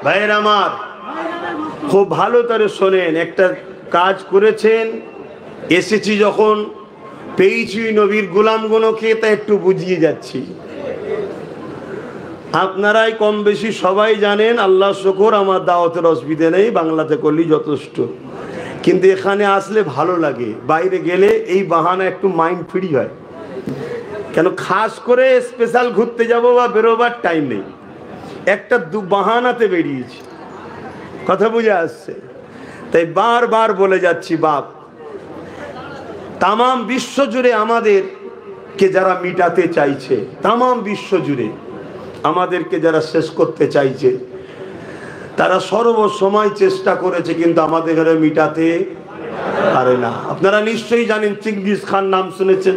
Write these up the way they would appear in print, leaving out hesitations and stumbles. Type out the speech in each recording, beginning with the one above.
ভাইয়ের আমার খুব ভালো করে শোনেন, একটা কাজ করেছেন, এসেছি যখন পেয়েছি নবীর গোলামগুলোকে, তা একটু বুঝিয়ে যাচ্ছি। আপনারাই কম বেশি সবাই জানেন, আল্লাহ শুকর আমার দাওয়াতের অসুবিধে নেই, বাংলাতে করলেই যথেষ্ট। কিন্তু এখানে আসলে ভালো লাগে, বাইরে গেলে এই বাহানা একটু মাইন্ড ফ্রি হয়। কেন খাস করে স্পেশাল ঘুরতে যাব বা বেরোবার টাইম নেই, একটা বাহানাতে বেরিয়েছি। কথা বুঝে আসছে? তাই বারবার বলে যাচ্ছি, বাপ তামাম বিশ্ব জুড়ে আমাদেরকে যারা মিটাতে চাইছে, তামাম বিশ্ব জুড়ে আমাদেরকে যারা শেষ করতে চাইছে, তারা সর্বসময় চেষ্টা করেছে, কিন্তু আমাদের ঘরে মিটাতে পারে না। আপনারা নিশ্চয়ই জানেন, চিঙ্গিস খান নাম শুনেছেন,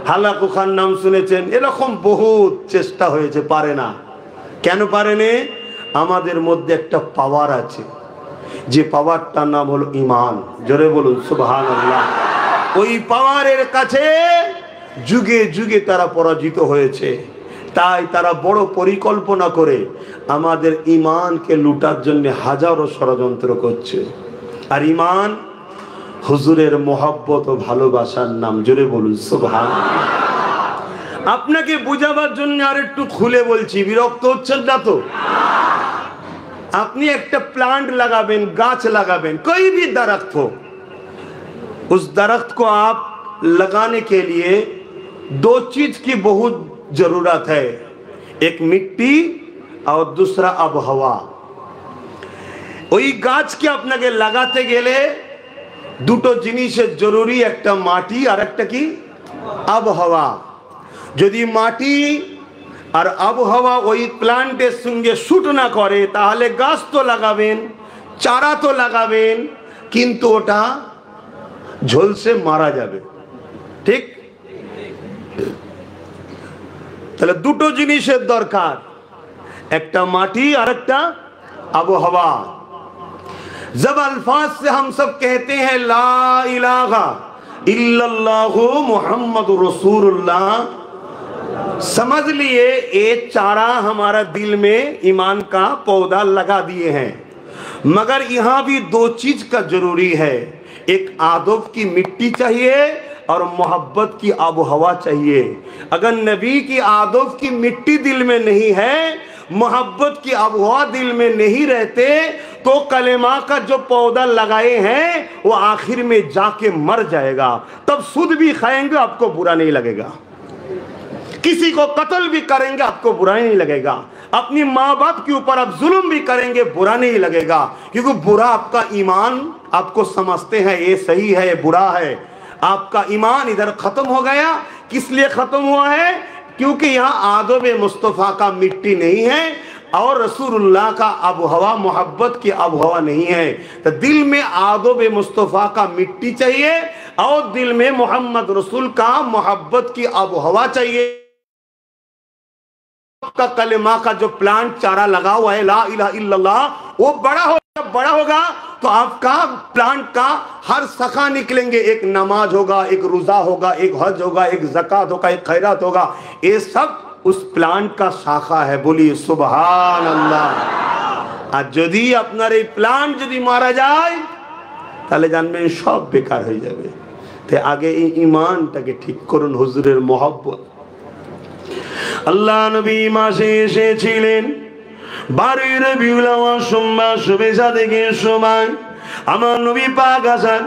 হালাকু খান নাম শুনেছেন, এরকম বহুত চেষ্টা হয়েছে, পারে না। কেন পারেনি? আমাদের মধ্যে একটা পাওয়ার আছে, যে পাওয়ারটার নাম হলো ঈমান। জোরে বলুন সুবহানাল্লাহ। ওই পাওয়ারের কাছে যুগে যুগে তারা পরাজিত হয়েছে। তাই তারা বড় পরিকল্পনা করে আমাদের ঈমানকে লুটার জন্য হাজারো ষড়যন্ত্র করছে। আর ঈমান হুজুরের মহব্বত ও ভালোবাসার নাম। জোরে বলুন সুবহানাল্লাহ। আপনাকে বুঝাবার জন্য আর একটু খুলে বলছি, বিরক্ত হচ্ছেন না তো? আপনি একটা प्लांट लगाবেন, गाछ लगाবেন, कोई भी दरख्त हो, उस दरख्त को आप लगाने के लिए दो चीज की बहुत जरूरत है, एक मिट्टी और दूसरा आबहवा। ওই গাছকে আপনাকে লাগাতে গেলে দুটো জিনিসের জরুরি, একটা মাটি আর একটা কি আবহাওয়া। যদি মাটি আর আবহাওয়া ওই প্লান্টের সঙ্গে শুট না করে, তাহলে গাছ তো লাগাবেন, চারা তো লাগাবেন, কিন্তু ওটা ঝলসে মারা যাবে। ঠিক? তাহলে দুটো জিনিসের দরকার, একটা মাটি আর একটা আবহাওয়া। जब अल्फाज से हम सब कहते हैं ला इलाहा इल्लल्लाहु मुहम्मद रसूलुल्लाह, समझ लिए ये चारा हमारा दिल में ईमान का पौधा लगा दिए हैं। मगर यहाँ भी दो चीज का जरूरी है, एक आदब की मिट्टी चाहिए और मोहब्बत की आबोहवा चाहिए। अगर नबी की आदब की मिट्टी दिल में नहीं है, मोहब्बत की आबोहवा दिल में नहीं रहते, तो कलेमा का जो पौधा लगाए हैं वो आखिर में जाके मर जाएगा। तब सूद भी खाएंगे, आपको बुरा नहीं लगेगा। किसी को कत्ल भी करेंगे, आपको बुरा नहीं लगेगा। अपनी माँ बाप के ऊपर आप जुल्म भी करेंगे, बुरा नहीं लगेगा, क्योंकि बुरा आपका ईमान आपको समझते हैं ये सही है, ये बुरा है। आपका ईमान इधर खत्म हो गया। किस लिए खत्म हुआ है? क्योंकि यहाँ आदब मुस्तफ़ा का मिट्टी नहीं है और रसूलुल्लाह का आबहवा, मोहब्बत की आबहवा नहीं है। तो दिल में आदब मुस्तफ़ा का मिट्टी चाहिए और दिल में मोहम्मद रसूल का मोहब्बत की आबहवा चाहिए। आपका कलेमा का जो प्लांट चारा लगा हुआ है ला इलाहा इल्लल्लाह, वो बड़ा होगा तो आपका प्लांट का हर शाखा निकलेंगे। एक नमाज होगा, एक रोजा होगा, एक हज होगा, एक ज़कात होगा, एक खैरात होगा। ये सब उस प्लांट का शाखा है। बोलिए सुबहान अल्लाह। আর যদি আপনার এই প্লান্ট যদি মারা যায়, তাহলে জানবেন সব বেকার হয়ে যাবে। তাই আগে এই ঈমানটাকে ঠিক করুন, হুজুরের মহব্বত। আল্লাহ নবী মাসে এসেছিলেন 12 রবিউল আউয়াল সোমবার শুভেচ্ছা থেকে সময়। আমার নবী পাক আছেন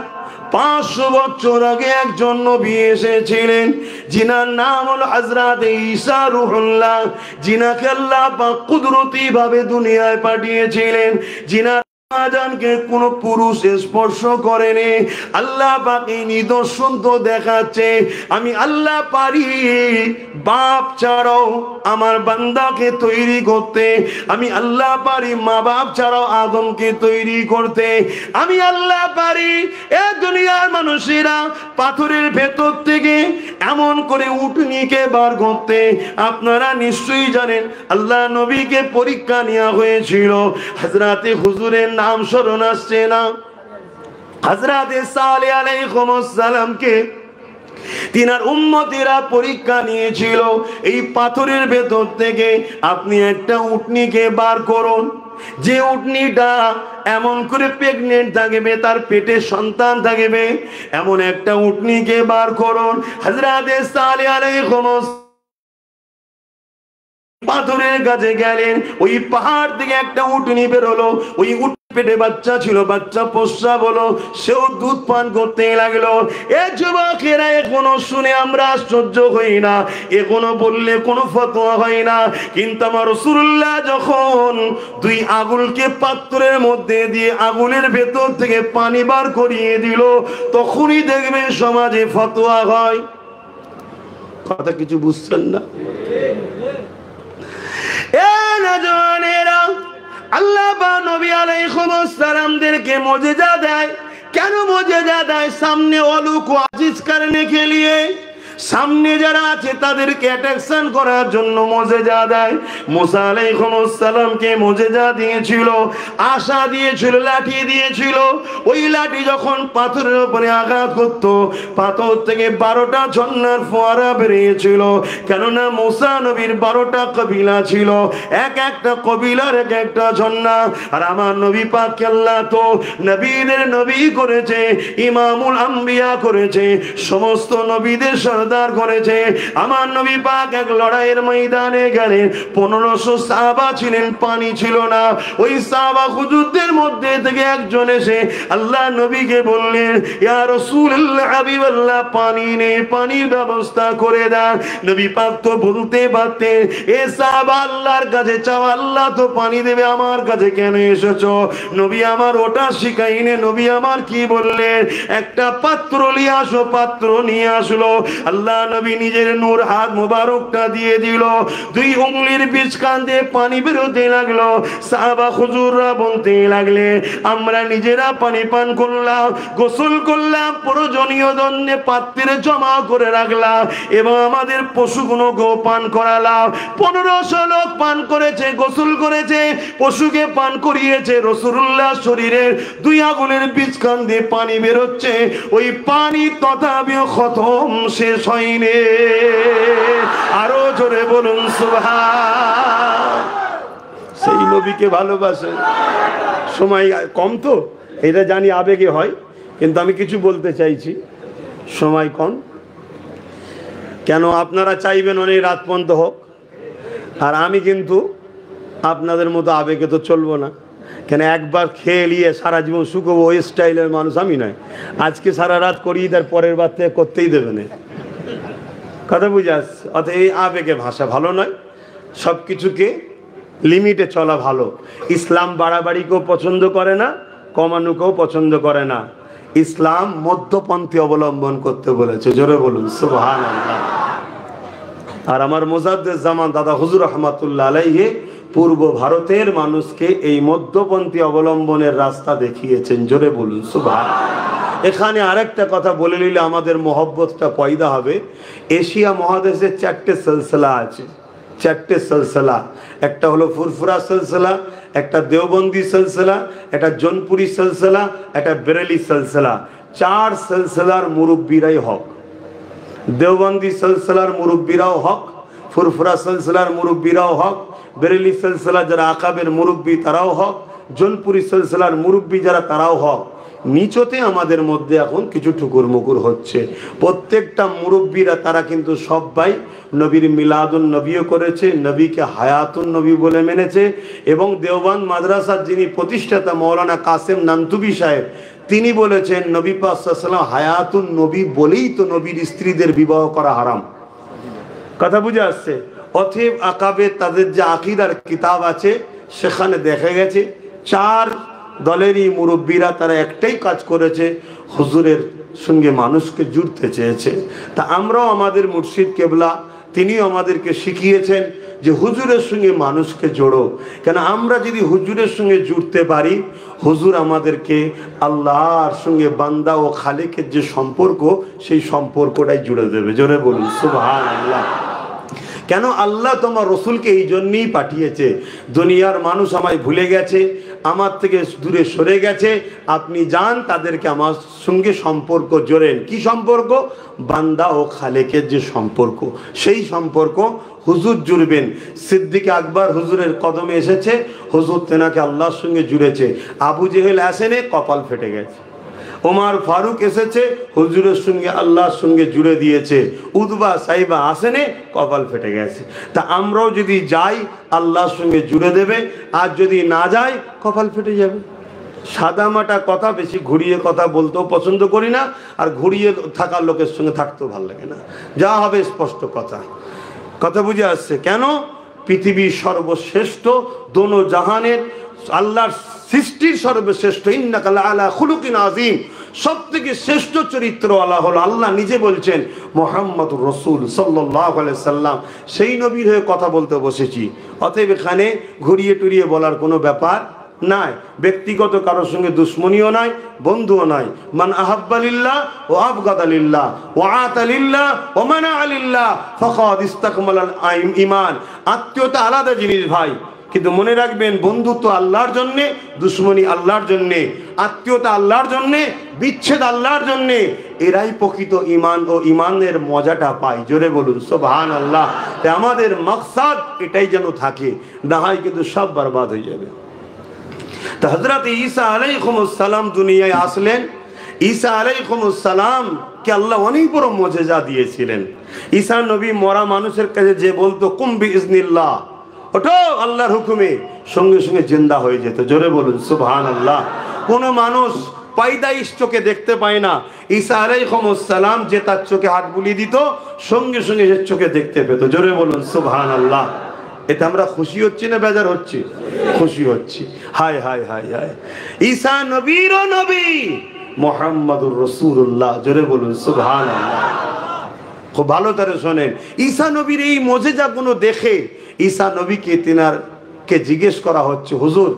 500 বছর আগে একজন নবী এসেছিলেন, যিনার নাম হলো হযরত ঈসা রূহুল্লাহ, যিনাকে আল্লাহ পাক কুদরতি ভাবে দুনিয়ায় পাঠিয়েছিলেন, যিনার আজানকে কোন পুরুষ স্পর্শ করেনি। আল্লাহ পাক এই নিদর্শন তো দেখাচ্ছে, আমি আল্লাহ পারি বাপ ছাড়াও আমার বান্দাকে তৈরি করতে, আমি আল্লাহ পারি মা বাপ ছাড়াও আদমকে তৈরি করতে, আমি আল্লাহ পারি এ দুনিয়ার মানুষেরা পাথরের ভেতর থেকে এমন করে উটনিকে বার করতে। আপনারা নিশ্চয়ই জানেন আল্লাহ নবীকে পরীক্ষা নেওয়া হয়েছিল। হযরতে হুজুরের নাম স্মরণ আসছে না? হযরতে সালেহ আলাইহিস সালামকে তিনার উম্মতেরা পরীক্ষা নিয়েছিল, এই পাথরের ভেতর থেকে আপনি একটা উটনিকে বার করুন, যে উটনিটা এমন করে প্রেগনেন্ট থাকবে, তার পেটে সন্তান থাকবে, এমন একটা উটনিকে বার করুন। হযরত সালেহ আলাইহিস পাথরের কাছে গেলেন, ওই পাহাড় থেকে একটা উটনি বেরোলো, ওই উট পেটে বাচ্চা ছিল, বাচ্চা প্রস্রাব হলো, সেও দুধ পান করতে লাগলো। এ যুবকেরা, এখনো শুনে আমরা আশ্চর্য হই না, এখনো বললে কোনো ফতোয়া হয় না, কিন্তু আমার রাসূলুল্লাহ যখন দুই আঙুলকে পাত্রের মধ্যে দিয়ে আঙুলের ভেতর থেকে পানি বার করিয়ে দিল, তখনই দেখবেন সমাজে ফতোয়া হয়। কথা কিছু বুঝছেন না? আল্লাহ বা নবী আলাইহিস সালামদেরকে মুজিজা দেয়। কেন মুজিজা দেয়? সামনে অলুক আজিজ করনে কে লিয়ে, সামনে যারা আছে তাদেরকে অ্যাট্রাকশন করার জন্য মুজিজা দেয়। মুসা আলাইহিস সালামকে মুজিজা দিয়েছিল, আশা দিয়েছিল, লাঠি দিয়েছিল। ওই লাঠি যখন পাথরের উপরে আঘাত করত, পাথর থেকে 12টা ঝর্ণার ফোয়ারা বেরিয়েছিল। কেননা মুসা নবীর 12টা কবিলা ছিল, এক একটা কবিলার এক একটা ঝর্ণা। আর আমার নবী পাককে আল্লাহ তো নবীদের নবী করেছে, ইমামুল আম্বিয়া করেছে, সমস্ত নবীদের সরদার করেছে। আমার নবী পাক এক লড়াইয়ের ময়দানে গেলেন, 1500 সাহাবা ছিলেন, পানি ছিল না। ওই সাহাবা হুজুরদের মধ্যে থেকে একজন এসে আল্লাহ নবীকে বললেন, ইয়া রাসূলুল্লাহ, হাবিবাল্লাহ, পানি নেই, পানির ব্যবস্থা করে দেন। নবী পাক তো বলতে পারতেন, এ সাহাবা আল্লাহর কাছে চাও, আল্লাহ তো পানি দেবে, আমার কাছে কেন এসেছো? নবী আমার ওটা শিখাইনে। নবী আমার কি বললেন? একটা পাত্র নিয়ে আসো। পাত্র নিয়ে আসলো। আল্লাহ নবী নিজের নূর হাত মোবারকটা দিয়ে দিল, দুই উঙ্গলির বীজখান দিয়ে পানি বেরোতে লাগলো। সাহাবা হুজুররা বলতে লাগলে, আমরা নিজেরা পানি পান করলাম, গোসল করলাম, প্রয়োজনীয় জন্যে পাত্রে জমা করে রাখলাম, এবং আমাদের পশুগুলোকেও পান করালাম। 1500 লোক পান করেছে, গোসল করেছে, পশুকে পান করিয়েছে। রাসূলুল্লাহ শরীরের দুই আঙুলের বীজখান দিয়ে পানি বেরোচ্ছে, ওই পানি তথাপিও খতম শেষ হয়নি। আরো জোরে বলুন সুবহান। সেই নবীকে ভালোবাসেন। সময় কম তো, এটা জানি আবেগে হয়, কিন্তু আমি কিছু বলতে চাইছি, সময় কম। কেন আপনারা চাইবেন অনেক রাত পর্যন্ত হোক, আর আমি কিন্তু আপনাদের মতো আবেগে তো চলবো না। কেন একবার খেয়ে নিয়ে সারা জীবন শুকোবো, ওই স্টাইলের মানুষ আমি নয়। আজকে সারা রাত করি, তার পরের বার থেকে করতেই দেবে না। কথা বুঝে আসছে? অর্থাৎ এই আবেগে ভাষা ভালো নয়, সব কিছুকে লিমিটে চলা ভালো। ইসলাম বাড়াবাড়িকেও পছন্দ করে না, কমানোকেও পছন্দ করে না। ইসলাম মধ্যপন্থী অবলম্বন করতে বলেছে। জোরে বলুন সুবহানাল্লাহ। আর আমার মুজাদ্দিদ জামান দাদা হুজুর রহমাতুল্লাহ আলাইহি পূর্ব ভারতের মানুষকে এই মধ্যপন্থী অবলম্বনের রাস্তা দেখিয়েছেন। জোরে বলুন সুবহানাল্লাহ। এখানে আরেকটা কথা বলে নিলে আমাদের মহব্বতটা পয়দা হবে। এশিয়া মহাদেশে 4টে সিলসিলা আছে, 4টে সিলসিলা। একটা হলো ফুরফুরা সিলসিলা, একটা দেওবন্দি সিলসিলা, একটা জোনপুরি সিলসিলা, একটা বেরেলি সিলসিলা। 4 সিলসিলার মুরব্বীরাই হক। দেওবন্দি সিলসিলার মুরব্বীরাও হক, ফুরফুরা সিলসিলার মুরব্বীরাও হক, বেরেলি সিলসিলা যারা আকাবের মুরব্বী তারাও হক, জোনপুরি সিলসিলার মুরব্বী যারা তারাও হক। নিচতে আমাদের মধ্যে এখন কিছু ঠুকুর মুকুর হচ্ছে। প্রত্যেকটা মুরব্বীরা তারা কিন্তু সবাই নবীর মিলাদুন নবীও করেছে, নবীকে হায়াতুন নবী বলে মেনেছে। এবং দেওবন্দ মাদ্রাসার যিনি প্রতিষ্ঠাতা মৌলানা কাসেম নান্তুবি সাহেব, তিনি বলেছেন নবী পাক সাল্লাল্লাহু আলাইহি ওয়াসাল্লাম হায়াতুন নবী বলেই তো নবীর স্ত্রীদের বিবাহ করা হারাম। কথা বুঝে আসছে? অতএব আকাবে তাদের যে আকীদার কিতাব আছে, সেখানে দেখা গেছে 4 দলেরই মুরব্বীরা তারা একটাই কাজ করেছে, হুজুরের সঙ্গে মানুষকে জুড়তে চেয়েছে। তা আমরাও আমাদের মুর্শিদ কেবলা তিনিও আমাদেরকে শিখিয়েছেন যে হুজুরের সঙ্গে মানুষকে জোড়ো। কেন আমরা যদি হুজুরের সঙ্গে জুড়তে পারি, হুজুর আমাদেরকে আল্লাহর সঙ্গে বান্দা ও খালেকের যে সম্পর্ক, সেই সম্পর্কটাই জুড়ে দেবে। জোরে বলুন সুবহানাল্লাহ। কেন আল্লাহ তোমার রসুলকে এই জন্যই পাঠিয়েছে, দুনিয়ার মানুষ আমায় ভুলে গেছে, আমার থেকে দূরে সরে গেছে, আপনি যান তাদেরকে আমার সঙ্গে সম্পর্ক জোড়েন। কি সম্পর্ক? বান্দা ও খালেকের যে সম্পর্ক, সেই সম্পর্ক হুজুর জুড়বেন। সিদ্দিক আকবর হুজুরের কদমে এসেছে, হুজুর তেনাকে আল্লাহর সঙ্গে জুড়েছে। আবু জেহেল আসেনে, কপাল ফেটে গেছে। ওমর ফারুক এসেছে, হুজুরের সঙ্গে আল্লাহর সঙ্গে জুড়ে দিয়েছে। উতবা সাইবা আসেনে, কপাল ফেটে গেছে। তা আমরাও যদি যাই আল্লাহর সঙ্গে জুড়ে দেবে, আর যদি না যাই কপাল ফেটে যাবে। সাদামাটা কথা, বেশি ঘুরিয়ে কথা বলতেও পছন্দ করি না, আর ঘুরিয়ে থাকার লোকের সঙ্গে থাকতেও ভালো লাগে না। যা হবে স্পষ্ট কথা, কথা বুঝে আসছে? কেন? পৃথিবীর সর্বশ্রেষ্ঠ, দোনো জাহানের, আল্লাহর সৃষ্টির সর্বশ্রেষ্ঠ, ইন্নাকা লাআলা খুলুকিন আযীম, সব থেকে শ্রেষ্ঠ চরিত্রওয়ালা হলো আল্লাহ নিজে বলছেন মুহাম্মদুর রাসূল সাল্লাল্লাহু আলাইহি সাল্লাম। সেই নবীর হয়ে কথা বলতে বসেছি। অতএব এখানে ঘুরিয়ে টুরিয়ে বলার কোনো ব্যাপার নাই। ব্যক্তিগত কারোর সঙ্গে দুশ্মনীও নাই, বন্ধুও নাই। মান আহাব্বা লিল্লাহ ওয়া আবগাদা লিল্লাহ ওয়া আতা লিল্লাহ ওয়া মানা লিল্লাহ ফাকাদ ইসতাকমালাল ঈমান। আত্মীয়তা আলাদা জিনিস ভাই, কিন্তু মনে রাখবেন বন্ধুত্ব আল্লাহর জন্যে, দুশ্মনী আল্লাহর জন্যে, আত্মীয়তা আল্লাহর জন্যে, বিচ্ছেদ আল্লাহর জন্যে। এরাই প্রকৃত ঈমান ও ঈমানের মজাটা পায়। জোরে বলুন সুবহানাল্লাহ। আমাদের মাকসাদ এটাই যেন থাকে, না হয় কিন্তু সব বরবাদ হয়ে যাবে। তো হযরত ঈসা আলাইহিস সালাম দুনিয়ায় আসলেন। ঈসা আলাইহিস সালাম কে আল্লাহ অনেক বড় মুজিজা দিয়েছিলেন। ঈসা নবী মরা মানুষের কাছে যে বলতো কুম বিইজনিল্লাহ, ওঠো আল্লাহর হুকুমে, সঙ্গে সঙ্গে জিন্দা হয়ে যেত। জোরে বলুন সুবহানাল্লাহ। কোন মানুষ পায়দাইশ চোখে দেখতে পায় না, ঈসা আলাইহিস সালাম যে তার চোখে হাত বুলিয়ে দিত, সঙ্গে সঙ্গে সে চোখে দেখতে পেত। জোরে বলুন সুবহানাল্লাহ। এতে আমরা খুশি হচ্ছি না বেজার হচ্ছি? খুশি হচ্ছি। হায় হায় হায় হায়, ঈসা নবীরও নবী, মুহাম্মাদুর রাসূলুল্লাহ। জোরে বলুন সুবহানাল্লাহ। খুব ভালো করে শোনেন, ঈসা নবীর এই মুজিজাগুলো দেখে ঈসা নবীকে তিনারকে জিজ্ঞেস করা হচ্ছে, হুজুর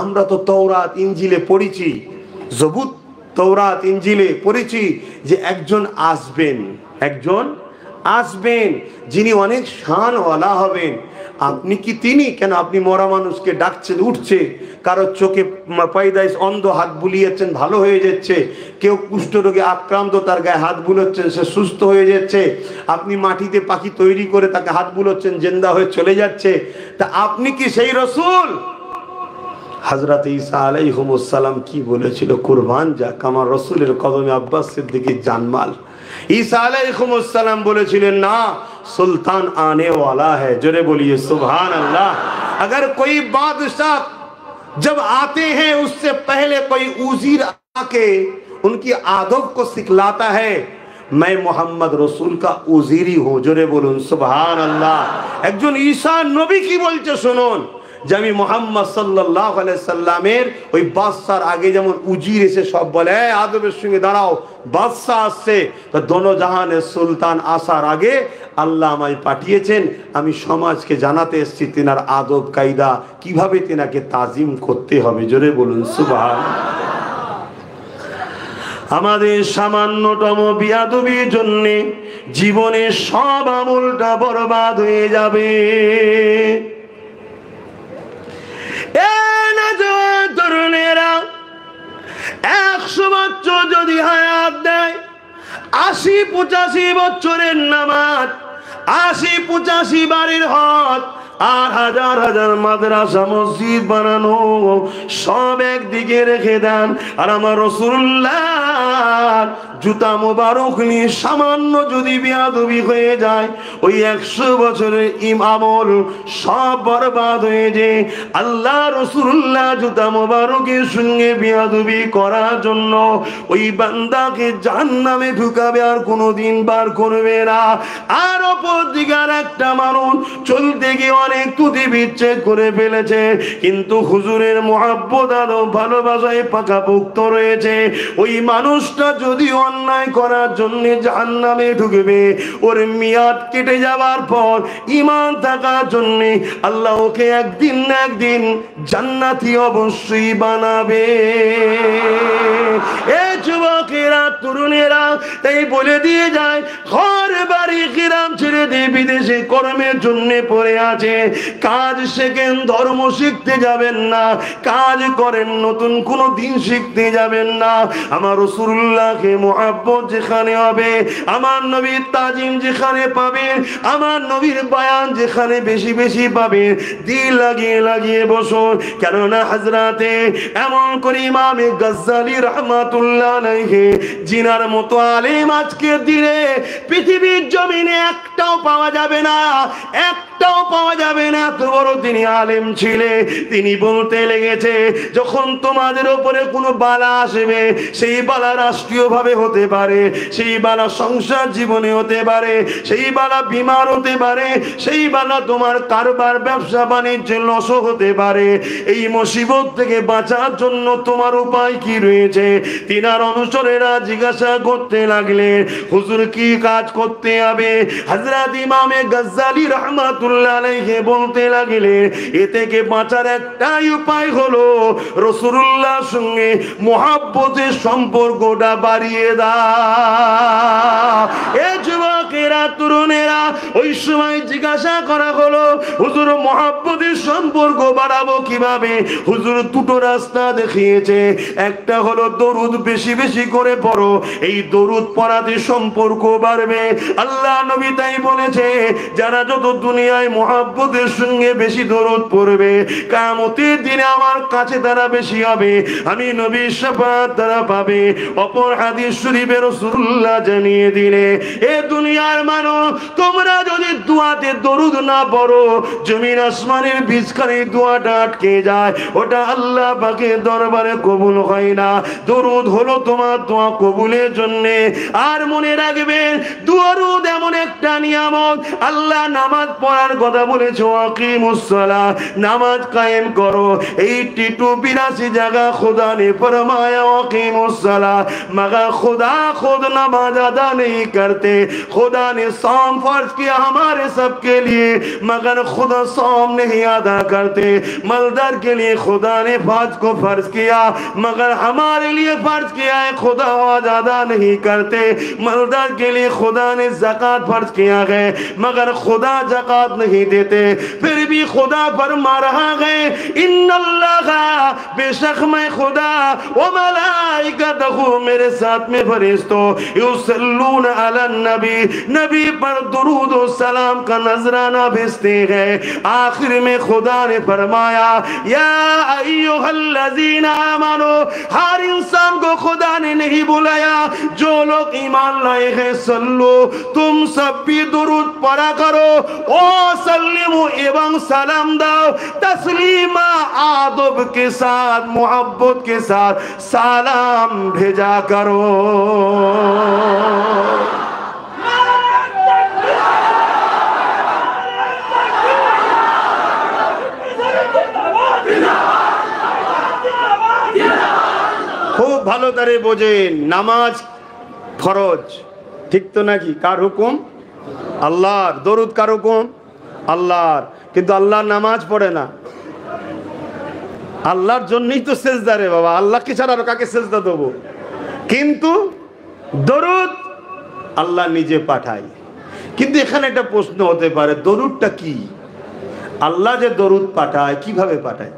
আমরা তো তাওরাত ইনজিলে পড়েছি, জবুর তাওরাত ইনজিলে পড়েছি যে একজন আসবেন, একজন আসবেন যিনি অনেক শানওয়ালা হবেন। আপনি কি তিনি? কেন আপনি মরা মানুষকে ডাকছেন, উঠছে, কারোর চোখে পায়দাইশ অন্ধ হাত বুলিয়েছেন, ভালো হয়ে যাচ্ছে, কেউ কুষ্ঠরোগে আক্রান্ত তার গায়ে হাত বুলোচ্ছেন, সে সুস্থ হয়ে যাচ্ছে, আপনি মাটিতে পাখি তৈরি করে তাকে হাত বুলোচ্ছেন, জিন্দা হয়ে চলে যাচ্ছে। তা আপনি কি সেই রাসূল? হযরত ঈসা আলাইহিস সালাম কি বলেছিল? কুরবান যাক আমার রাসূলের কদমে আব্বাস সিদ্দিকীর জানমাল। ঈসা আলাইহিস সালাম বলেছিলেন, না, सुल्तान आने वाला है। जोरे बोलिए सुभान अल्लाह। अगर कोई बादशाह जब आते हैं उससे पहले कोई उजीर आके उनकी आदब को सिखलाता है, मैं मोहम्मद रसूल का उजीरी हूं। जोरे बोलून सुभान अल्लाह। একজন ঈসা নবী কি বলছে শুনুন, যে আমি মুহাম্মদ সাল্লাল্লাহু আলাইহি সাল্লামের ওই বাদশার আগে যেমন উজির এসে সব বলে আদবের সঙ্গে দাঁড়াও, বাদশা আসছে, তো দোনো জাহানের সুলতান আসার আগে আল্লাহ আমায় পাঠিয়েছেন, আমি সমাজকে জানাতে এসেছি তিনার আদব কায়দা কিভাবে তিনাকে তাজিম করতে হবে। জোরে বলুন সুবহানাল্লাহ। আমাদের সামান্যতম বিয়াদবির জন্য জীবনের সব আমলটা বরবাদ হয়ে যাবে। তরুণেরা 100 বছর যদি হায়াত দেয়, 80-85 বছরের নামাজ, 80-85 বাড়ির হজ, আর হাজার হাজার মাদ্রাসা মসজিদ বানানো, সব একদিকে রেখে দেন, আর আমার রাসূলুল্লাহ জুতা মোবারক নিয়ে সামান্য যদি বেয়াদবি হয়ে যায়, ওই 100 বছরের আমল সব বরবাদ হয়ে যায়। আল্লাহ রাসূলুল্লাহ জুতা মোবারকের সঙ্গে বেয়াদবি করার জন্য ওই বান্দাকে জাহান্নামে ঢুকাবে, আর কোনোদিন বার করবে না। আর অপর দিকে একটা মানুষ চলতে গিয়ে অনেক তুতি বিচ্ছেদ করে ফেলেছে, কিন্তু হুজুরের মুহাব্বত আর ভালোবাসায় পাকাপোক্ত রয়েছে, ওই মানুষটা যদি অন্যায় করার জন্য জাহান্নামে ঢুকবে, ওর মেয়াদ কেটে যাবার পর ঈমান থাকার জন্য আল্লাহ ওকে একদিন না একদিন জান্নাতি অবশ্যই বানাবে। এ যুবকেরা তরুণেরা তাই বলে দিয়ে যায়, ঘর বাড়ি গ্রাম ছেড়ে দিয়ে বিদেশে কর্মের জন্য পড়ে আছে, কাজ শেখেন, ধর্ম শিখতে যাবেন না, কাজ করেন, নতুন কোনো দিন শিখতে যাবেন না। আমার রাসূলুল্লাহকে মুহাব্বত যেখানে হবে, আমার নবীর তাজিম যেখানে পাবেন, আমার নবীর বয়ান যেখানে বেশি বেশি পাবেন, দিল লাগিয়ে লাগিয়ে বসুন। কেননা হযরতে এমন করে ইমামে গজ্জালী রাহমাতুল্লাহ আলাইহি জিনার মতো আলেম আজকের দিনে পৃথিবীর জমিনে একটাও পাওয়া যাবে না, একটাও পাওয়া যাবে না। এত বড় তিনি আলেম ছিলেন। তিনি বলতে লেগেছে, যখন তোমাদের উপরে কোনো বালা আসবে, সেই বালা রাষ্ট্রীয় ভাবে হতে পারে, সেই বালা সংসার জীবনে হতে পারে, সেই বালা বিমার হতে পারে, সেই বালা তোমার কারবার ব্যবসা বাণিজ্যে লস হতে পারে। এই মুসিবত থেকে বাঁচার জন্য তোমার উপায় কি রয়েছে? তিনার অনুচরেরা জিজ্ঞাসা করতে লাগলেন, হুজুর কি কাজ করতে হবে? হযরত ইমামে গজ্জালী রাহমাতুল্লাহ আলাইহি বলতে লাগলেন, এ থেকে বাঁচার একটাই উপায় হলো রাসূলুল্লাহর সঙ্গে মুহাব্বতের সম্পর্কটা বাড়িয়ে দাও। এ যুবকেরা তরুণেরা, ওই সময় জিজ্ঞাসা করা হলো, হুজুর মুহাব্বতের সম্পর্ক বাড়াবো কিভাবে? হুজুর দুটো রাস্তা দেখিয়েছে। একটা হলো দরুদ বেশি বেশি করে পড়ো, এই দরুদ পড়াতে সম্পর্ক বাড়বে। আল্লাহ নবী তাই বলেছে, যারা যত দুনিয়ায় মুহাব্বতের সঙ্গে বেশি দরুদ পড়বে, কিয়ামতের দিনে আমার কাছে তারা বেশি হবে, আমি নবীর শাফাআত তারা পাবে। অপর হাদিস শরীফে রাসূলুল্লাহ জানিয়ে দিলে, এ দুনিয়ার মানুষ, তোমরা যদি দুয়াতে দরুদ না পড়ো, জমিন আসমানের বীজখানে দোয়াটা আটকে যায়, ওটা আল্লাহ পাকের দরবারে কবুল হয় না। দরুদ হলো তোমার দোয়া কবুলের জন্য। আর মনে রাখবেন, দরুদ এমন একটা নিয়ামত, আল্লাহ নামাজ পড়ার কথা বলেছে, আকিমুস সালাহ, নামাজ কায়েম করো। 82 जगह खुदा ने फरमाया आकीमुस सलाह, मगर खुदा खुद नमाज अदा नहीं करते। खुदा ने सौम फर्ज किया हमारे सबके लिए, मगर खुदा सौम नहीं अदा करते। मलदर के लिए खुदा ने फर्ज को फर्ज किया, मगर हमारे लिए फर्ज किया है, खुदा अदा नहीं करते। मलदर के लिए खुदा ने ज़कात फर्ज किया है, मगर खुदा ज़कात नहीं देते। फिर भी खुदा फरमा रहा है, इन्नल्लाह, बेशक मैं खुदा, वो मलाइकतहू, मेरे साथ में फरिश्तों, युसल्लून अलन नबी, नबी पर दुरूद और सलाम का नजराना भेजते हैं। आखिर में खुदा ने फरमाया, या अय्युहल्लज़ीना आमनू, हर इंसान को खुदा ने नहीं बुलाया, जो लोग ईमान लाए हैं, सल्लू, तुम सब भी दुरूद पढ़ा करो, ओ सल्लिमू, एवं सलाम दाओ, तस्लीमा, आदब के साथ, मोहब्बत के साथ सलाम भेजा करो। খুব ভালো করে বোঝেন, নামাজ ফরজ, ঠিক তো নাকি? কার হুকুম? আল্লাহর। দরুদ কার হুকুম? আল্লাহর। কিন্তু আল্লাহ নামাজ পড়ে না। আল্লাহর জন্যই তো সেজদা রে বাবা, আল্লাহকে ছাড়া আর কাকে সেজদা দেবো? কিন্তু দরুদ আল্লাহ নিজে পাঠায়। কিন্তু এখানে একটা প্রশ্ন হতে পারে, দরুদটা কি? আল্লাহ যে দরুদ পাঠায়, কিভাবে পাঠায়?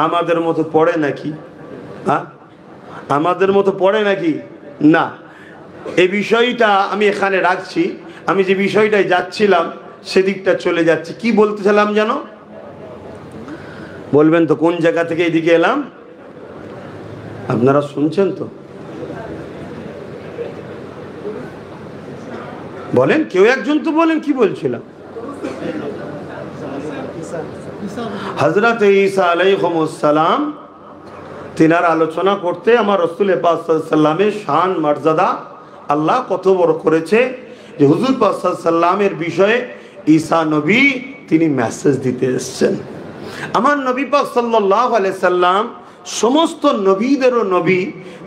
আমাদের মতো পড়ে নাকি? হ্যাঁ, আমাদের মতো পড়ে নাকি? না। এই বিষয়টা আমি এখানে রাখছি। আমি যে বিষয়টায় যাচ্ছিলাম সেদিকটা চলে যাচ্ছি। কি বলতেছিলাম জানো? বলবেন তো কোন জায়গা থেকে এদিকে এলাম? আপনারা শুনছেন তো? বলেন, কেউ একজন তো বলেন, কি বলছিলাম? হযরত ঈসা আলাইহিস সালাম, তিনার আলোচনা করতে আমার রাসূল পাক সাল্লাল্লাহু আলাইহি ওয়াসাল্লামের শান মর্যাদা আল্লাহ কত বড় করেছে, যে হুজুর পাক সাল্লাল্লাহু আলাইহি ওয়াসাল্লামের বিষয়ে ঈসা নবী তিনি মেসেজ দিতে এসেছেন। আমার নবী পাক সাল্লাল্লাহু আলাইহি সাল্লাম সমস্ত নবীদেরও নবী,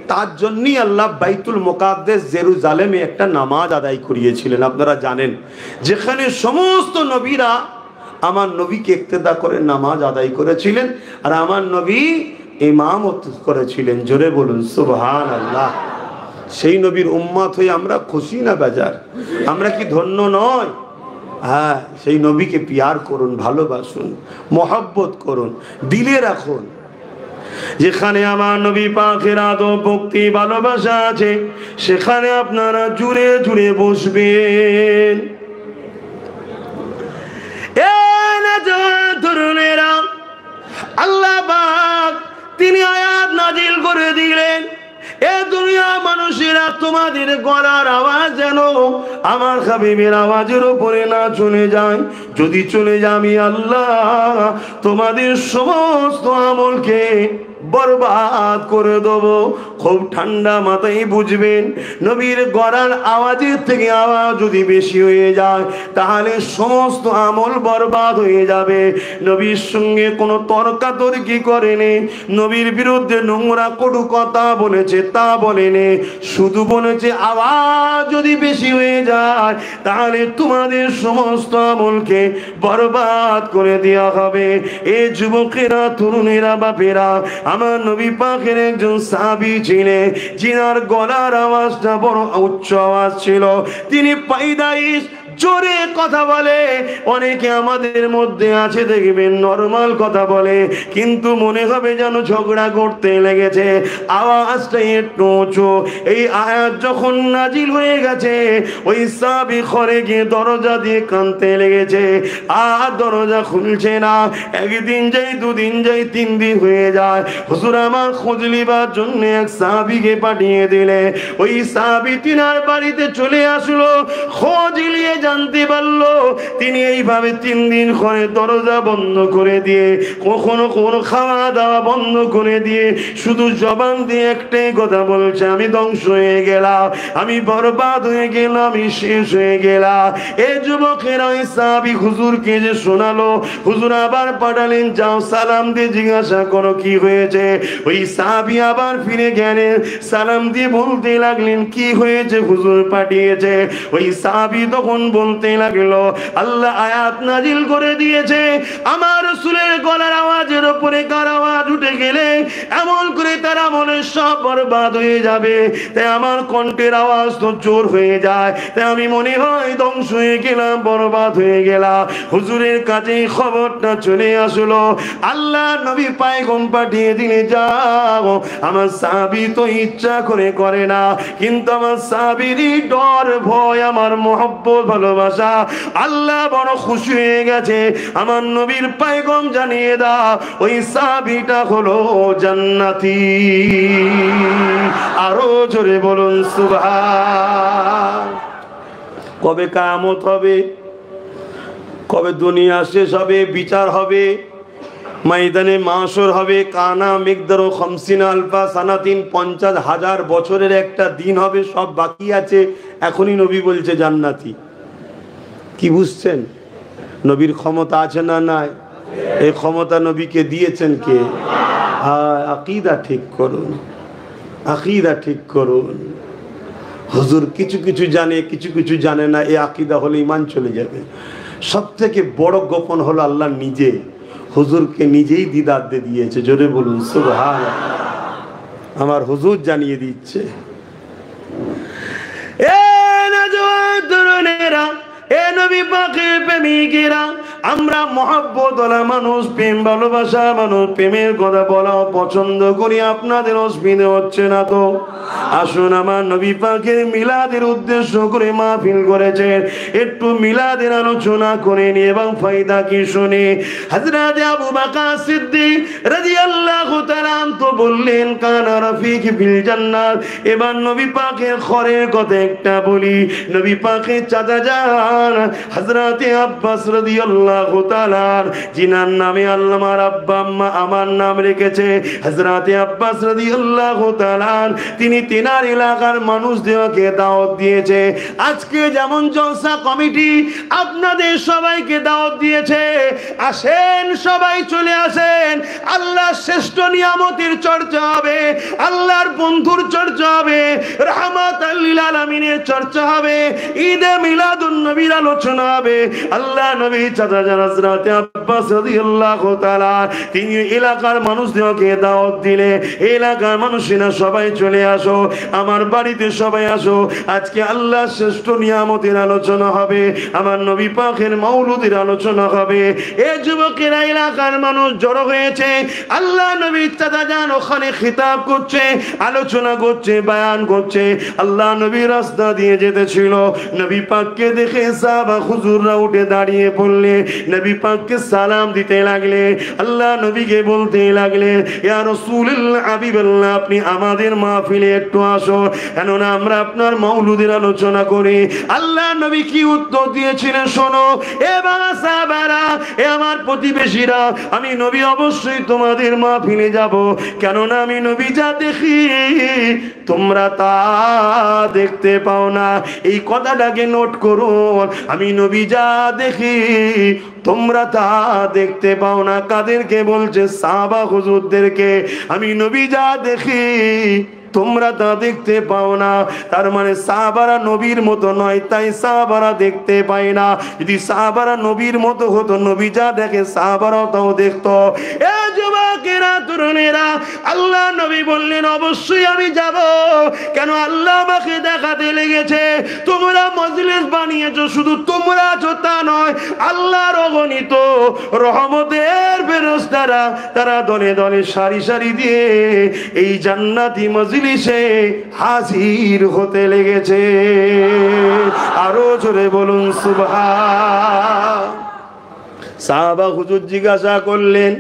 তার জন্যই আল্লাহ বাইতুল মুকাদ্দাস জেরুজালেমে একটা নামাজ আদায় করিয়েছিলেন। আপনারা জানেন, যেখানে সমস্ত নবীরা আমার নবীকে ইক্তেদা করে নামাজ আদায় করেছিলেন, আর আমার নবী ইমামত করেছিলেন। জোরে বলুন সুবহানাল্লাহ। সেই নবীর উম্মত হয়ে আমরা খুশি না বেজার? আমরা কি ধন্য নয়? হ্যাঁ, সেই নবীকে পিয়ার করুন, ভালোবাসুন, মহব্বত করুন, দিলে রাখুন। যেখানে আমার নবী পাকের আদব, ভক্তি, ভালোবাসা আছে, সেখানে আপনারা জুড়ে জুড়ে বসবেন। তরুণেরা, আল্লাহ পাক তিনি আয়াত নাজিল করে দিলেন, এ দুনিয়া মানুষেরা, তোমাদের গলার আওয়াজ যেন আমার হাবিবের আওয়াজের উপরে না চলে যায়। যদি চলে যায়, আমি আল্লাহ তোমাদের সমস্ত আমলকে বরবাদ করে দেব। খুব ঠান্ডা মাথায় বুঝবেন, নবীর গলার আওয়াজের থেকে আওয়াজ যদি বেশি হয়ে যায়, তাহলে সমস্ত আমল বরবাদ হয়ে যাবে। নবীর সঙ্গে কোনো তর্কাতর্কি করেনি, নবীর বিরুদ্ধে নোংরা কটু কথা বলেছে তা বলেনি, শুধু বলেছে আওয়াজ যদি বেশি হয়ে যায়, তাহলে তোমাদের সমস্ত আমলকে বরবাদ করে দেওয়া হবে। এ যুবকেরা, তরুণেরা, বাপেরা, আমার নবী পাকের একজন সাহাবী ছিলেন, যিনার গলার আওয়াজটা বড় উচ্চ আওয়াজ ছিল। তিনি পায়দাইশ জোরে কথা বলে। অনেকে আমাদের মধ্যে আছে, দেখবেন নরমাল কথা বলে, কিন্তু মনে হবে যেন ঝগড়া করতে লেগেছে, আওয়াজটা একটু উঁচু। এই আয়াত যখন নাজিল হয়ে গেছে, ওই সাহাবী ঘরে গিয়ে দরজা দিয়ে কাঁদতে লেগেছে, আর দরজা খুলছে না। একদিন যাই, দুদিন যাই, 3 দিন হয়ে যায়। হুজুর আমার খোঁজ নিবার জন্য এক সাহাবীকে পাঠিয়ে দিলে। ওই সাহাবী তিনার বাড়িতে চলে আসলো, খোঁজ নিয়ে জানতে পারলো তিনি এইভাবে 3 দিন করে দরজা বন্ধ করে দিয়ে, কখনো কোনো খাওয়া দাওয়া বন্ধ করে দিয়ে, শুধু জবান দিয়ে একটাই কথা বলছে, আমি ধ্বংস হয়ে গেলাম, আমি বরবাদ হয়ে গেলাম, আমি শেষ হয়ে গেলাম। এই যুবকেরা ওই সাহাবী হুজুরকে যে শোনালো, হুজুর আবার পাঠালেন, যাও সালাম দিয়ে জিজ্ঞাসা করো কি হয়েছে। ওই সাহাবী আবার ফিরে গেলেন, সালাম দিয়ে বলতে লাগলেন কি হয়েছে, হুজুর পাঠিয়েছে। ওই সাহাবী তখন বলতে লাগলো, আল্লাহ আয়াত নাজিল করে দিয়েছে, আমার রাসূলের গলার আওয়াজের উপরে কার আওয়াজ উঠে গেলে এমন করে তারা মনে সব বরবাদ হয়ে যাবে। তাই আমার কণ্ঠের আওয়াজ তো জোর হয়ে যায়, তাই আমি মনে হয় ধ্বংস হয়ে গেলাম, বরবাদ হয়ে গেলাম। হুজুরের কাছে খবরটা চলে আসলো, আল্লাহ নবী পায়গাম পাঠিয়ে দিলে, যাও, আমার সাহাবী তো ইচ্ছা করে না, কিন্তু আমার সাহাবীরই ডর, ভয়, আমার মহব্বত, ভালোবাসা, আল্লাহ বড় খুশি হয়ে গেছে, আমার নবীর পায়গাম জানিয়ে দাও, ওই সাহাবীটা হলো জান্নাতি। আরো জোরে বলুন সুবহান। কবে কিয়ামত হবে? কবে দুনিয়া শেষ হবে, বিচার হবে, ময়দানে মাশর হবে, কানা মিকদারু 50 আলফা সানাতিন, 50,000 বছরের একটা দিন হবে, সব বাকি আছে, এখনই নবী বলছে জান্নাতি। কি বুঝছেন? নবীর ক্ষমতা আছে না নাই? এই ক্ষমতা নবীকে দিয়েছেন কে? আকীদা ঠিক করুন, আকীদা ঠিক করুন। হুজুর কিছু কিছু জানে, কিছু কিছু জানে না, এই আকীদা হলে ঈমান চলে যাবে। সব থেকে বড় গোপন হলো আল্লাহ নিজে হুজুরকে নিজেই দিদার দিয়ে দিয়েছে। জোরে বলুন সুবহানাল্লাহ। আমার হুজুর জানিয়ে দিচ্ছে। এ নওজোয়ান তরুণেরা, এ নবী পাকের প্রেমিকেরা, আমরা মহব্বত ওয়ালা মানুষ, প্রেম ভালোবাসা মানুষ, প্রেমের কথা বলাও পছন্দ করি। আপনাদের অসুবিধা হচ্ছে না তো? আসুন, আমার নবী পাকের মিলাদের উদ্দেশ্য করে মাহফিল করেছেন, একটু মিলাদের আলোচনা করে নি এবং ফায়দা কি শুনি। হযরত আবু বকর সিদ্দিক রাদিয়াল্লাহু তাআলা তো বললেন, কানা রাফিক ফিল জান্নাত। এবার নবী পাকের ঘরের কথা একটা বলি। নবী পাকের চাচা যান হযরত আব্বাস রাদিয়াল্লাহু তাআলা, জিনার নামে আল্লাহ আমার আব্বা আম্মা আমার নাম রেখেছে হযরত আব্বাস রাদিয়াল্লাহু তাআলা, তিনি তিনার এলাকার মানুষদেরকে দাওয়াত দিয়েছে। আজকে যেমন জলসা কমিটি আপনাদের সবাইকে দাওয়াত দিয়েছে, আসেন সবাই চলে আসেন, আল্লাহ শ্রেষ্ঠ নিয়ামতের চর্চা হবে, আল্লাহর বন্ধুর চর্চা হবে, রাহমাতাল লিল আলামিনের চর্চা হবে, ঈদে মিলাদুন নবীর আলোচনা হবে। আল্লাহ নবী চাচা হযরত আব্বাস রাদিয়াল্লাহু তাআলা তিনি এলাকার মানুষদেরকে দাওয়াত দিলে, এলাকার মানুষেরা সবাই চলে আসো, আমার বাড়িতে সবাই আসো, আজকে আল্লাহ শ্রেষ্ঠ নিয়ামতের আলোচনা হবে, আমার নবী পাকের মাওলুদের আলোচনা হবে। এই যুবকেরা এলাকার মানুষ জড়ো হয়েছে, আল্লাহ নবী চাচা যান ওখানে খিতাব করছে, আলোচনা করছে, বয়ান করছে। আল্লাহ নবী রাস্তা দিয়ে যেতেছিল, নবী পাককে দেখে সাহাবা হুজুররা উঠে দাঁড়িয়ে পড়লে, নবী পাককে সালাম দিতে লাগলে, আল্লাহ নবীকে বলতে লাগলে, ইয়া রাসূলুল্লাহ হাবিবাল্লাহ আপনি আমাদের মাহফিলে একটু আসো, কেননা আমরা আপনার মাওলুদের আলোচনা করি। আল্লাহ নবী কি উত্তর দিয়েছিলেন শোনো, এ বাবা সাহাবারা, এ আমার প্রতিবেশীরা, আমি নবী অবশ্যই তোমাদের মাহফিলে যাব, কেননা আমি নবী যা দেখি তোমরা তা দেখতে পাও না। এই কথাটাকে নোট করো, আমি নবী যা দেখি তোমরা তা দেখতে পাও না। কাদেরকে বলছে? সাহাবা হুজুরদেরকে। আমি নবী যা দেখি তোমরা তা দেখতে পাও না। তার মানে সাহাবারা নবীর মতো নয়, তাই সাহাবারা দেখতে পায় না। যদি সাহাবারা নবীর মতো হতো, নবী যা দেখে সাহাবারাও তাও দেখতো। এ যুবকেরা, তরুণেরা, আল্লাহ নবী বললেন অবশ্যই আমি যাব, কেন আল্লাহ আমাকে দেখাতে লেগেছে তোমরা মজলিস বানিয়েছো, শুধু তোমরা আছো তা নয়, আল্লাহর অগণিত রহমতের ফেরেশতারা তারা দলে দলে সারি সারি দিয়ে এই জান্নাতি মজলিসে হাজির হতে লেগেছে। আরো জোরে বলুন সুবহান। সাহাবা হুজুর জিজ্ঞাসা করলেন,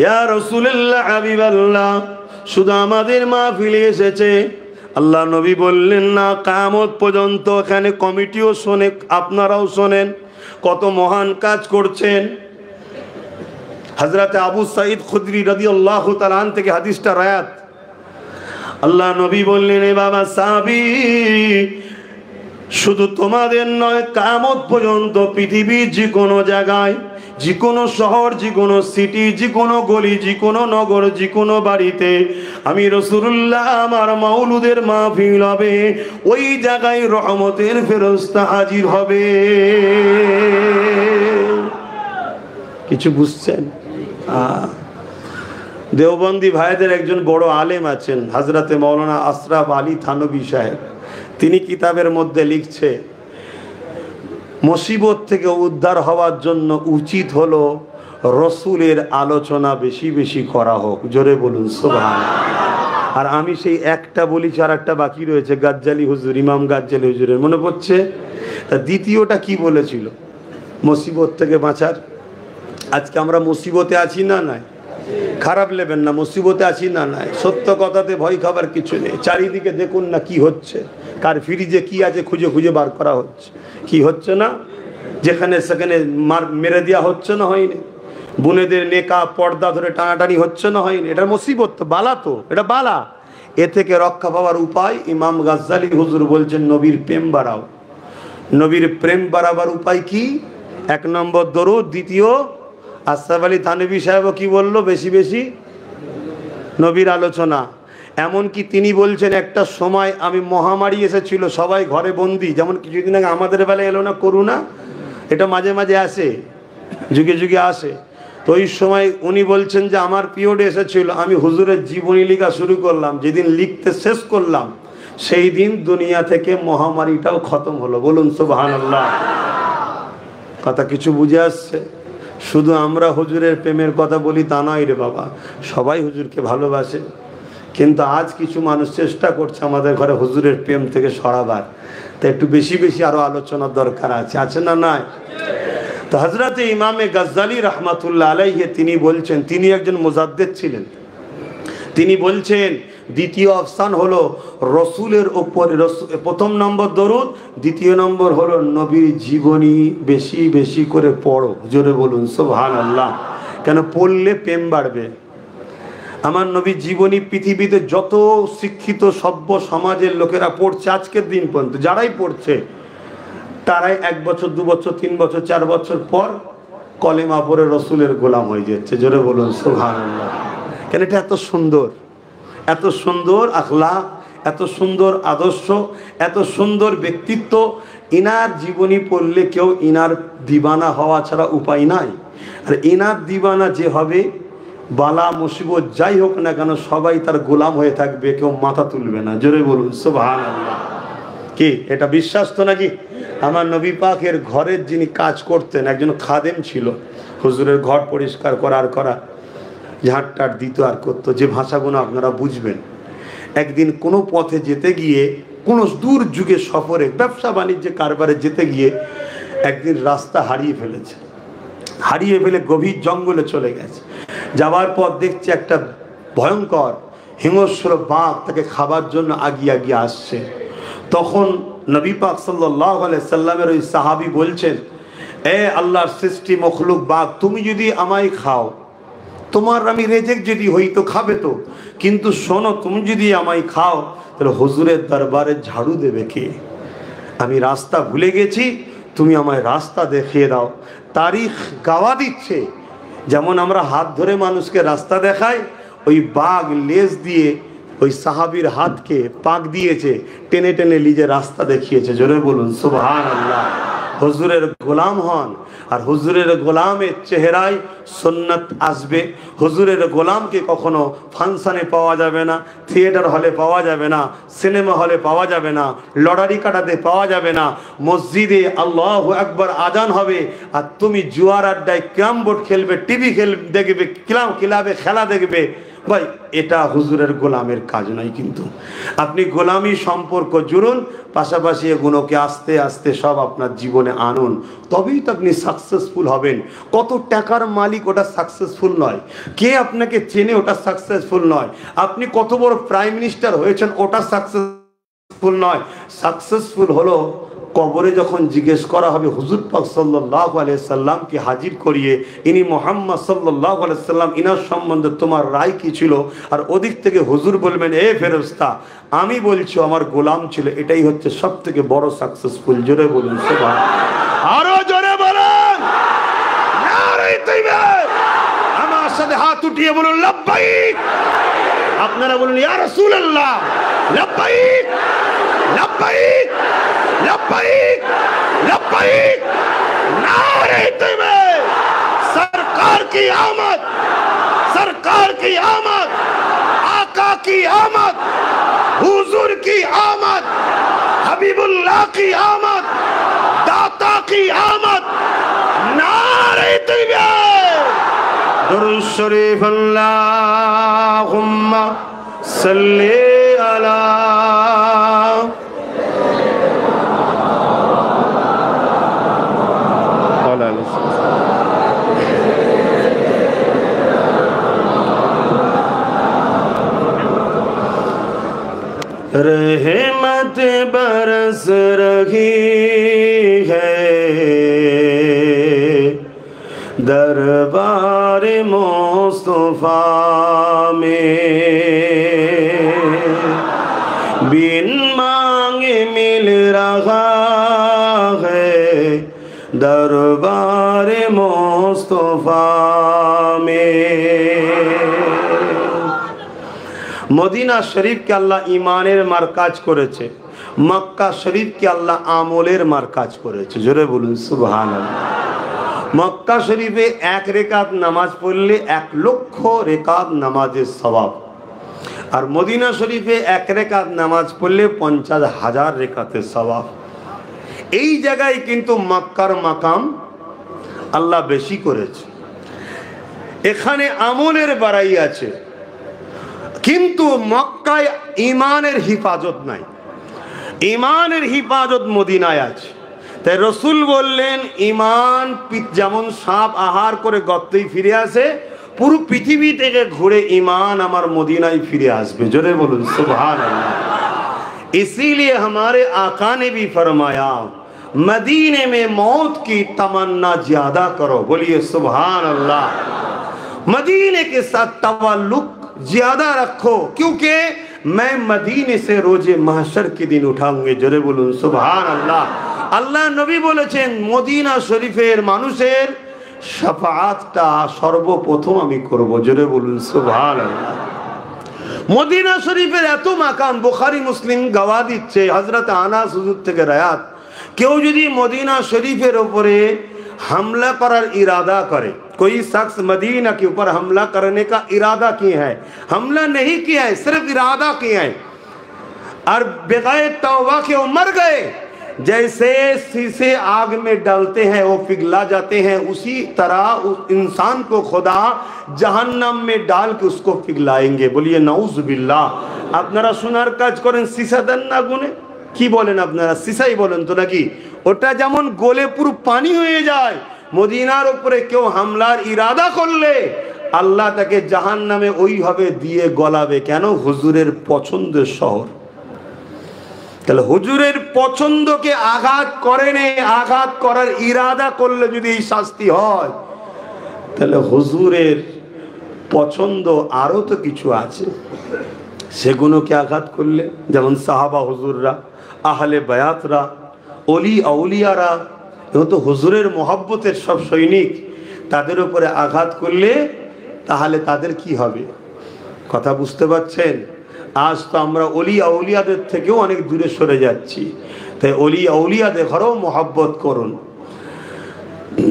ইয়া রাসূলুল্লাহ হাবিবাল্লাহ শুধু আমাদের মাহফিলে এসেছে? আল্লাহ নবী বললেন না, কিয়ামত পর্যন্ত এখানে কমিটিও শোনে, আপনারাও শোনেন কত মহান কাজ করছেন। হযরত আবু সাঈদ খুদরি রাদিয়াল্লাহু তাআলা আন থেকে হাদিসটা রায়াত। আল্লাহ নবী বললেন, এ বাবা সাহাবী, শুধু তোমাদের নয়, কিয়ামত পর্যন্ত পৃথিবীর যে কোনো জায়গায়, যে কোনো শহর, যে কোনো সিটি, যে কোনো গলি, যে কোনো নগর, যে কোনো বাড়িতে আমি রাসূলুল্লাহ আমার মাওলুদের মাহফিল হবে, ওই জায়গায় রহমতের ফেরেশতা হাজির হবে। কিছু বুঝছেন? দেওবন্দি ভাইদের একজন বড় আলেম আছেন, হযরতে মাওলানা আশরাফ আলী থানভী সাহেব। তিনি কিতাবের মধ্যে লিখছে, মুসিবত থেকে উদ্ধার হওয়ার জন্য উচিত হলো রসুলের আলোচনা বেশি বেশি করা হোক। জোরে বলুন সুবহানাল্লাহ। আর আমি সেই একটা বলেছি, আর একটা বাকি রয়েছে, গাজ্জালি হুজুর, ইমাম গাজ্জালি হুজুরের, মনে পড়ছে? তা দ্বিতীয়টা কি বলেছিল? মুসিবত থেকে বাঁচার। আজকে আমরা মুসিবতে আছি না নাই? খারাপ নেবেন না, মুসিবতে আছি না নাই? সত্য কথাতে ভয় খাবার কিছু নেই। চারিদিকে দেখুন না কি হচ্ছে, কার ফ্রিজে কি আছে খুঁজে খুঁজে বার করা হচ্ছে। কি হচ্ছে না? যেখানে সেখানে মেরে দেওয়া হচ্ছে না, হয়নি? বোনেদের নেকা পর্দা ধরে টানাটানি হচ্ছে না, হয়নি? এটা মুসিবত তো, বালা তো, এটা বালা। এ থেকে রক্ষা পাওয়ার উপায় ইমাম গাজ্জালি হুজুর বলছেন, নবীর প্রেম বাড়াও। নবীর প্রেম বাড়াবার উপায় কি? 1 নম্বর দরুদ, দ্বিতীয় আশরাফ আলী থানভী সাহেবও কি বললো? বেশি বেশি নবীর আলোচনা। এমনকি তিনি বলছেন, একটা সময় আমি মহামারী এসেছিল, সবাই ঘরে বন্দি, যেমন কিছুদিন আগে আমাদের বেলায় এলো না করোনা, এটা মাঝে মাঝে আসে, যুগে যুগে আসে। তো ওই সময় উনি বলছেন যে আমার পিরিয়ড এসেছিল, আমি হুজুরের জীবনী লেখা শুরু করলাম, যেদিন লিখতে শেষ করলাম সেই দিন দুনিয়া থেকে মহামারীটাও খতম হলো। বলুন সুবহানাল্লাহ। কথা কিছু বুঝে আসছে? শুধু আমরা হুজুরের প্রেমের কথা বলি তা নয় রে বাবা, সবাই হুজুরকে ভালোবাসে, কিন্তু আজ কিছু মানুষ চেষ্টা করছে আমাদের ঘরে হুজুরের প্রেম থেকে সরাবার। তো একটু বেশি বেশি আরো আলোচনার দরকার আছে, আছে না নাই? তো হযরতে ইমামে গাজ্জালি রাহমাতুল্লাহ আলাইহি তিনি বলছেন, তিনি একজন মুজাদ্দিদ ছিলেন। তিনি বলছেন দ্বিতীয় অপশন হলো রসুলের ওপরে, প্রথম নম্বর দরুদ, দ্বিতীয় নম্বর হলো নবীর জীবনী বেশি বেশি করে পড়ো। জোরে বলুন সুবহানাল্লাহ। কেন? পড়লে প্রেম বাড়বে। আমার নবীর জীবনী পৃথিবীতে যত শিক্ষিত সভ্য সমাজের লোকেরা পড়ছে আজকের দিন পর্যন্ত, যারাই পড়ছে তারাই 1 বছর 2 বছর 3 বছর 4 বছর পর কলেমা পড়ে রসুলের গোলাম হয়ে যাচ্ছে। জোরে বলুন সুবহানাল্লাহ। কেন এটা এত সুন্দর, এত সুন্দর আখলাক, এত সুন্দর আদর্শ, এত সুন্দর ব্যক্তিত্ব। ইনার জীবনী পড়লে কেউ ইনার দিবানা হওয়া ছাড়া উপায় নাই। আর ইনার দিবানা যে হবে, বালা মুসিবত যাই হোক না কেন সবাই তার গোলাম হয়ে থাকবে, কেউ মাথা তুলবে না। জোরে বলুন সুবহানাল্লাহ। কি এটা বিশ্বাস তো নাকি? আমার নবী পাকের ঘরের যিনি কাজ করতেন, একজন খাদেম ছিল, হুজুরের ঘর পরিষ্কার করা, ঝাঁটটাট দিত আর করতো, যে ভাষাগুলো আপনারা বুঝবেন। একদিন কোনো পথে যেতে গিয়ে, কোনো দূর যুগে সফরে, ব্যবসা বাণিজ্যে কারবারে যেতে গিয়ে একদিন রাস্তা হারিয়ে ফেলেছে। হারিয়ে ফেলে গভীর জঙ্গলে চলে গেছে। যাওয়ার পর দেখছে একটা ভয়ঙ্কর হিংস্র বাঘ তাকে খাবার জন্য আগিয়ে আসছে। তখন নবী পাক সাল্লাল্লাহু আলাইহি সাল্লামের ওই সাহাবী বলছেন, এ আল্লাহর সৃষ্টি মখলুক বাঘ, তুমি যদি আমায় খাও, তোমার আমি রেজেক যদি হই তো খাবে তো, কিন্তু শোনো, তুমি যদি আমায় খাও তাহলে হুজুরের দরবারে ঝাড়ু দেবে কে? আমি রাস্তা ভুলে গেছি, তুমি আমায় রাস্তা দেখিয়ে দাও। তারিখ গাওয়া দিচ্ছে, যেমন আমরা হাত ধরে মানুষকে রাস্তা দেখাই, ওই বাঘ লেজ দিয়ে ওই সাহাবীর হাতকে পাক দিয়েছে, টেনে টেনে লিজে রাস্তা দেখিয়েছে। জোরে বলুন সুবহানাল্লাহ। হুজুরের গোলাম হন, আর হুজুরের গোলামের চেহারায় সুন্নাত আসবে। হুজুরের গোলামকে কখনো ফাংশনে পাওয়া যাবে না, থিয়েটার হলে পাওয়া যাবে না, সিনেমা হলে পাওয়া যাবে না, লটারি কাটাতে পাওয়া যাবে না। মসজিদে আল্লাহু আকবার আজান হবে, আর তুমি জুয়ার আড্ডায় ক্যারাম বোর্ড খেলবে, টিভি দেখবে, ক্লাবে খেলা দেখবে। ভাই, এটা হুজুরের গোলামের কাজ নয়। কিন্তু আপনি গোলামি সম্পর্ক জুড়ুন, পাশাপাশি এগুলোকে আস্তে আস্তে সব আপনার জীবনে আনুন, তবেই তো আপনি সাকসেসফুল হবেন। কত টাকার মালিক ওটা সাকসেসফুল নয়, কে আপনাকে চেনে ওটা সাকসেসফুল নয়, আপনি কত বড় প্রাইম মিনিস্টার হয়েছেন ওটা সাকসেসফুল নয়। সাকসেসফুল হলো কবরে যখন জিজ্ঞেস করা হবে হুজুর পাক সাল্লাল্লাহু আলাইহি সাল্লামকে হাজির করিয়ে, ইনি মুহাম্মদ সাল্লাল্লাহু আলাইহি সাল্লাম, ইনার সম্বন্ধে তোমার রায় কি ছিল? আর ওদিক থেকে হুজুর বলবেন, এ ফেরেশতা, আমি বলছি আমার গোলাম ছিল। এটাই হচ্ছে সব থেকে বড় সাকসেসফুল। জোরে বলুন সুবহানাল্লাহ। আরো জোরে বলুন নারে তাকবীর। আমার সাথে হাত উঠিয়ে বলুন লাব্বাইক। আপনারা বলুন ইয়া রাসূলুল্লাহ লাব্বাইক লাব্বাইক लब्बाइक लब्बाइक नारे तकबीर। सरकार की आमद, सरकार की आमद, आका की आमद, हुजूर की आमद, हबीबुल्लाह की आमद, दाता की आमद। नारे तकबीर। दुरूद शरीफ अल्लाहुम्मा सल्ली अला रहमत बरस रही है दरबार मुस्तफा में, बिन मांगे मिल रहा है दरबार मुस्तफा में। মদিনা শরীফকে আল্লাহ ইমানের মারকাজ করেছে, মক্কা শরীফকে আল্লাহ আমলের মারকাজ করেছে। জোরে বলুন সুবহানাল্লাহ। মক্কা শরীফে এক রেকাত নামাজ পড়লে 1 লক্ষ রেকাত নামাজের সওয়াব, আর মদিনা শরীফে এক রেকাত নামাজ পড়লে 50,000 রেকাতের সওয়াব। এই জায়গায় কিন্তু মক্কার মাকাম আল্লাহ বেশি করেছে, এখানে আমলের বাড়াই আছে, কিন্তু মক্কায় ইমানের হিফাজত নাই। ইমানের হিফাজত মদিনায় আছে। তাই রসুল বললেন, ইমান যেমন সাপ আহার করে গর্তেই ফিরে আসে, পুরো পৃথিবী থেকে ঘুরে ইমান আমার মদিনায় ফিরে আসবে। জোরে বলুন সুবহানাল্লাহ। इसीलिए हमारे आका ने भी फरमाया, मदीने में मौत की तमन्ना ज्यादा करो। बोलिए सुभान अल्लाह। मदीने के साथ तवल्लुक ज्यादा रखो, क्योंकि मैं मदीने से रोजे महशर के दिन उठाऊंगे। जोरे बोलूं सुभान अल्लाह। আল্লাহ নবী বলেছেন, মদিনা শরীফের মানুষের শাফাআতটা সর্বপ্রথম আমি করব, জোরে বলুন সুবহানাল্লাহ। মদিনা শরীফের এত মাকাম, বুখারী মুসলিম গাওয়া দিচ্ছে হযরত আনাস হুজুর থেকে রায়াত, কেউ যদি মদিনা শরীফের উপরে हमला करार इरादा करे, कोई शख्स मदीना के ऊपर हमला करने का इरादा किए हैं, हमला नहीं किया है, सिर्फ इरादा किए हैं और बगैर तौबा के वो मर गए, जैसे शीशे आग में डालते हैं वो पिघला जाते हैं, उसी तरह उस इंसान को खुदा जहन्नम में डाल के उसको पिघलाएंगे। बोलिए नाउज़ बिल्लाह। আপনারা শোনার কাজ করেন, সীসা দেন না গুনে, কি বলেন আপনারা? সীসাই বলেন তো নাকি? ওটা যেমন গলে পুরো পানি হয়ে যায়, মদিনার উপরে কেউ হামলার ইরাদা করলে আল্লাহ তাকে জাহান্নামে ওইভাবে দিয়ে গলাবে। কেন? হুজুরের পছন্দের শহর। তাহলে হুজুরের পছন্দকে আঘাত করেনি, আঘাত করার ইরাদা করলে যদি এই শাস্তি হয়, তাহলে হুজুরের পছন্দ আরো তো কিছু আছে, সেগুলোকে আঘাত করলে, যেমন সাহাবা হুজুররা, আহলে বায়াতরা, অলি আউলিয়ারা, এও তো হুজুরের মোহাব্বতের সব সৈনিক, তাদের উপরে আঘাত করলে তাহলে তাদের কি হবে? কথা বুঝতে পারছেন? আজ তো আমরা অলি আউলিয়াদের থেকেও অনেক দূরে সরে যাচ্ছি, তাই অলি আউলিয়াদের ঘরেও মোহাব্বত করুন।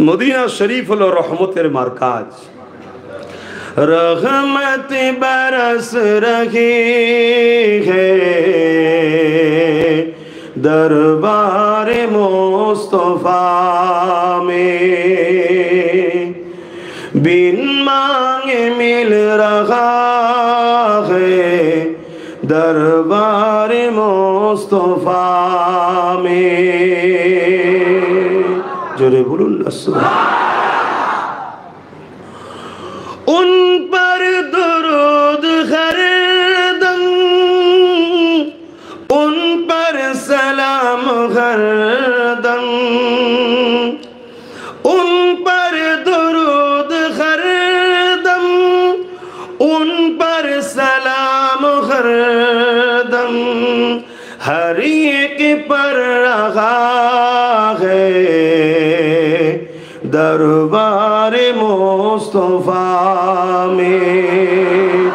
মদিনা শরীফ হলো রহমতের মারকাজ। रहमत बरस रही है दरबार मुस्तफा में, बिन मांगे मिल रहा है दरबार मुस्तफा में। जोरे बोलूं ना सुभान। उन पर दुरूद हरदम, उन पर सलाम हरदम, उन पर दुरूद हरदम, उन पर सलाम हरदम, हर एक पर रहा है दरबार मुस्तफा में,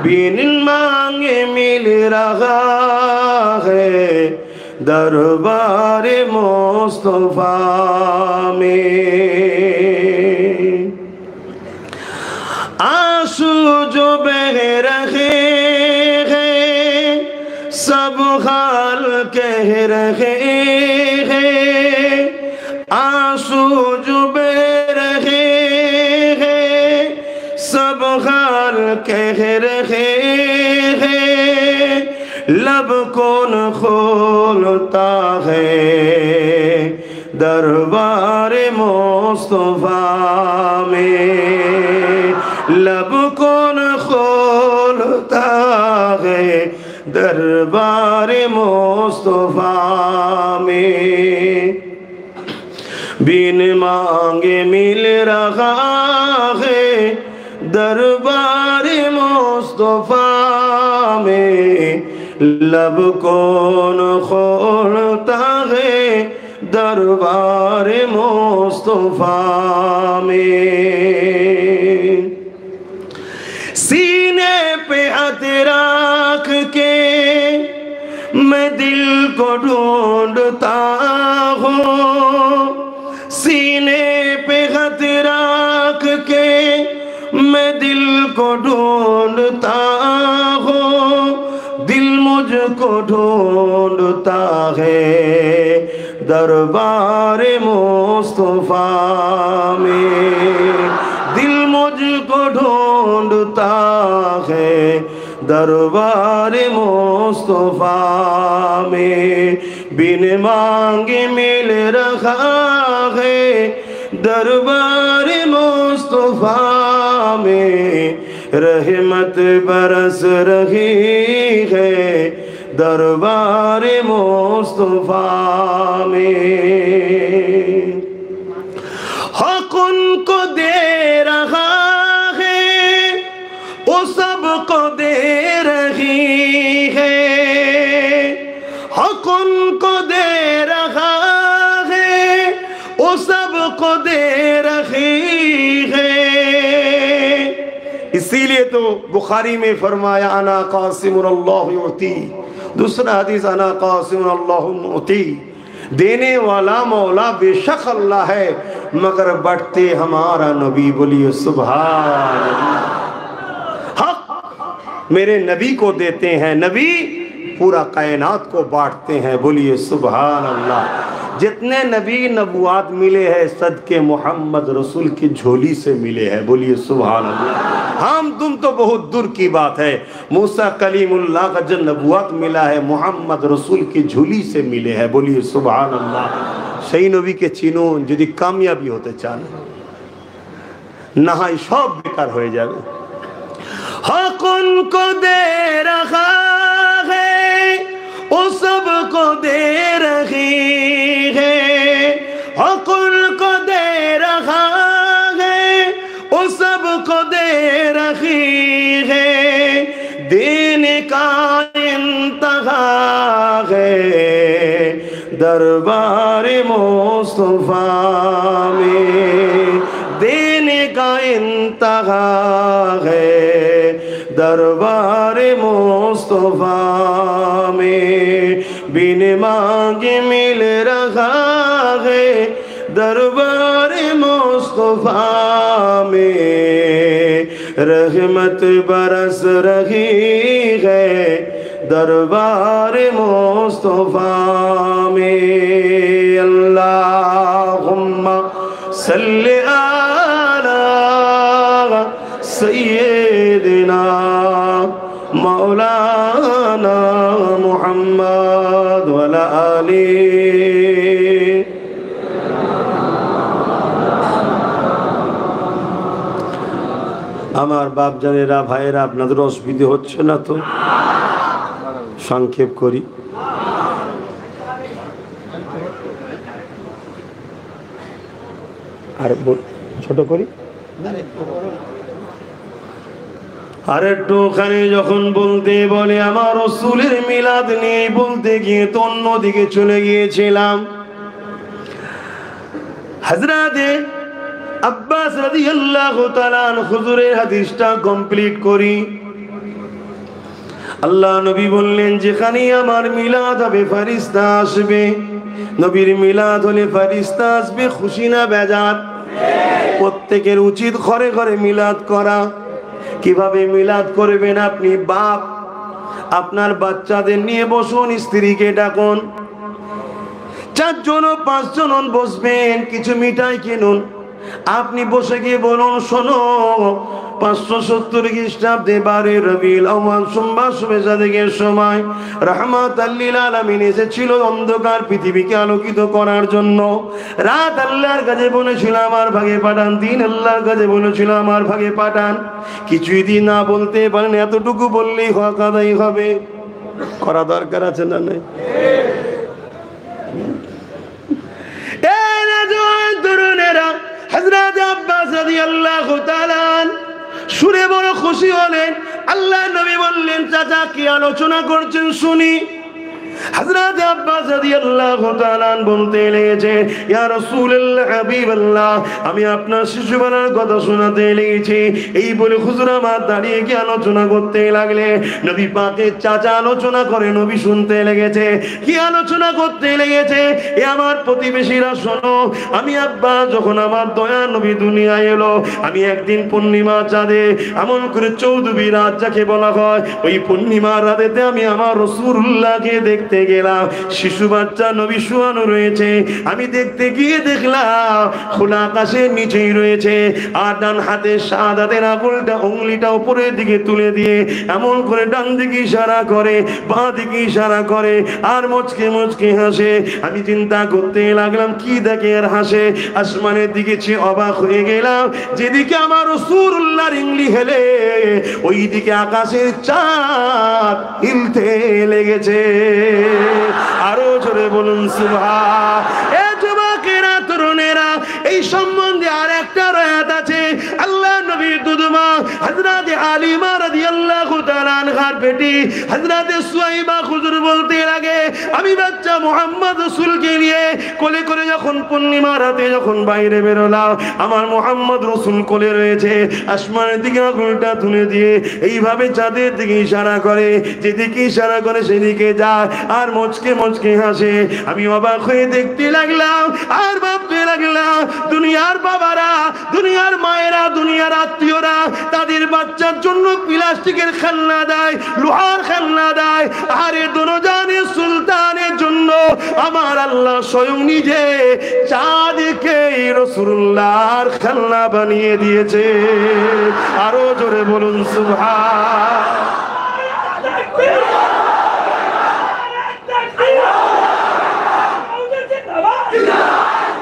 बिन मांगे मिल रहा है दरबार मुस्तफा में। आंसू जो बह रहे हैं सब हाल कह रहे हैं, आंसू जो बह रहे हैं सब हाल कह रहे हैं, लब कौन खोलता है दरबार मुस्तफा में, लब कौन खोलता है दरबार मुस्तफा में। बिन मांगे मिल रहा है दरबार मुस्तफा में, लब कौन खोलता है दरबार मुस्तफा में। सीने पे हाथ रख के मैं दिल को ढूंढता हूँ, सीने पे हाथ रख के मैं दिल को ढूंढता हूँ, दिल मुझको ढूंढता है दरबार मुस्तफा में, दिल मुझको ढूंढता है दरबार मुस्तफा में, बिन मांगे मिल रहा है दरबार मुस्तफा में, रहमत बरस रही है दरबार मुस्तफा में। हक उनको दे रहा है वो सबको दे रही है, हक उनको दे रहा है वो सबको दे रही तो बुखारी में फरमाया अना कासिमुन अल्लाहु युती, दूसरा हदीस अना कासिमुन अल्लाहु मुती, देने वाला मौला बेशक अल्लाह है मगर बढ़ते हमारा नबी। बोलिए सुभान अल्लाह। हक मेरे नबी को देते हैं, नबी पूरा कायनात को बांटते हैं। बोलिए सुभान अल्लाह। जितने नबी नबुआत मिले हैं सदके मोहम्मद रसूल की झोली से मिले हैं। बोलिए सुभान अल्लाह। हम तुम तो बहुत दूर की बात है, मूसा कलीमुल्लाह का जो नबुआत मिला है मोहम्मद रसूल की झोली से मिले हैं। बोलिए सुभान अल्लाह। सही नबी के चिनुन यदि कामयाबी होते चान नहाई सब बेकार हो जाए। हक उनको दे रहा है वो सबको दे रही है, हक उनको दे रहा है वो सबको दे रही है, देने का इंतहा है दरबार मुस्तफा में, देने का इंतहा है दरबार मुस्तफा में, बिन मांगे मिल रहा है दरबार मुस्तफा में, रहमत बरस रही है दरबार मुस्तफा में। अल्लाहुम्मा सल्ली अला सय्यिदिना मौलाना मुहम्मद व अला आलिहि। আমার বাপ জানেরা ভাইয়েরা আপনাদের অসুবিধা হচ্ছে না তো? সংক্ষেপ করি। আর ছোট করি আর একটুখানি যখন বলতে বলে আমার রাসূলের মিলাদ নিয়ে বলতে গিয়ে তো অন্যদিকে চলে গিয়েছিলাম। হযরতে আব্বাস রাদিয়াল্লাহু তাআলা হুজুরের হাদিসটা কমপ্লিট করি। আল্লাহ নবী বললেন যেখানে আমার মিলাদ হবে ফেরেশতা আসবে, নবীর মিলাদ হলে ফেরেশতা আসবে, খুশি না বেজার? প্রত্যেকের উচিত ঘরে ঘরে মিলাদ করা। কিভাবে মিলাদ করবেন? আপনি বাপ আপনার বাচ্চাদের নিয়ে বসুন, স্ত্রীকে ডাকুন, 4 জন 5 জন বসবেন, কিছু মিঠাই কিনুন, আপনি বসে গিয়ে বলুন শোনো 570 খ্রিস্টাব্দে 12 রবিউল আউয়াল সোমবার শুভে সাদেকের সময় রাহমাতাল লিল আলামিন এসেছিল অন্ধকার পৃথিবীকে আলোকিত করার জন্য। রাত আল্লাহর কাছে বলেছিল আমার ভাগে পাঠান, দিন আল্লাহর কাছে বলেছিল আমার ভাগে পাঠান। কিছুই দিন না বলতে পারেন, এতটুকু বললেই হক আদায় হবে। করা দরকার আছে না নাই? হযরত আব্বাস রাদিয়াল্লাহু তাআলা শুনে বড় খুশি হলেন। আল্লাহ নবী বললেন চাচা কি আলোচনা করছেন শুনি। হযরত আব্বাস রাদিয়াল্লাহু তাআলা বলতে লেগেছে ইয়া রাসূলুল্লাহ হাবিবাল্লাহ আমি আপনার শিশুবেলার কথা শোনাতে লেগেছি। এই বলে হুজুর আমার দাঁড়িয়ে গিয়ে আলোচনা করতে লাগলে নবী পাকের চাচা আলোচনা করে নবী শুনতে লেগেছে। কি আলোচনা করতে লেগেছে? এ আমার প্রতিবেশীরা শোনো, আমি আব্বাস যখন আমার দয়া নবী দুনিয়ায় এলো, আমি একদিন পূর্ণিমা চাঁদে এমন করে চৌদ্দবী রাত যাকে বলা হয় ওই পূর্ণিমা রাতেতে আমি আমার রাসূলুল্লাহকে দেখতে গেলাম। শিশু বাচ্চা নবী শুয়ানো রয়েছে, আমি দেখতে গিয়ে দেখলাম খোলা আকাশের নিচেই রয়েছে, আর ডান হাতে শাহাদাতের আঙুলটা উংলিটা উপরের দিকে তুলে দিয়ে এমন করে ডান দিকে ইশারা করে, বাঁ দিকে ইশারা করে, আর মুচকে মুচকে হাসে। আমি চিন্তা করতে লাগলাম কি দেখে আর হাসে। আসমানের দিকে চেয়ে অবাক হয়ে গেলাম, যেদিকে আমার রাসূলুল্লাহর ইংলি হেলে ওই দিকে আকাশের চাঁদ হিলতে লেগেছে। আরো জোরে বলুন সুবহান। এ যুবকেরা তরুণেরা এই সম্বন্ধে আর একটা রায়াত আছে। আল্লাহ নবীর দুধমা হযরত আলিমা রাদিয়াল্লাহু তাআলা আনহার বেটি হযরত সুয়াইবা হুজুর বলতে লাগে আমি বাচ্চা মুহাম্মদ রাসূলকে নিয়ে কোলে করে যখন পূর্ণিমা রাতে যখন বাইরে বেরোলাম, আমার মুহাম্মদ রাসূল কোলে রয়েছে, আসমানের দিকে আঙুলটা তুলে দিয়ে এইভাবে চাঁদের দিকে ইশারা করে, যেদিকে ইশারা করে সেদিকে যায়, আর মুচকে মুচকে হাসে। আমি অবাক হয়ে দেখতে লাগলাম আর ভাবতে লাগলাম, দুনিয়ার বাবারা, দুনিয়ার মায়েরা, দুনিয়ার আত্মীয়রা তাদের বাচ্চার জন্য প্লাস্টিকের খেলনা দেয়, লোহার খেলনা দেয়, আর এ দুনিয়ার সুলতানের জন্য আমার আল্লাহ স্বয়ং নিজে চাঁদকে রাসূলুল্লাহর খেলনা বানিয়ে দিয়েছে। আরো জোরে বলুন সুবহান।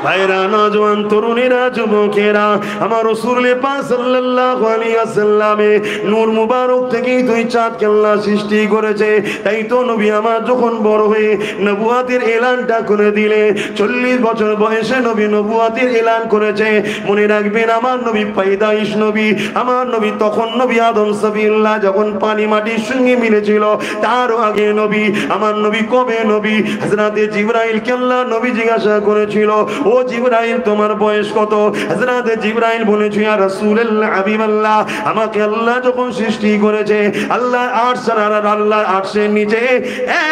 ভাইরা, নওজোয়ান তরুণীরা, যুবকেরা, আমার রাসূল পাক সাল্লাল্লাহু আলাইহি ওয়াসাল্লামে নূর মুবারক থেকে দুই চাঁদ আল্লাহ সৃষ্টি করেছে। তাই তো নবী আমার যখন বড় হয়ে নবুয়াতের এলানটা করে দিলে, 40 বছর বয়সে নবী নবুয়াতের এলান করেছে। মনে রাখবেন, আমার নবী পায়দাইশ নবী, আমার নবী তখন নবী আদম সফিউল্লাহ যখন পানি মাটির সঙ্গে মিলেছিল, তারও আগে নবী। আমার নবী কবে নবী? হযরতে জিবরাইলকে আল্লাহ নবী জিজ্ঞাসা করেছিল, ও জিবরাইল তোমার বয়স কত? হযরতে জিবরাইল বলেছে, ইয়া রাসূলুল্লাহ, হাবিবাল্লাহ, আমাকে আল্লাহ যখন সৃষ্টি করেছে, আল্লাহর আরশ ছাড়া আর আল্লাহর আরশের নিচে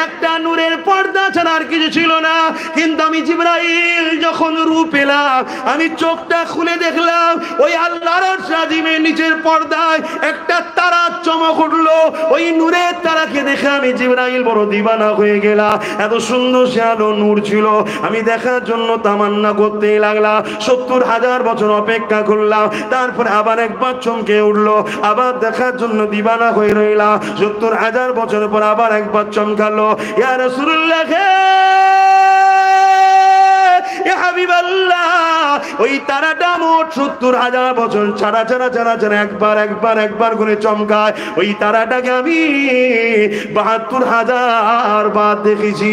একটা নূরের পর্দা ছাড়া আর কিছু ছিল না। কিন্তু আমি জিবরাইল যখন রূপ পেলাম, আমি চোখটা খুলে দেখলাম ওই আল্লাহর আরশ আজিমের নিচের পর্দায় একটা তারা চমক উঠলো। ওই নূরের তারাকে দেখে আমি জিবরাইল বড় দিবানা হয়ে গেলাম। এত সুন্দর সে আলো নূর ছিল, আমি দেখার জন্য তামান্না করতে লাগলাম। 70,000 বছর অপেক্ষা করলাম, তারপর আবার একবার চমকে উঠলো, আবার দেখার জন্য দিবানা হয়ে রইলাম। 70,000 বছর পর আবার একবার চমকালো, ইয়া রাসূলুল্লাহ, ইয়া হাবিবাল্লাহ, ওই তারাটা মোট 70,000 বছর ছাড়া ছাড়া ছাড়া ছাড়া একবার করে চমকায়। ওই তারাটাকে আমি 72,000 বার দেখেছি।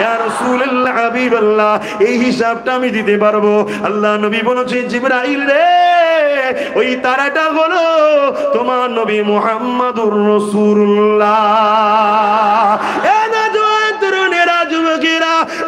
ইয়া রাসূলুল্লাহ, হাবিবাল্লাহ, এই হিসাবটা আমি দিতে পারবো। আল্লাহ নবী বলেছেন, জিবরাইল রে, ওই তারাটা হলো তোমার নবী মুহাম্মদুর রাসূলুল্লাহ।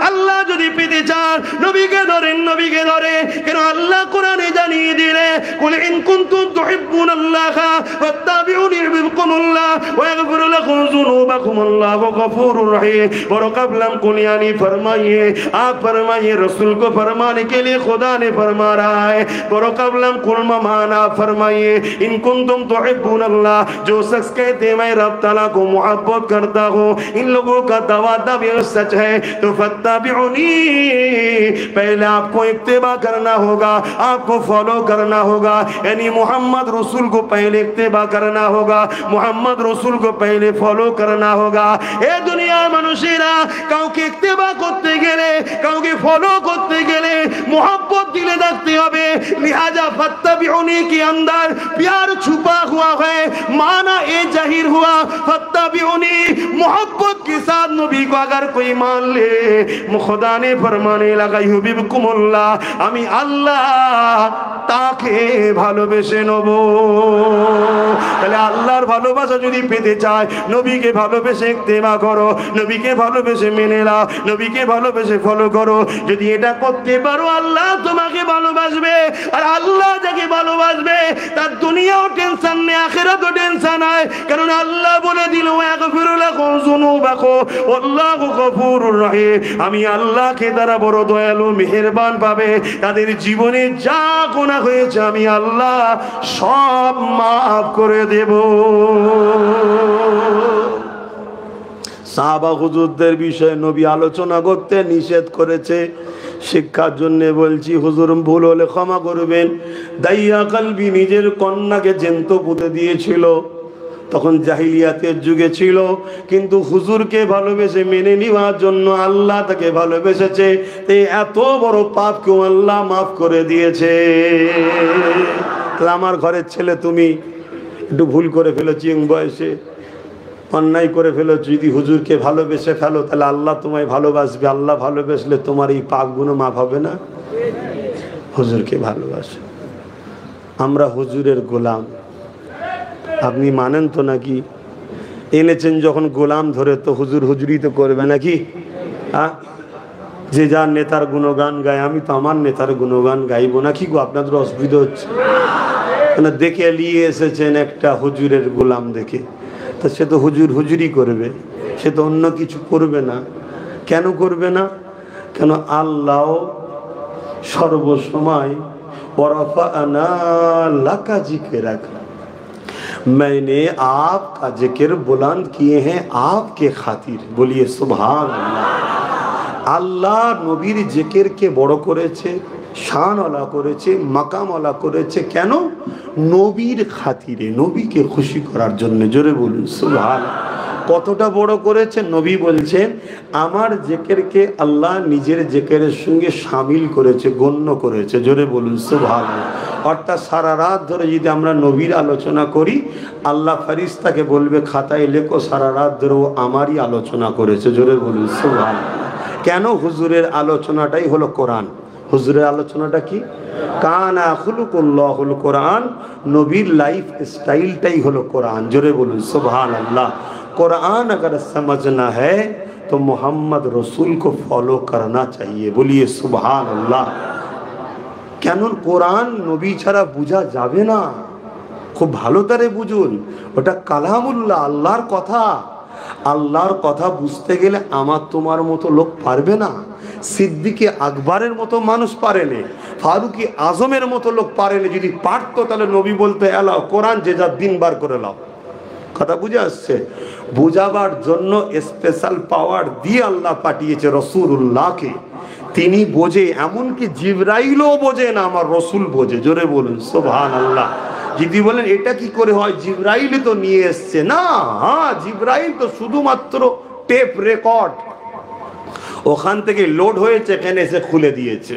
আল্লাহ যদি পেতে চান, নবীকে ধরেন, নবীকে ধরে। কেন আল্লাহ কোরআনে জানিয়ে দিলে, কুল ইন কুনতুম তুহিব্বুনাল্লাহা ফাত্তাবিউনি ইউহিব্বুকুমুল্লাহ ওয়া ইয়াগফির লাকুম যুনুবাকুম, আল্লাহু গফুরুর রহিম। বড় কাবলাম কুলিয়ানি फरमाइए, आप फरमाइए, रसूल को फरमाने के लिए खुदा ने फरमा रहा है। बड़ो कबलम कुल माना फरमाइए, इन कुंतुम तुहिब्बुनल्लाह, जो शख्स कहते मैं रब ताला को मोहब्बत करता हूँ, इन लोगों का दावा सच है, तो फत्ताबिउनी, पहले आपको इत्तिबा करना होगा, आपको फॉलो करना होगा। यानी मोहम्मद रसूल को पहले इत्तिबा करना होगा, मोहम्मद रसूल को पहले फॉलो करना होगा। ए दुनिया मनुष्यरा, কাউকে ইত্তেবা করতে গেলে, কাউকে ফলো করতে গেলে मोहब्बत दिले रखते হবে। लिहाजा फत्ताबिउनी के अंदर प्यार छुपा हुआ है, माना ये जाहिर हुआ, फत्ताबिउनी मोहब्बत के साथ नबी को अगर कोई मान ले, खुदा ने फरमाने लगा युहिब्बुकुमुल्लाह, আমি আল্লাহ তাকে ভালোবেসে নেব। তাহলে আল্লাহর ভালোবাসা যদি পেতে চায়, নবীকে ভালোবেসে ইত্তেবা করো, নবীকে ভালোবেসে মেনে নাও, নবীকে ভালোবেসে ফলো করো। যদি এটা করতে পারো, আল্লাহ তোমাকে ভালোবাসবে। আর আল্লাহ যাকে ভালোবাসবে তার দুনিয়াও টেনশন নেই, আখিরাতও টেনশন নাই। কারণ আল্লাহ বলে দিল, ইয়াগফিরু লাকুম যুনুবাকুম আল্লাহু গফুরুর রহিম, আমি আল্লাহকে তারা বড় দয়ালু মেহেরবান পাবে। তাদের জীবনে যা গুনাহ হয়েছে আমি আল্লাহ সব মাফ করে দেব। সাহাবা হুজুরদের বিষয়ে নবী আলোচনা করতে নিষেধ করেছে। শিক্ষার জন্য বলছি, হুজুর ভুল হলে ক্ষমা করবেন। দাইয়া কালবি নিজের কন্যাকে জ্যান্ত পুঁতে দিয়েছিল, তখন জাহিলিয়াতের যুগে ছিল, কিন্তু হুজুরকে ভালোবেসে মেনে নেওয়ার জন্য আল্লাহ তাকে ভালোবেসেছে। এই এত বড় পাপ কেউ আল্লাহ মাফ করে দিয়েছে। আমার ঘরের ছেলে তুমি একটু ভুল করে ফেলেছি, বয়সে অন্যায় করে ফেলেছো, যদি হুজুরকে ভালোবেসে ফেলো তাহলে আল্লাহ তোমায় ভালোবাসবে। আল্লাহ ভালোবেসলে তোমার এই পাপগুলো মাফ হবে না। হুজুরকে ভালোবাসো। আমরা হুজুরের গোলাম, আপনি মানেন তো নাকি? এনেছেন যখন গোলাম ধরে তো হুজুর হুজুরি তো করবে নাকি? যে যার নেতার গুণগান গায়, আমি তো আমার নেতার গুণগান গাইবো নাকি গো? আপনাদের অসুবিধা হচ্ছে না? দেখে নিয়ে এসেছেন একটা হুজুরের গোলাম দেখে, তা সে তো হুজুর হুজুরি করবে, সে তো অন্য কিছু করবে না। কেন করবে না? কেন আল্লাহ সর্বসময় मैंने आपका जिक्र बुलंद किए हैं आपके खातिर। बोलिए सुभान अल्लाह। আল্লাহ নবীর জিকিরকে বড় করেছে, শানওয়ালা করেছে, মাকামওয়ালা করেছে। কেন? নবীর খাতিরে, নবীকে খুশি করার জন্য। জোরে বলুন সুবহানাল্লাহ। কতটা বড় করেছে? নবী বলছেন আমার জিকিরকে আল্লাহ নিজের জিকিরের সঙ্গে শামিল করেছে, গণ্য করেছে। জোরে বলুন সুবহানাল্লাহ। অর্থাৎ সারা রাত ধরে যদি আমরা নবীর আলোচনা করি, আল্লাহ ফেরেশতাকে বলবে খাতায় লেখো সারা রাত ধরে ও আমারই আলোচনা করেছে। জোরে বলুন সুবহানাল্লাহ। কেন? হুজুরের আলোচনাটাই হলো কোরআন। হুজুরের আলোচনাটা কি? কানা খুলুকুল্লাহুল কোরআন। নবীর লাইফ স্টাইলটাই হলো কোরআন। জোরে বলুন সুবহানাল্লাহ। कुरान अगर समझना है तो मोहम्मद रसूल को फॉलो करना चाहिए। बोलिए सुभान अल्लाह। কেন? কোরআন নবী ছাড়া বোঝা যাবে না। খুব ভালো করে বুঝুন, ওটা কালামুল্লাহ, আল্লাহর কথা। আল্লাহর কথা বুঝতে গেলে আমার তোমার মতো লোক পারবে না। সিদ্দিকে আকবরের মতো মানুষ পারেনি, ফারুকি আজমের মতো লোক পারেনি। যদি পারতো তাহলে নবী বলতে এলাও কোরআন যে যা দিন বার করে লাও। কথা বুঝে আসছে? বুঝাবার জন্য স্পেশাল পাওয়ার দিয়ে আল্লাহ পাঠিয়েছে রসুলুল্লাহকে। তিনি বোঝে, এমনকি জিবরাইলও বোঝে না, আমার রসুল বোঝে। জোরে বলুন সুবহানাল্লাহ। যদি বলেন এটা কি করে হয়, জিবরাইল তো নিয়ে এসছে না। হ্যাঁ, জিবরাইল তো শুধুমাত্র টেপ রেকর্ড, ওখান থেকে লোড হয়েছে, এখানে এসে খুলে দিয়েছে।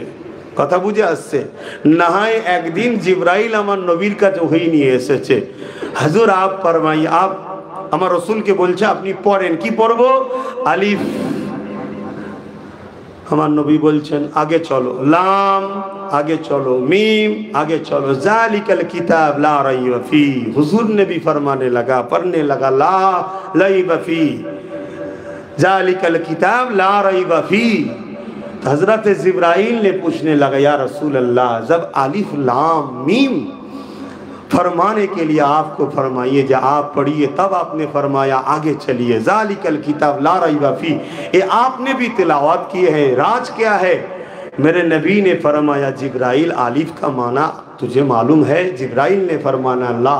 কথা বুঝে আসছে? না হয় একদিন জিবরাইল আমার নবীর কাছে ওহী নিয়ে এসেছে, হুজুর আপ ফরমাই, আপ আমার রসুলকে বলছে আপনি পড়েন। কি পড়বো? আলিফ। আমার নবী বলছেন আগে চলো, লাম আগে চলো, মিম आगे चलो, जालिकल किताब ला रैब फी। हुजूर ने भी फरमाने लगा, पढ़ने लगा, ला रैब फी, जालिकल किताब ला रैब फी। हजरत जिब्राइल ने पूछने लगा, या रसूल अल्लाह, जब अलिफ लाम मीम फरमाने के लिए आपको फरमाइए, जब आप पढ़िए तब आपने फरमाया आगे चलिए, जालिकल किताब ला रैब फी। ये आपने भी तिलावत किए हैं। राज क्या है? मेरे नबी ने फरमाया, जिब्राइल आलिफ का माना तुझे मालूम है? जिब्राइल ने फरमाना ला,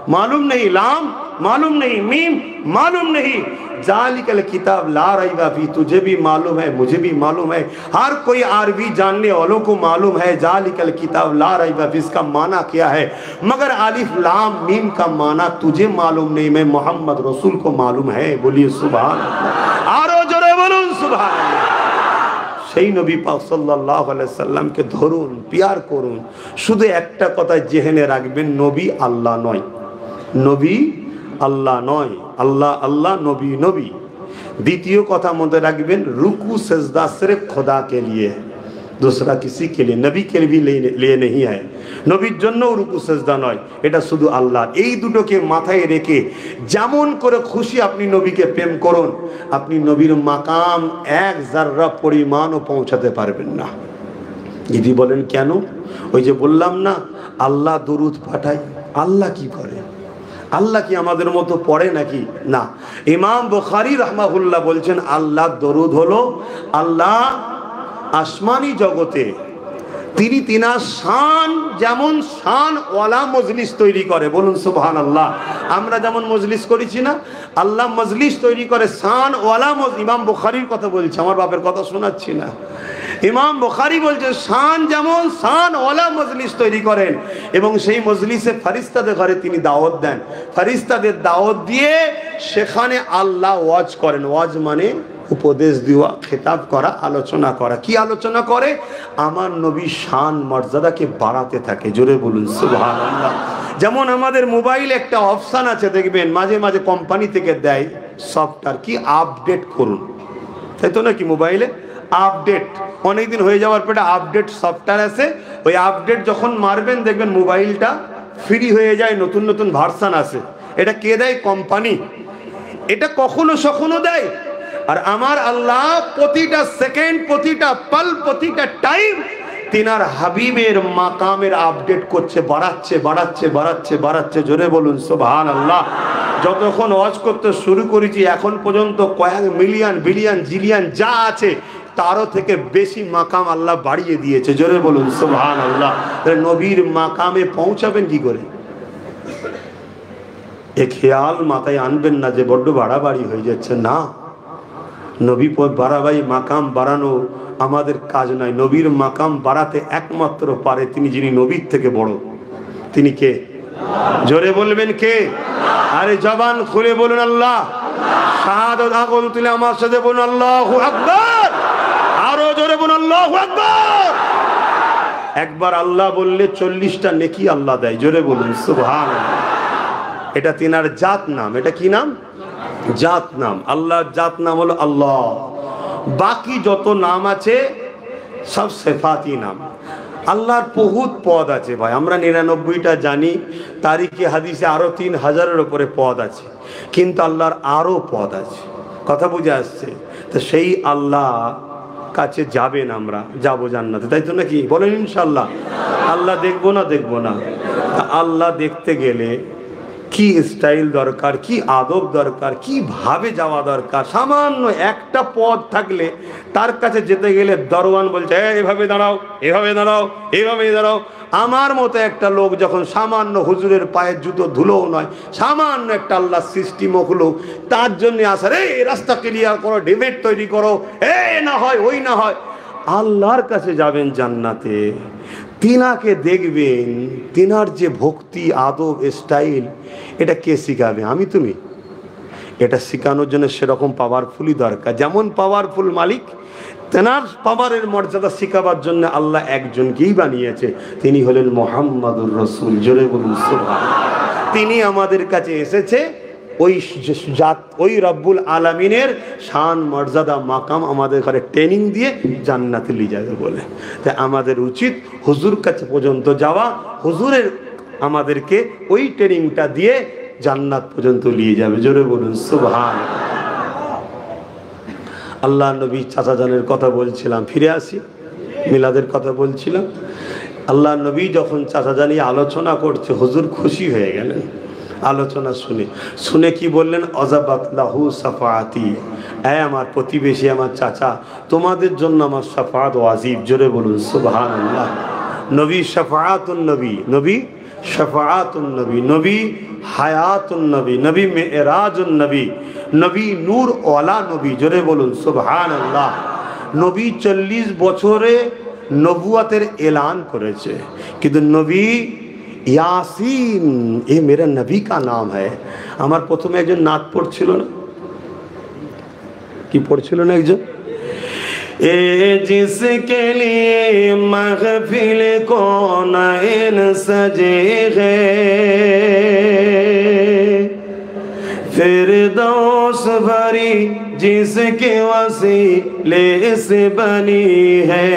मालूम नहीं। लाम मालूम नहीं, मीम मालूम नहीं। जालिकल किताब ला रैब फी, तुझे भी मालूम है, मुझे भी मालूम है, हर कोई अरबी जानने वालों को मालूम है जालिकल किताब ला रैब फी इसका माना क्या है। मगर अलिफ लाम मीम का माना तुझे मालूम नहीं, मैं मोहम्मद रसूल को मालूम है। बोलिए सुभान अल्लाह। आरो जोरे बोलुन सुभान अल्लाह। সেই নবী পাক সাল্লাল্লাহু আলাইহি সাল্লামকে ধরুন, প্যার করুন। শুধু একটা কথা জেনে রাখবেন, নবী আল্লাহ নয়। নবী আল্লাহ নয়, আল্লাহ আল্লাহ, নবী নবী। দ্বিতীয় কথা মনে রাখবেন, रुकू सजदा सिर्फ खुदा के लिए, दूसरा किसी के लिए, नबी के लिए नहीं है। নবীর জন্য রুকু সেজদা নয়, এটা শুধু আল্লাহ। এই দুটোকে মাথায় রেখে যেমন করে খুশি আপনি নবীকে প্রেম করুন, আপনি নবীর মাকাম এক যাররা পরিমাণও পৌঁছাতে পারবেন না। যদি বলেন কেন? ওই যে বললাম না, আল্লাহ দরুদ পাঠায়। আল্লাহ কি করে? আল্লাহ কি আমাদের মতো পড়ে নাকি? না। ইমাম বুখারী রাহমাহুল্লাহ বলছেন আল্লাহ দরুদ হলো আল্লাহ আসমানি জগতে তিনি তিনার শান, যেমন শান ওয়ালা মজলিস তৈরি করে। বলুন সুবহানাল্লাহ। আমরা যেমন মজলিস করেছি না, আল্লাহ মজলিস তৈরি করে শান ওয়ালা। ইমাম বুখারীর কথা বলছে, আমার বাপের কথা শোনাচ্ছি না। ইমাম বুখারী বলছেন শান যেমন শান ওয়ালা মজলিস তৈরি করেন, এবং সেই মজলিসে ফেরেশতাদের ঘরে তিনি দাওয়াত দেন। ফেরেশতাদের দাওয়াত দিয়ে সেখানে আল্লাহ ওয়াজ করেন। ওয়াজ মানে উপদেশ দেওয়া, খেতাব করা, আলোচনা করা। কি আলোচনা করে? আমার নবীর শান মর্যাদাকে বাড়াতে থাকে। জোরে বলুন সুবহানাল্লাহ। যেমন আমাদের মোবাইলে একটা অপশন আছে, দেখবেন মাঝে মাঝে কোম্পানি থেকে দেয় সফটওয়্যার, কি আপডেট করুন, তাই তো নাকি? মোবাইলে আপডেট অনেকদিন হয়ে যাওয়ার পরে আপডেট সফটওয়্যার আছে। ওই আপডেট যখন মারবেন দেখবেন মোবাইলটা ফ্রি হয়ে যায়, নতুন নতুন ভার্সন আসে। এটা কে দেয়? কোম্পানি। এটা কখনো সখনো দেয়। আর আমার আল্লাহ প্রতিটা সেকেন্ড, প্রতিটা পল, প্রতিটা টাইম তিনার হাবিবের মাকামের আপডেট করছে, বাড়াচ্ছে বাড়াচ্ছে বাড়াচ্ছে বাড়াচ্ছে। জোরে বলুন সুবহানাল্লাহ। যতক্ষণ ওয়াজ করতে শুরু করেছি এখন পর্যন্ত কয়েক মিলিয়ন, বিলিয়ন, জিলিয়ন যা আছে তারও থেকে বেশি মাকাম আল্লাহ বাড়িয়ে দিয়েছে। জোরে বলুন সুবহানাল্লাহ। নবীর মাকামে পৌঁছাবেন কি করে? এ খেয়াল মাথায় আনবেন না যে বড্ড বাড়াবাড়ি হয়ে যাচ্ছে। না, নবী বাড়াবাড়ি মাকাম বাড়ানো আমাদের কাজ নয়। নবীর মাকাম বাড়াতে একমাত্র পারে তিনি যিনি নবীর থেকে বড়। তিনি কে? জোরে বলবেন কে? আরে জবান খুলে বলুন আল্লাহ। শাহাদাত আগল তুলে আমার সাথে বলুন আল্লাহু আকবার। আরো জোরে বলুন আল্লাহু আকবার। একবার আল্লাহ বললে 40টা নেকি আল্লাহ দেয়। জোরে বলুন সুবহানাল্লাহ। এটা তিনার জাত নাম। এটা কি নাম? জাত নাম। আল্লাহর জাত নাম হলো আল্লাহ। বাকি যত নাম আছে সব সিফাতি নাম। আল্লাহর বহুত পদ আছে ভাই, আমরা 99টা জানি, তারিখে হাদিসে আরো 3000-এর উপরে পদ আছে, কিন্তু আল্লাহর আরো পদ আছে। কথা বুঝে আসছে? তো সেই আল্লাহ কাছে যাবেন, আমরা যাবো জান্নাতে, তাই তো নাকি? বলেন ইনশাআল্লাহ। আল্লাহ দেখবো না? দেখবো না। আল্লাহ দেখতে গেলে কি স্টাইল দরকার, কি আদব দরকার, কিভাবে যাওয়া দরকার। সামান্য একটা পদ থাকলে তার কাছে যেতে গেলে দরওয়ান বলছে এভাবে দাঁড়াও, এভাবে দাঁড়াও, এভাবে দাঁড়াও। আমার মতো একটা লোক যখন সামান্য হুজুরের পায়ের জুতো ধুলোও নয়, সামান্য একটা আল্লাহ সৃষ্টি মখলুক, তার জন্য আসার এই রাস্তা ক্লিয়ার করো, ডিবেট তৈরি করো, এ না হয় ওই না হয়। আল্লাহর কাছে যাবেন জান্নাতে, তিনাকে দেখবেন, তিনার যে ভক্তি, আদব, স্টাইল, এটা কে শিখাবে? আমি তুমি? এটা শেখানোর জন্য সেরকম পাওয়ারফুলই দরকার। যেমন পাওয়ারফুল মালিক, তেনার পাওয়ারের মর্যাদা শিখাবার জন্য আল্লাহ একজনকেই বানিয়েছে, তিনি হলেন মুহাম্মাদুর রাসূল। জোরে বলুন সুবহানাল্লাহ। তিনি আমাদের কাছে এসেছে ওই রব্বুল আলামিনের শান, মর্যাদা, মাকাম আমাদের ঘরে ট্রেনিং দিয়ে জান্নাতে নিয়ে যাবে বলে। তাই আমাদের উচিত হুজুর কাছে পর্যন্ত যাওয়া, হুজুরের আমাদেরকে ওই ট্রেনিংটা দিয়ে জান্নাত পর্যন্ত নিয়ে যাবে। জোরে বলুন সুবহানাল্লাহ। আল্লাহ নবী চাচাজানের কথা বলছিলাম, ফিরে আসি, মিলাদের কথা বলছিলাম। আল্লাহ নবী যখন চাচাজানি আলোচনা করছে, হুজুর খুশি হয়ে গেলেন আলোচনা শুনে কি বললেন? অজাবাত লাহু সাফাআতি, আমার প্রতিবেশী, আমার চাচা, তোমাদের জন্য আমার শাফাআত ওয়াজিব। জোরে বলুন সুবহানাল্লাহ। নবী শাফাআতুন নবী, নবী শাফাআতুন নবী, নবী হায়াতুন নবী, নবী মেরাজুন নবী, নবী নূর ওয়ালা নবী। জোরে বলুন সুবহানাল্লাহ। নবী 40 বছরে নবুয়াতের এলান করেছে, কিন্তু নবী यासीन ये मेरा नबी का नाम है। আমার প্রথমে একজন নাত পড়ছিল না, কি পড়ছিল না একজন? ए जिसके लिए महफिल कौनाइन सजे हैं, फिरदौस भरी जिसके वसीले से बनी है,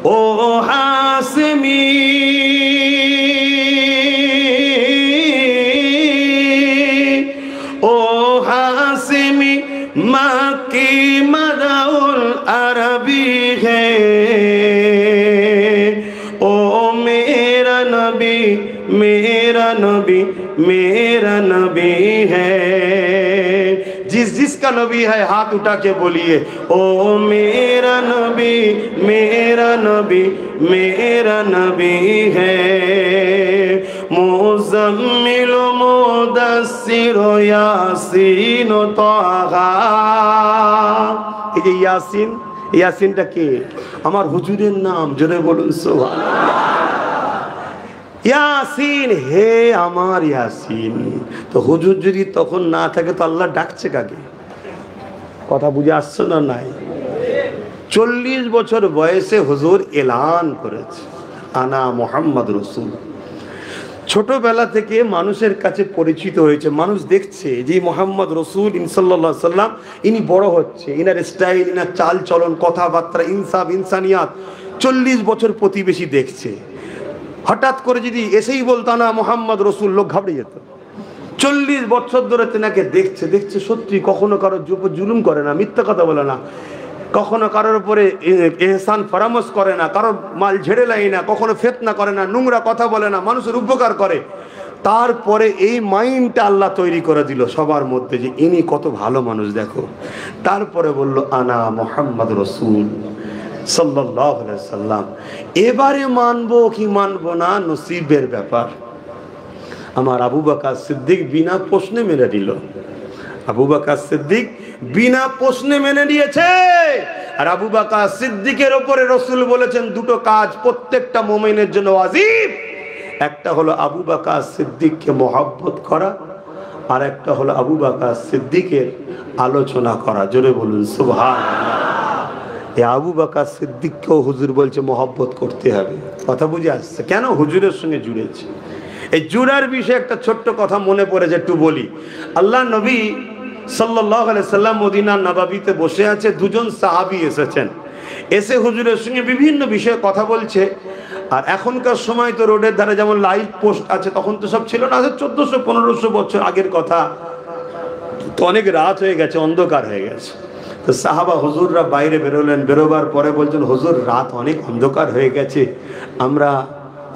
ओ हासिमी मक्की मदउल अरबी है, ओ मेरा नबी, मेरा नबी, मेरा नबी है। जिसका नबी है हाथ उठा के बोलिए, ओ मेरा नबी, मेरा नबी, मेरा नबी है। मुज़म्मिल मुदस्सिर यासीन ताहा। এই যে ইয়াসিন, ইয়াসিনটা কে? আমার হুজুরের নাম। জোরে বলুন সুবহানাল্লাহ। ইয়াসিন, হে আমার ইয়াসিন। তো হুজুর যদি তখন না থাকে তো আল্লাহ ডাকছে কাকে? কথা বুঝে আসছে না? নাই। 40 বছর বয়সে হুজুর এলান করেছে, আনা মুহাম্মদ রাসূল। ছোটবেলা থেকে মানুষের কাছে পরিচিত হয়েছে, মানুষ দেখছে যে মুহাম্মদ রাসূল সাল্লাল্লাহু আলাইহি ওয়াসাল্লাম ইনি বড় হচ্ছে, ইনার স্টাইল, ইনার চাল চলন, কথাবার্তা, ইনসাফ, ইনসানিয়াত 40 বছর প্রতিবেশী দেখছে। হঠাৎ করে যদি এসেই বলতো না মুহাম্মদ রাসূল, লোক ঘাবড়ে যেত। 40 বছর ধরে তেনাকে দেখছে দেখছে, সত্যি কখনো কারোর উপর জুলুম করে না, মিথ্যা কথা বলে না, কখনো কারোর উপরে এহসান ফরামস করে না, কারোর মাল ঝেড়ে লাই না, কখনো ফিতনা করে না, নোংরা কথা বলে না, মানুষের উপকার করে। তারপরে এই মাইন্ডটা আল্লাহ তৈরি করে দিল সবার মধ্যে যে ইনি কত ভালো মানুষ দেখো। তারপরে বলল আনা মুহাম্মদ রাসূল সাল্লাল্লাহু আলাইহি ওয়াসাল্লাম। এবারে মানবো কি মানবো না নসিবের ব্যাপার। আমার আবু বকর সিদ্দিক বিনা প্রশ্নে মেনে নিল। আবু বকর সিদ্দিক বিনা প্রশ্নে মেনে নিয়েছে। আর আবু বকর সিদ্দিকের উপরে রাসূল বলেছেন দুটো কাজ প্রত্যেকটা মুমিনের জন্য ওয়াজিব। একটা হলো আবু বকর সিদ্দিককে মহব্বত করা, আর একটা হলো আবু বকর সিদ্দিকের আলোচনা করা। জোরে বলুন সুবহানাল্লাহ। এই আবু বকর সিদ্দিককেও হুজুর বলছে মহব্বত করতে হবে। কথা বুঝে আসছে কেন? হুজুরের সঙ্গে জুড়েছে। এই জুড়ার বিষয়ে একটা ছোট্ট কথা মনে পড়েছে, একটু বলি। আল্লাহ নবী সাল্লাল্লাহু আলাইহি সাল্লাম মদিনা নববীতে বসে আছে, দুজন সাহাবী এসেছেন, এসে হুজুরের সঙ্গে বিভিন্ন বিষয়ে কথা বলছে। আর এখনকার সময় তো রোডের ধারে যেমন লাইট পোস্ট আছে, তখন তো সব ছিল না, 1400-1500 বছর আগের কথা, তো অনেক রাত হয়ে গেছে, অন্ধকার হয়ে গেছে। তো সাহাবা হুজুররা বাইরে বেরোলেন, বেরোবার পরে বলছেন হুজুর রাত অনেক অন্ধকার হয়ে গেছে, আমরা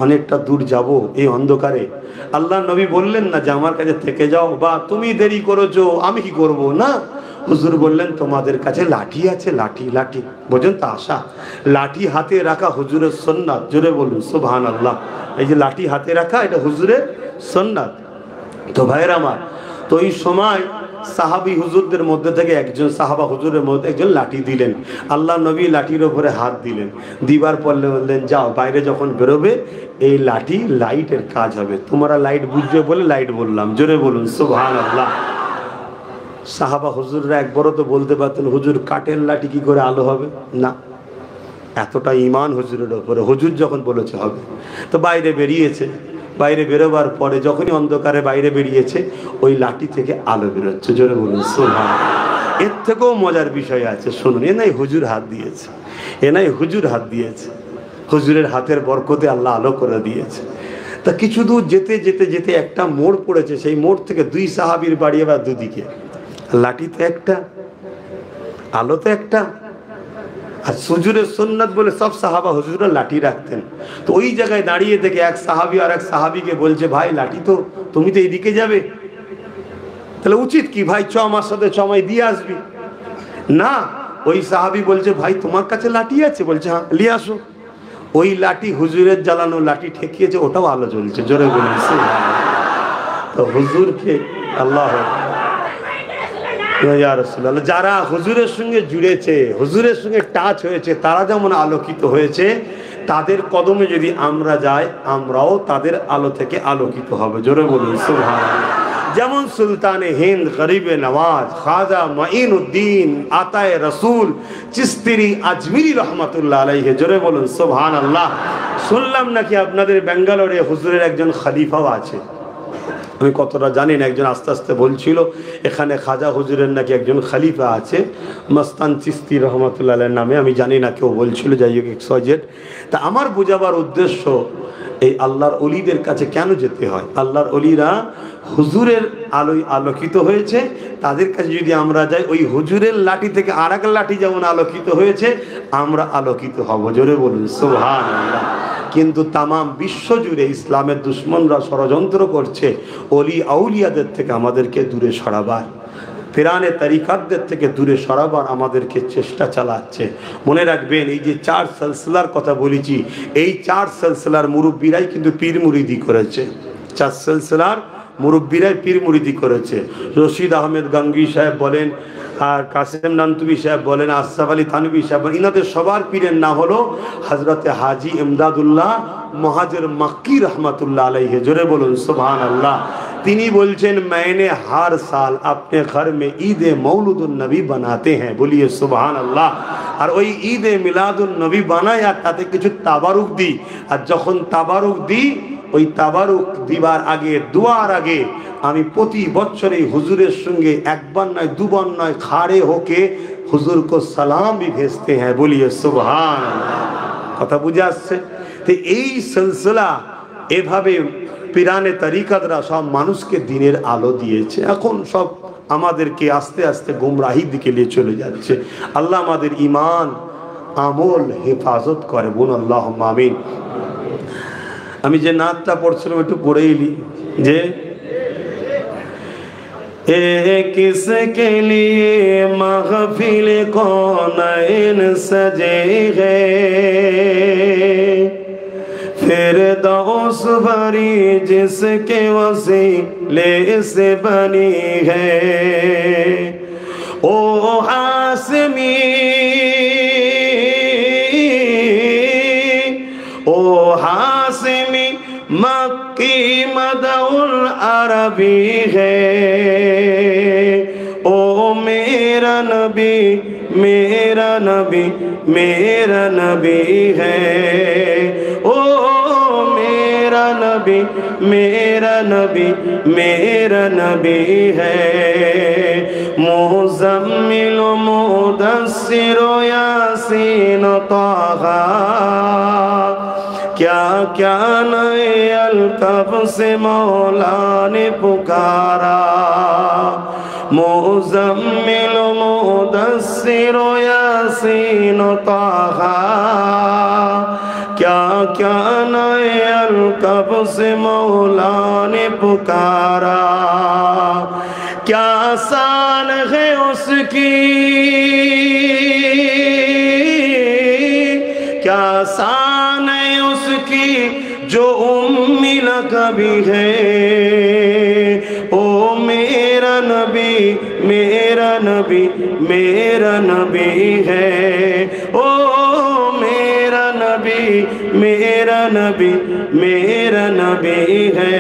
অনেকটা দূর যাব এই অন্ধকারে। আল্লাহ নবী বললেন না যে আমার কাছে থেকে যাও, বা তুমি দেরি করেছো আমি কি করব, না। হুজুর বললেন তোমাদের কাছে লাঠি আছে, লাঠি লাঠি বোঝেন তো আশা, লাঠি হাতে রাখা হুজুরের সুন্নাত। জোরে বলুন সুবহানাল্লাহ। এই যে লাঠি হাতে রাখা এটা হুজুরের সুন্নাত। তো ভাইরা আমার, তো এই সময় সাহাবী হুজুরদের মধ্যে থেকে একজন সাহাবা হুজুরের মধ্যে একজন লাঠি দিলেন। আল্লাহ নবী লাঠির উপরে হাত দিলেন, দিবার পর বললেন যাও বাইরে যখন বেরোবে এই লাঠি লাইটের কাজ হবে, তোমরা লাইট বুঝবে বলে লাইট বললাম। জোরে বলুন সুবহানাল্লাহ। সাহাবা হুজুররা একবারও তো বলতে পারতেন হুজুর কাঠের লাঠি কি করে আলো হবে, না, এতটা ঈমান হুজুরের উপরে। হুজুর যখন বলেছে হবে, তো বাইরে বেরিয়েছে। বাইরে বেরোবার পরে যখনই অন্ধকারে বাইরে বেরিয়েছে ওই লাঠি থেকে আলো বেরোচ্ছে। জোরে বলুন সুবহানাল্লাহ। এর থেকেও মজার বিষয় আছে, শুনুন। এ নাই হুজুর হাত দিয়েছে, এ নাই হুজুর হাত দিয়েছে, হুজুরের হাতের বরকতে আল্লাহ আলো করে দিয়েছে। তা কিছু দূর যেতে যেতে যেতে একটা মোড় পড়েছে, সেই মোড় থেকে দুই সাহাবীর বাড়ি এবার দুদিকে, লাঠি তো একটা, আলো তো একটা। আর হুজুরের সুন্নাত বলে সব সাহাবা হুজুরের লাঠি রাখতেন। তো ওই জায়গায় দাঁড়িয়ে থেকে এক সাহাবী আর এক সাহাবীকে বলছে ভাই লাঠি তো, তুমি তো এইদিকে যাবে, তাহলে উচিত কি ভাই চ আমার সাথে চমাই দিয়ে আসবি না। ওই সাহাবী বলছে ভাই তোমার কাছে লাঠি আছে? বলছে হ্যাঁ, নিয়ে আসো। ওই লাঠি হুজুরের জ্বালানো লাঠি ঠেকিয়েছে, ওটাও আলো জ্বলছে। জোরে বলুন সুবহানাল্লাহ। তো হুজুরকে আল্লাহ যারা হুজুরের সঙ্গে জুড়েছে, হুজুরের সঙ্গে টাচ হয়েছে, তারা যেমন আলোকিত হয়েছে, তাদের কদমে যদি আমরা যাই আমরাও তাদের আলো থেকে আলোকিত হবে। জোরে বলুন সুবহানাল্লাহ। যেমন সুলতানে হিন্দ, গরিবে নওয়াজ, খাজা মাইনুদ্দিন আতায়ে রসুল চিস্তিরি আজমিরি রহমাতুল্লাহ আলাইহি। জোরে বলুন সুবহানাল্লাহ। শুনলাম নাকি আপনাদের ব্যাঙ্গালোরে হুজুরের একজন খলিফাও আছে, আমি কতটা জানি না, একজন আস্তে আস্তে বলছিল এখানে খাজা হুজুরের নাকি একজন খলিফা আছে মস্তান চিস্তি রহমাতুল্লাহ নামে, আমি জানি না, কেউ বলছিল। যাই হোক এক্সওয়াইজেড। তা আমার বোঝাবার উদ্দেশ্য এই আল্লাহর অলিদের কাছে কেন যেতে হয়। আল্লাহর অলিরা হুজুরের আলোয় আলোকিত হয়েছে, তাদের কাছে যদি আমরা যাই ওই হুজুরের লাঠি থেকে আর এক লাঠি যেমন আলোকিত হয়েছে আমরা আলোকিত হব। জোরে বলুন সুবহানাল্লাহ। কিন্তু তামাম বিশ্ব জুড়ে ইসলামের দুশ্মনরা ষড়যন্ত্র করছে অলি আউলিয়াদের থেকে আমাদেরকে দূরে সরাবার, ফিরানে তরিকাতদের থেকে দূরে সরাবার আমাদেরকে চেষ্টা চালাচ্ছে। মনে রাখবেন এই যে 4 সিলসিলার কথা বলেছি, এই 4 সিলসিলার মুরব্বীরাই কিন্তু পীর মুরিদি করেছে। 4 সিলসিলার মুরব্বীরাই পীর মুরিদি করেছে। রশিদ আহমেদ গাঙ্গী সাহেব বলেন, আর কাসেম নানতুবি সাহেব বলেন, আশরাফ আলী থানভী সাহেব বলেন, ইনাদের সবার পীরের নাম হলো হযরতে হাজী ইমদাদুল্লাহ মুহাজির মক্কি রহমাতুল্লাহ আলাইহি। জোরে বলুন সুবহানাল্লাহ। তিনি বলছেন मैंने हर साल अपने घर में ईद मौलूदुन नबी बनाते हैं, बोलिए सुबहानाल्लाह। আর ওই ঈদে মিলাদুন নবী বানায় আর তাতে কিছু তাবারুক দিই, আর যখন তাবারুক দিই ওই তাবারুক দিবার আগে দোয়ার আগে আমি প্রতি বছর এই হুজুরের সঙ্গে একবার নয় দুবার নয় খাড়ে হোকে হুজুর को सलाम भी भेजते हैं, बोलिए सुबहानाल्लाह। কথা বুঝে আসছে? তো এই সিলসিলা এভাবে পীরানে তরিকতরা সব মানুষকে দিনের আলো দিয়েছে। এখন সব আমাদেরকে আস্তে আস্তে গুমরাহির দিকে নিয়ে চলে যাচ্ছে। আল্লাহ আমাদের ঈমান আমল হেফাজত করে, বোন আল্লাহুম্মা আমিন। আমি যে নাতটা পড়ছিলাম একটু পড়ে এলি যে किसके लिए महफिल कौनैन सजे हैं, फिरदौस भरी जिसके वसीले से बनी है। ओ हासमी ओ हासमी मक्की मदउल अरबी है। ओ मेरा नबी मेरा नबी मेरा नबी है। ओ मेरा नबी मेरा नबी मेरा नबी है। मुज़म्मिल मुदस्सिर यासीन ताहा, क्या क्या नए अलकब से मौला ने पुकारा। मुज़म्मिल मुदस्सिर यासीन ताहा, क्या क्या नए अलकब से मौला ने पुकारा। क्या शान है उसकी, क्या शान है उसकी जो उम्मी लक़बी है। ओ मेरा नबी मेरा नबी मेरा नबी है। ओ मेरा नबी मेरा नबी मेरा नबी है।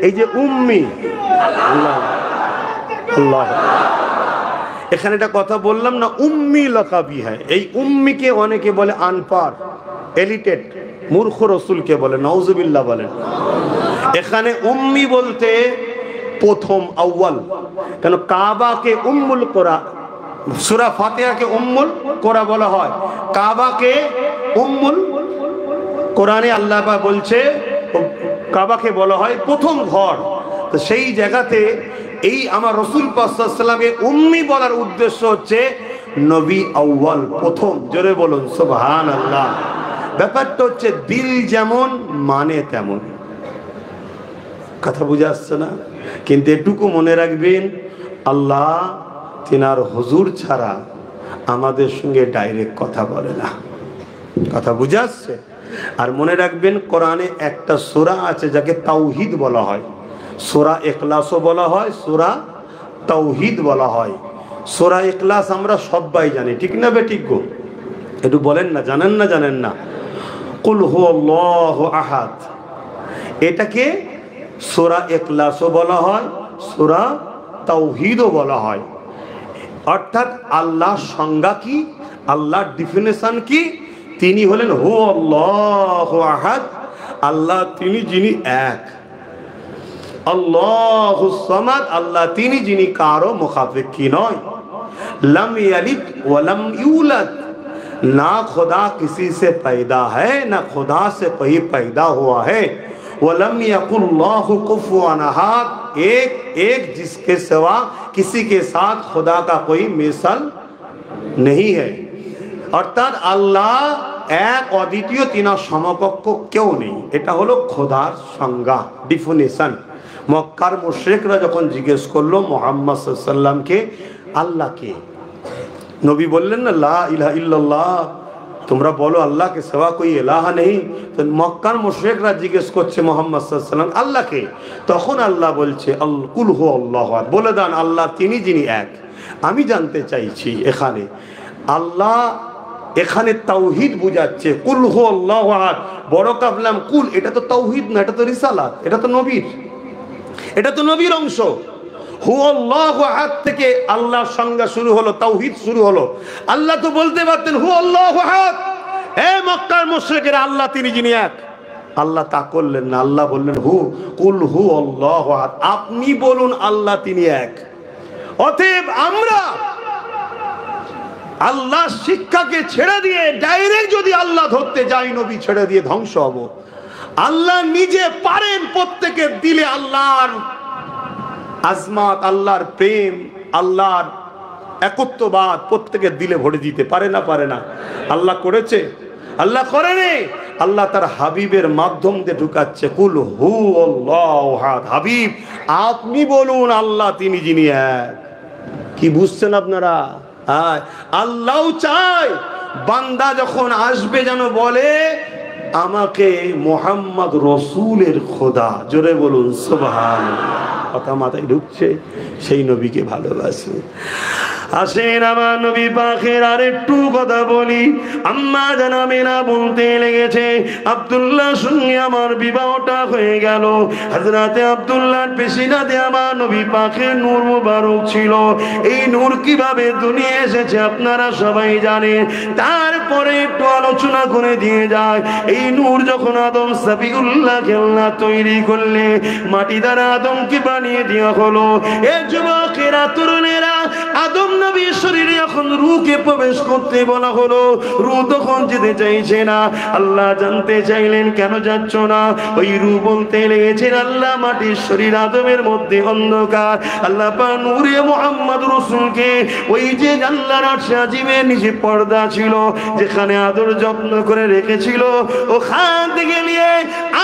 এই যে উম্মি, আল্লাহ আল্লাহ, এখানে একটা কথা বললাম না, উম্মি লকাবি হয়। এই উম্মিকে অনেকে বলে আনপার, এলিটেড, মূর্খ রসুলকে বলে, নাউজুবিল্লাহ বলেন। এখানে উম্মি বলতে প্রথম, আউয়াল। কেন কাবাকে উম্মুল কোরা, সূরা ফাতিহাকে উম্মুল কোরা বলা হয়, কাবাকে উম্মুল কোরআনে আল্লাহ পাক বলছে কাবাকে বলা হয় প্রথম ঘর। তো সেই জায়গাতে এই আমার রাসূল পাক সাল্লাল্লাহু আলাইহি ওয়াসাল্লামকে উম্মি বলার উদ্দেশ্য হচ্ছে নবী আউয়াল, প্রথম। জোরে বলুন সুবহানাল্লাহ। ব্যাপারটা হচ্ছে দিল যেমন মানে তেমন। কথা বুঝে আসছে না? কিন্তু এটুকু মনে রাখবেন, আল্লাহ তিনার হুজুর ছাড়া আমাদের সঙ্গে ডাইরেক্ট কথা বলে না। কথা বুঝে আসছে? আর মনে রাখবেন, কোরআনে একটা সূরা আছে যাকে তাওহীদ বলা হয়। সূরা ইখলাসও বলা হয়, সূরা তাওহীদ বলা হয়। সূরা ইখলাস আমরা সবাই জানি, ঠিক না বেঠিক গো? একটু বলেন না, জানেন না? জানেন না? কুল হুয়াল্লাহু আহাদ, এটাকে সূরা ইখলাসও বলা হয়, সূরা তাওহীদও বলা হয়। অর্থাৎ আল্লাহর সংজ্ঞা কি, আল্লাহর ডেফিনেশন কি? তিনি হলেন হুয়াল্লাহু আহাদ, আল্লাহ তিনি যিনি এক। আল্লাহুস সামাদ, আল্লাহ তিনি যিনি কারো মুখাফিকি নয়। लम यलिद वलम यूलद, ना खुदा किसी से पैदा है ना खुदा से कोई पैदा हुआ है। वलम यकुल्लाहु कुफुवन अहद, एक एक जिसके सिवा किसी के साथ खुदा का कोई मिसाल नहीं है। অর্থাৎ আল্লাহ এক, অদ্বিতীয়, তিনার সমকক্ষ কেউ নেই। এটা হলো খোদার সংজ্ঞা, ডেফিনিশন। মক্কার মুশরিকরা যখন জিজ্ঞেস করলো মুহাম্মদ সাল্লাল্লাহু আলাইহি ওয়াসাল্লামকে আল্লাহকে, নবী বললেন না লা ইলাহা ইল্লাল্লাহ, তোমরা বলো আল্লাহকে সিওয়া কোই ইলাহা নেই। তো মক্কার মুশরিকরা জিজ্ঞেস করছে মুহাম্মদ সাল্লাল্লাহু আলাইহি ওয়াসাল্লাম আল্লাহকে, তখন আল্লাহ বলছে কুল হুয়াল্লাহু আহাদ, বলে দেন আল্লাহ তিনি যিনি এক। আমি জানতে চাইছি এখানে আল্লাহ, এখানে তাওহীদ বুঝাচ্ছে, কুল হুয়াল্লাহু আহাদ, বড় কাবলাম কুল, এটা তো তাওহীদ না, এটা তো রিসালাত, এটা তো নবীর, এটা তো নবীর অংশ। হুয়াল্লাহু আহাদ থেকে আল্লাহর সংজ্ঞা শুরু হলো, তাওহীদ শুরু হলো। আল্লাহ তো বলতে পারতেন হুয়াল্লাহু আহাদ, এ মক্কার মুশরিকেরা আল্লাহ তিনি যিনি এক। আল্লাহ তা করলেন না, আল্লাহ বললেন কুল হুয়াল্লাহু আহাদ, আপনি বলুন আল্লাহ তিনি এক। অতএব আমরা আল্লাহ শিক্ষাকে ছেড়ে দিয়ে ডাইরেক্ট যদি আল্লাহ ধরতে যাই, নবী ছেড়ে দিয়ে ধ্বংস হব। আল্লাহ নিজে পারেন প্রত্যেকের দিলে আল্লাহর আজমাত, আল্লাহর প্রেম, আল্লাহর একত্ববাদ প্রত্যেকের দিলে ভরে দিতে পারে না? পারে না? আল্লাহ করেছে? আল্লাহ করেনি। আল্লাহ তার হাবিবের মাধ্যম দিয়ে ঢুকাচ্ছে। কুল হু আল্লাহু আহাদ। হাবিব আপনি বলুন আল্লাহ তিনি যিনি এক। কি বুঝছেন আপনারা? হ্যাঁ, আল্লাহ চায় বান্দা যখন আসবে যেন বলে আমাকে মোহাম্মদ রসুলের খোদা। জোরে বলুন সুবহানাল্লাহ। কথা মাথায় ঢুকছে? সেই নবীকে ভালোবাসে। আসেন আমার নবী পাকের আরেকটু কথা বলি। আম্মা জানামিনা বলতে লেগেছে আব্দুল্লাহ সঙ্গে আমার বিবাহটা হয়ে গেল। হযরতে আব্দুল্লাহর পেশিনাতে আমার নবী পাকের নূর মুবারক ছিল। এই নূর কিভাবে দুনিয়া এসেছে আপনারা সবাই জানেন। তারপরে একটু আলোচনা করে দিয়ে যায়। এই নূর যখন আদম সাবিউল্লাহকে আল্লাহ তৈরি করলে, মাটি দ্বারা আদমকে বানিয়ে দেওয়া হলো। এ যুবকেরা, তরুণেরা, আদম নবীর শরীরে যখন রূহকে প্রবেশ করতে বলা হলো, রূহ তখন যেতে চাইছে না। আল্লাহ জানতে চাইলেন কেন যাচ্ছ না? ওই রূহ বলতে লেগেছেন আল্লাহ মাটির শরীর আদমের মধ্যে অন্ধকার। আল্লাহ পাক নূরে মুহাম্মদ রাসূলকে ওই যে আল্লাহর আরশে আজিমের নিচে পর্দা ছিল, যেখানে আদর যত্ন করে রেখেছিল, ওখান থেকে নিয়ে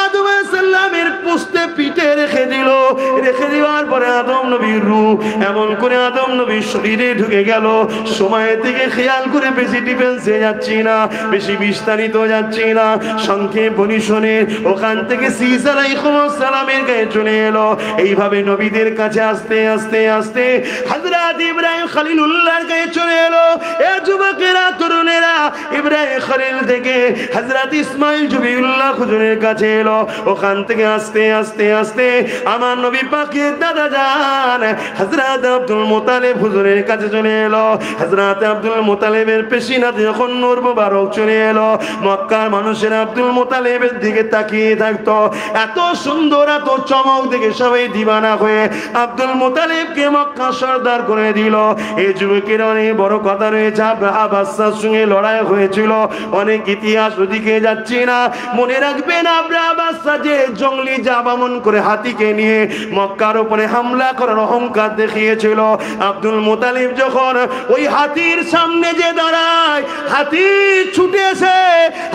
আদম আলাইহিস সালামের পুস্তে পিঠে রেখে দিল। রেখে দেওয়ার পরে আদম নবীর রূহ এমন করে আদম নবীর শরীরে ঢুকে গেল। সময়ের দিকে খেয়াল করে বেশি ডিফেন্সে যাচ্ছি না, বেশি বিস্তারিত যাচ্ছি না, সংক্ষেপ বলি শোনে। ওখান থেকে সীসা আলাইহিস সালামের গায়ে চলে এলো। এইভাবে নবীদের কাছে আস্তে আস্তে আস্তে হযরত ইব্রাহিম খলিলুল্লাহর গায়ে চলে এলো। এ যুবকেরা, তরুণেরা, ইব্রাহিম খলিল থেকে হযরত ইসমাইল জবিউল্লাহ হুজুরের কাছে এলো। ওখান থেকে আস্তে আস্তে আস্তে আমার নবী পাকের দাদা জান হযরত আব্দুল মুত্তালিব হুজুরের কাছে চলে এলো। হযরত আব্দুল মুত্তালিবের পেশিনাতে যখন নূর মুবারক চলে এলো, মক্কার মানুষেরা আব্দুল মুত্তালিবের দিকে তাকিয়ে থাকতো। এত সুন্দর, এত চমক দেখে সবাই দিবানা হয়ে আব্দুল মুত্তালিবকে মক্কা সরদার করে দিল। এই যুবকের অনেক বড় কথা রয়েছে। আব্রাহা বাদশার সঙ্গে লড়াই হয়েছিল, অনেক ইতিহাস, ওদিকে যাচ্ছি না। মনে রাখবেন আব্রাহা বাদশা যে জঙ্গলি জাবামন করে হাতিকে নিয়ে মক্কার উপরে হামলা করার অহংকার দেখিয়েছিল, আব্দুল মুত্তালিব যখন ওই হাতির সামনে যে দাঁড়ায়, হাতি ছুটে এসে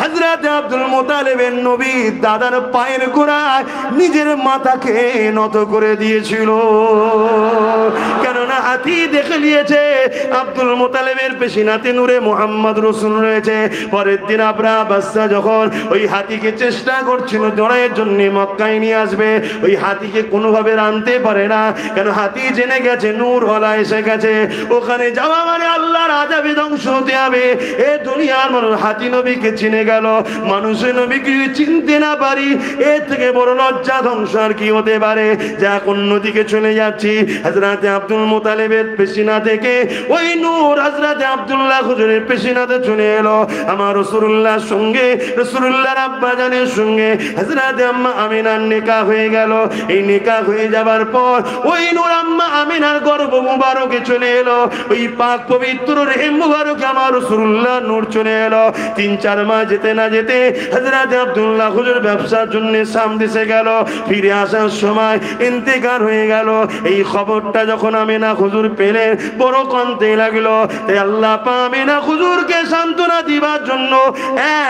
হযরত আব্দুল মুত্তালিবের নবী দাদার পায়ের গোড়ায় নিজের মাথাকে নত করে দিয়েছিল। কেননা হাতি দেখে নিয়েছে আব্দুল মুত্তালিবের পেশিনাতে নূরে মুহাম্মদ রাসূল রয়েছে। পরের দিন আব্রাহা বাদশা যখন ওই হাতিকে চেষ্টা করছিল জড়াইয়ের জন্য মক্কায় নিয়ে আসবে, ওই হাতিকে কোনোভাবে আনতে পারে না। কেন হাতি জেনে গেছে নূর হলা এসে গেছে, ওখানে যাওয়া মানে আল্লাহর আযাবে ধ্বংস হতে হবে। এ দুনিয়ার মানুষ হাতি নবীকে চিনে গেল, মানুষের নবীকে চিনতে না পারি, এর থেকে বড় লজ্জা ধ্বংস আর কি হতে পারে? যা অন্যদিকে চলে যাচ্ছি। হযরত আব্দুল মুত্তালিবের পেশিনা থেকে ওই নূর হযরত আব্দুল্লাহ হুজুরের পেশিনাতে চলে এলো। আমার রাসূলুল্লাহর সঙ্গে, রাসূলুল্লাহর আব্বা জানের সঙ্গে হযরত আম্মা আমিনার নিকাহ হয়ে গেল। এই নিকাহ হয়ে যাবার পর ওই নূর আম্মা আমিনার গর্ভ মুবারকে চলে এলো। ওই পাক পবিত্র রহিম মুবারকে আমার রাসূলুল্লাহ নূর চলে এলো। 3-4 মাস যেতে না যেতে হযরত আব্দুল্লাহ হুজুর ব্যবসার জন্য শাম দেশে গেল। ফিরে আসার সময় ইন্তেকাল হয়ে গেল। এই খবরটা যখন আমিনা হুজুর পেলেন, বড় কাঁদতে লাগলো। তাই আল্লাহ পাক আমিনা হুজুরকে সান্ত্বনা দিবার জন্য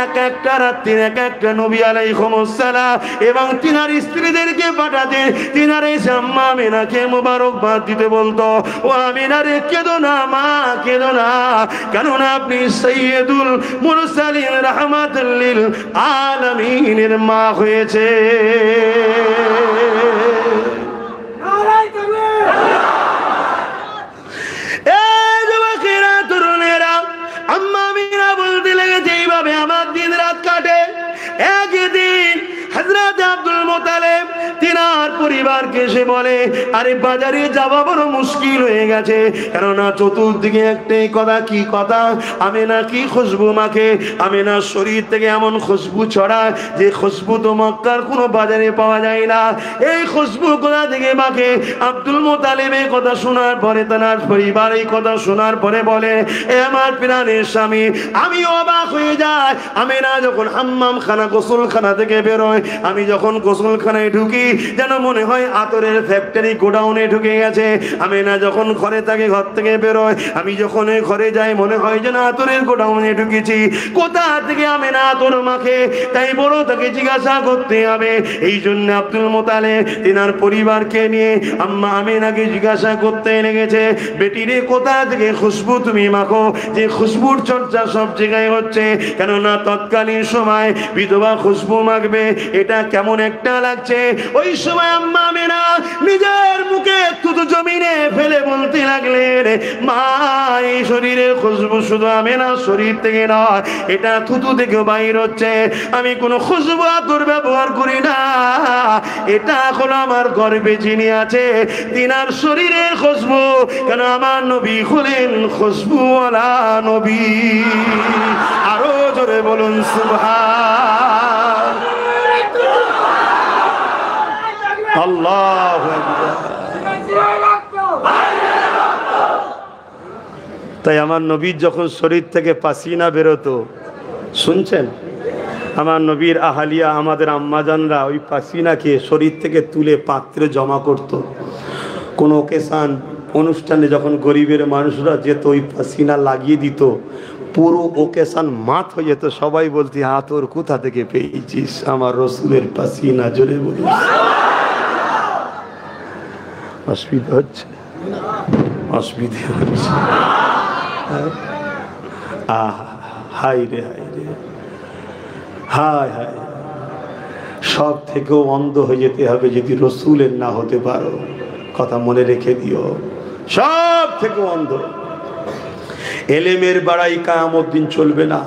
এক একটা রাত্রির এক একটা নবী আলাইহিস সালাম এবং তিনার স্ত্রীদেরকে পাঠাতেন। তিনারা এসে আম্মা আমিনাকে মুবারকবাদ দিতে বলতো, ও আমিনা রে, কেঁদো না মা, কেঁদো না, কেননা আপনি সাইয়্যিদুল মুরসালিন রাহমাতুল লিল আলামিনের মা হয়েছে। আম্মা আমিনা বলতে লেগেছে এইভাবে আমার দিন রাত কাটে। একদিন হযরত আব্দুল মুত্তালিব তিনার আমার পরিবারকে এসে বলে, আরে বাজারে যাওয়া বড় মুশকিল হয়ে গেছে, কেননা চতুর্দিকে একটাই কথা, কি কথা, আমেনা কি খুশবু মাখে, আমেনার শরীর থেকে এমন খুশবু ছড়ায় যে খুশবু তো মক্কার কোনো বাজারে পাওয়া যায় না। এই খুশবু কোথা থেকে মাখে? আব্দুল মুতালিব এই কথা শোনার পরে, তার পরিবার এই কথা শোনার পরে বলে, এ আমার প্রাণের স্বামী, আমি অবাক হয়ে যাই। আমেনা যখন হাম্মাম খানা গোসলখানা থেকে বেরোয়, আমি যখন গোসলখানায় ঢুকি যেন মনে হয় আতরের ফ্যাক্টরি গোডাউনে ঢুকে গেছে। আমেনা যখন ঘরে থাকে, ঘর থেকে বেরোয়, আমি যখন ঘরে যাই মনে হয় যেন আতরের গোডাউনে ঢুকেছি। কোথা থেকে আমেনা আতর মাখে? তাই বড় তাকে জিজ্ঞাসা করতে হবে। এই জন্য আব্দুল মুতালিব তিনার পরিবারকে নিয়ে আম্মা আমেনাকে জিজ্ঞাসা করতে লেগেছে, বেটিরে কোথা থেকে খুশবু তুমি মাখো, যে খুশবুর চর্চা সব জায়গায় হচ্ছে, কেননা তৎকালীন সময় বিধবা খুশবু মাখবে, এটা কেমন একটা লাগছে। ওই সময় আম্মা আমেনা নিজের মুখে থুতু জমিনে ফেলে বলতে লাগলেন, মা এই শরীরের খুশবু শুধু আমেনা শরীর থেকে নয়, এটা থুতু থেকে বাইর হচ্ছে। আমি কোনো খুশবু আতর ব্যবহার করি না, এটা হলো আমার গর্বে যিনি আছে তিনার শরীরের খুশবু। কেন আমার নবী হলেন খুশবুওয়ালা নবী। আরো জোরে বলুন সুবহান আল্লাহু আকবার। তাই আমার নবীর যখন শরীর থেকে পাসিনা বেরোতো, শুনছেন, আমার নবীর আহালিয়া আমাদের আম্মাজানরা ওই পাসিনাকে শরীর থেকে তুলে পাত্রে জমা করত। কোনো ওকেশান অনুষ্ঠানে যখন গরিবের মানুষরা যেত, ওই পাসিনা লাগিয়ে দিত, পুরো ওকেশান মাত হয়ে যেত। সবাই বলতে, তোর কোথা থেকে পেয়েছিস? আমার রসুলের পাসিনা। জোরে বলিস। অসুবিধা হচ্ছে, অসুবিধা হচ্ছে। হাই রে হাই রে, হায় হায়, সব থেকেও অন্ধ হয়ে যেতে হবে যদি রসুলের না হতে পারো। কথা মনে রেখে দিও, সব থেকে অন্ধ। এলেমের বাড়াই কিয়ামত দিন চলবে না,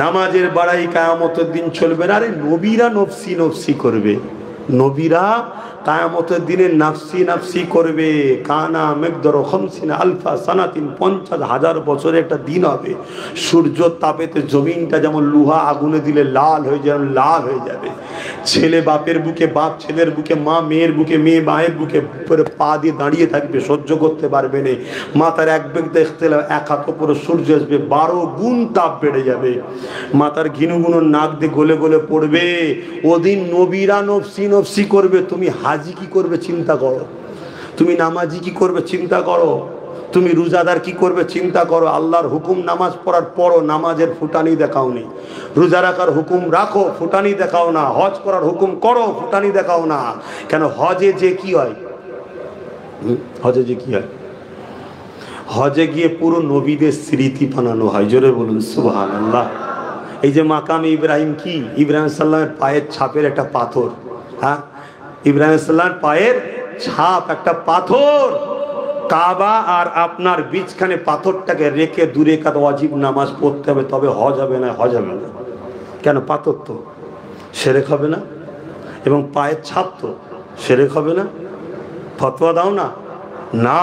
নামাজের বাড়াই কিয়ামতের দিন চলবে না। আরে নবীরা নফসি নফসি করবে, নবীরা কিয়ামতের দিনে নাফসি নাফসি করবে। কানা মিকদারু 50 আলফা সানাতিন, 50,000 বছরের একটা দিন হবে। সূর্য তাপেতে জমিনটা যেমন লোহা আগুনে দিলে লাল হয়ে যাবে, লাল হয়ে যাবে। ছেলে বাপের বুকে, বাপ ছেলের বুকে, মা মেয়ের বুকে, মেয়ে মায়ের বুকে পা দিয়ে দাঁড়িয়ে থাকবে, সহ্য করতে পারবে না। মাথার এক বেগ দেখতে এক হাত উপরে সূর্য আসবে, 12 গুণ তাপ বেড়ে যাবে। মাথার ঘিনু গুনো নাক দিয়ে গলে গলে পড়বে। ওদিন নবীরা নফসি নফসি করবে। তুমি হাজি কি করবে চিন্তা করো, তুমি নামাজি কি করবে চিন্তা করো, তুমি রোজাদার কি করবে চিন্তা করো। আল্লাহর হুকুম নামাজ পড়ার পরও নামাজের ফুটানি দেখাও নি, রোজা রাখার হুকুম রাখো, ফুটানি দেখাও না, হজ করার হুকুম করো, ফুটানি দেখাও না। কেন? হজে যে কি হয়, হজে যে কি হয়, হজে গিয়ে পুরো নবীদের স্মৃতি বানানো হয়। জোরে বলুন সুবহানাল্লাহ। এই যে মাকাম ইব্রাহিম, কি ইব্রাহিম সাল্লামের পায়ের ছাপের একটা পাথর, হ্যাঁ, ইব্রাহিম সাল্লামের পায়ের ছাপ একটা পাথর। কাবা আর আপনার বীজখানে পাথরটাকে রেখে দূরে কাত ওয়াজিব নামাজ পড়তে হবে, তবে হজ হবে না, হজ হবে না। কেন? পাথর তো শিরক হবে না, এবং পায়ের ছাপ তো শিরক হবে না। ফতোয়া দাও না, না।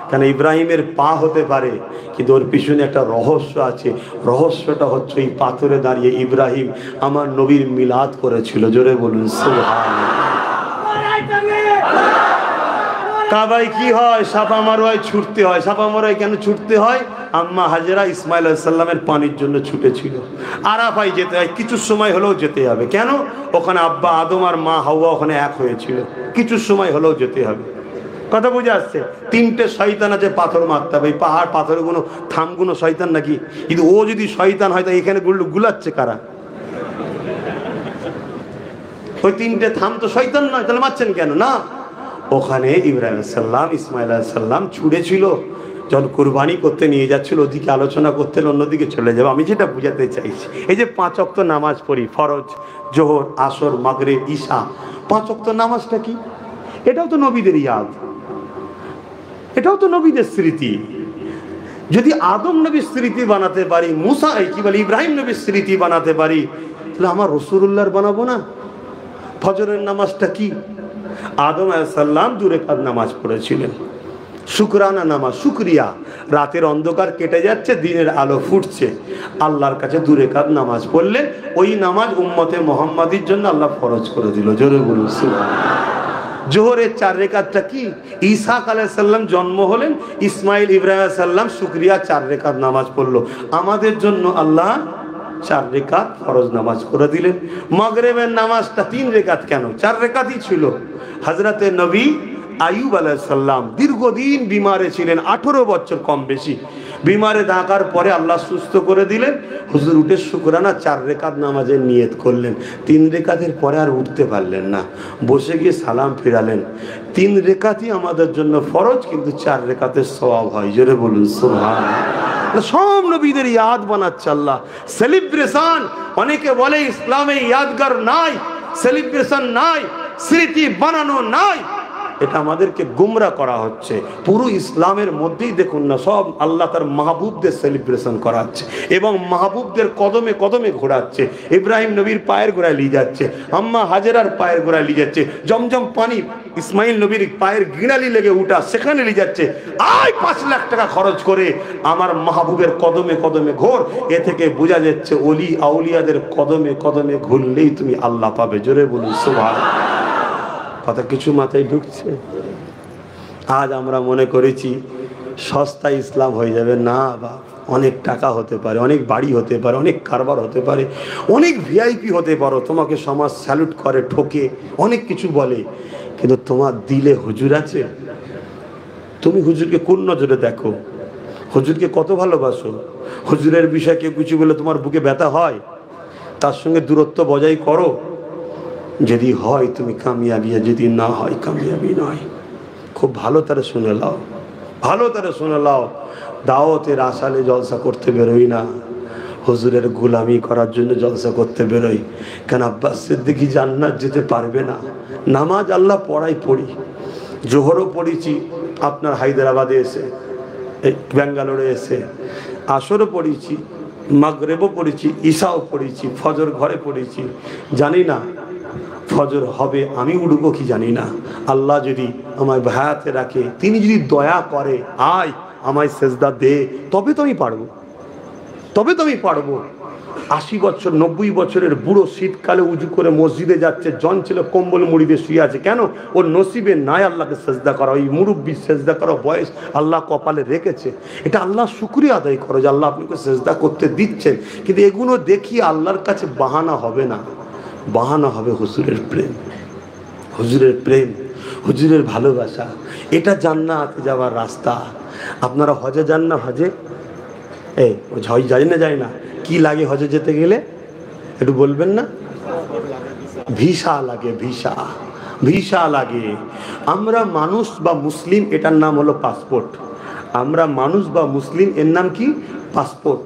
কেন? ইব্রাহিমের পা হতে পারে, কিন্তু ওর পিছনে একটা রহস্য আছে। রহস্যটা হচ্ছে এই পাথরে দাঁড়িয়ে ইব্রাহিম আমার নবীর মিলাদ করেছিল। জোরে বলুন সুবহানাল্লাহ। কাবায় কি হয়? সাফা মারওয়ায় ছুটতে হয়। সাফা মারওয়ায় কেন ছুটতে হয়? আম্মা হাজেরা ইসমাইল আলাইহিস সালামের পানির জন্য ছুটেছিল। আরাফায় যেতে হয়, কিছু সময় হলেও যেতে হবে। কেন? ওখানে আব্বা আদম আর মা হাওয়া ওখানে এক হয়েছিল, কিছু সময় হলেও যেতে হবে। কথা বুঝে আসছে? 3টে শয়তান আছে, পাথর মারতে হবে। এই পাহাড় পাথরগুলো থামগুলো শয়তান নাকি? কিন্তু ও যদি শয়তান হয়, তা এখানে গুলাচ্ছে কারা? ওই 3টে থাম তো শয়তান নয়, তাহলে মারছেন কেন? না, ওখানে ইব্রাহিম সাল্লাম ইসমাইল সাল্লাম ছুড়েছিল, যখন কুরবানি করতে নিয়ে যাচ্ছিল, ওদিকে আলোচনা করতে অন্যদিকে চলে যাবে। আমি যেটা বুঝাতে চাইছি, এই যে 5 ওয়াক্ত নামাজ পড়ি, ফরজ, জোহর, আসর, মাগরিব, ঈশা, 5 ওয়াক্ত নামাজটা কি? এটাও তো নবীদের ইয়াদ, এটাও তো নবীদের স্মৃতি। যদি আদম নবীর স্মৃতি বানাতে পারি, মুসা কি বলে ইব্রাহিম নবীর স্মৃতি বানাতে পারি, তাহলে আমার রাসূলুল্লাহর বানাবো না? ফজরের নামাজটা কি? আদম আলাইহিস সালাম 2 রাকাত নামাজ পড়েছিলেন, শুকরানা নামাজ, শুকরিয়া। রাতের অন্ধকার কেটে যাচ্ছে, দিনের আলো ফুটছে, আল্লাহর কাছে 2 রাকাত নামাজ পড়লেন। ওই নামাজ উম্মতে মুহাম্মাদির জন্য আল্লাহ ফরজ করে দিল। জোরে বলুন সুবহানাল্লাহ। জোহরের 4 রাকাতটা কি? ঈসা আলাইহিস সালাম জন্ম হলেন, ইসমাইল ইব্রাহিম আলাইহিস সালাম শুকরিয়া 4 রাকাত নামাজ পড়লো। আমাদের জন্য আল্লাহ 4 রাকাত ফরজ নামাজ করে দিলেন। মাগরিবের নামাজটা 3 রাকাত কেন? 4 রাকাতই ছিল। হযরতে নবী আইয়ুব আলাইহিস সালাম দীর্ঘদিন বিমারে ছিলেন, 18 বছর কম বেশি বিমারে থাকার পরে আল্লাহ সুস্থ করে দিলেন। হুজুর উঠে শুকরানা 4 রাকাত নামাজের নিয়ত করলেন। 3 রাকাতের পরে আর উঠতে পারলেন না, বসে গিয়ে সালাম ফিরালেন। 3 রাকাতই আমাদের জন্য ফরজ, কিন্তু 4 রাকাতের সওয়াব হয়। জোরে বলুন সুবহানাল্লাহ। সব নবীদের ইয়াদ বানাচ্ছে আল্লাহ। সেলিব্রেশন, অনেকে বলে ইসলামে ইয়াদগার নাই, সেলিব্রেশন নাই, স্মৃতি বানানো নাই। এটা আমাদেরকে গুমরা করা হচ্ছে। পুরো ইসলামের মধ্যেই দেখুন না, সব আল্লাহ তার মাহবুবদের সেলিব্রেশন করাচ্ছে এবং মাহবুবদের কদমে কদমে ঘোরাচ্ছে। ইব্রাহিম নবীর পায়ের গোড়ায় নিয়ে যাচ্ছে, আম্মা হাজেরার পায়ের গোড়ায় নিয়ে যাচ্ছে, জমজম পানি ইসমাইল নবীর পায়ের গিনালি লেগে উঠা সেখানে নিয়ে যাচ্ছে। আয় 5 লাখ টাকা খরচ করে আমার মাহবুবের কদমে কদমে ঘোর। এ থেকে বোঝা যাচ্ছে ওলি আউলিয়াদের কদমে কদমে ঘুরলেই তুমি আল্লাহ পাবে। জোরে বলুন সুবহানাল্লাহ। কথা কিছু মাথায় ঢুকছে? আজ আমরা মনে করেছি সস্তা ইসলাম হয়ে যাবে। না বাপ, অনেক টাকা হতে পারে, অনেক বাড়ি হতে পারে, অনেক কারবার হতে পারে, অনেক ভিআইপি হতে পারো, তোমাকে সমাজ স্যালুট করে, ঠোকে, অনেক কিছু বলে, কিন্তু তোমার দিলে হুজুর আছে। তুমি হুজুরকে কোন নজরে দেখো? হুজুরকে কত ভালোবাসো? হুজুরের বিষয়ে কেউ কিছু বলে তোমার বুকে ব্যথা হয়? তার সঙ্গে দূরত্ব বজায় করো। যদি হয় তুমি কামিয়াবি, যদি না হয় কামিয়াবি নয়। খুব ভালো তারা শুনে লাও, ভালো তারা শুনে লাও। দাওয়াতের আসালে জলসা করতে বেরোই না, হুজুরের গোলামি করার জন্য জলসা করতে বেরোই। কেন? আব্বাস সিদ্দিকী জান্নাত যেতে পারবে না। নামাজ আল্লাহ পড়াই পড়ি, জোহরও পড়েছি আপনার হায়দ্রাবাদে এসে, ব্যাঙ্গালোরে এসে, আসরও পড়েছি, মাগরিবও পড়েছি, ঈশাও পড়েছি, ফজর ঘরে পড়েছি। জানি না ফজর হবে আমি উঠবো কি জানি না। আল্লাহ যদি আমায় ভায়াতে রাখে, তিনি যদি দয়া করে, আয় আমায় সেজদা দে, তবে তো আমি পারবো, তবে তো আমি পারবো। 80 বছর 90 বছরের বুড়ো শীতকালে উজু করে মসজিদে যাচ্ছে, জন ছিল কম্বল মুড়িতে শুয়ে আছে। কেন? ওর নসিবে নাই আল্লাহকে সেজদা করা, ওই মুরব্বীর সেজদা করা বয়স আল্লাহ কপালে রেখেছে। এটা আল্লাহ শুকরিয়া আদায় করো যে আল্লাহ আপনাকে সেজদা করতে দিচ্ছেন। কিন্তু এগুলো দেখি আল্লাহর কাছে বাহানা হবে না, বাহানা হবে হুজুরের প্রেম, হুজুরের প্রেম, হুজুরের ভালোবাসা। এটা জান্নাতে যাওয়ার রাস্তা। আপনারা হজে যান না? হজে হজ যায় না? যায় না? কি লাগে হজে যেতে গেলে একটু বলবেন না? ভিসা লাগে, ভিসা, ভিসা লাগে। আমরা মানুষ বা মুসলিম, এটার নাম হলো পাসপোর্ট। আমরা মানুষ বা মুসলিম, এর নাম কি? পাসপোর্ট।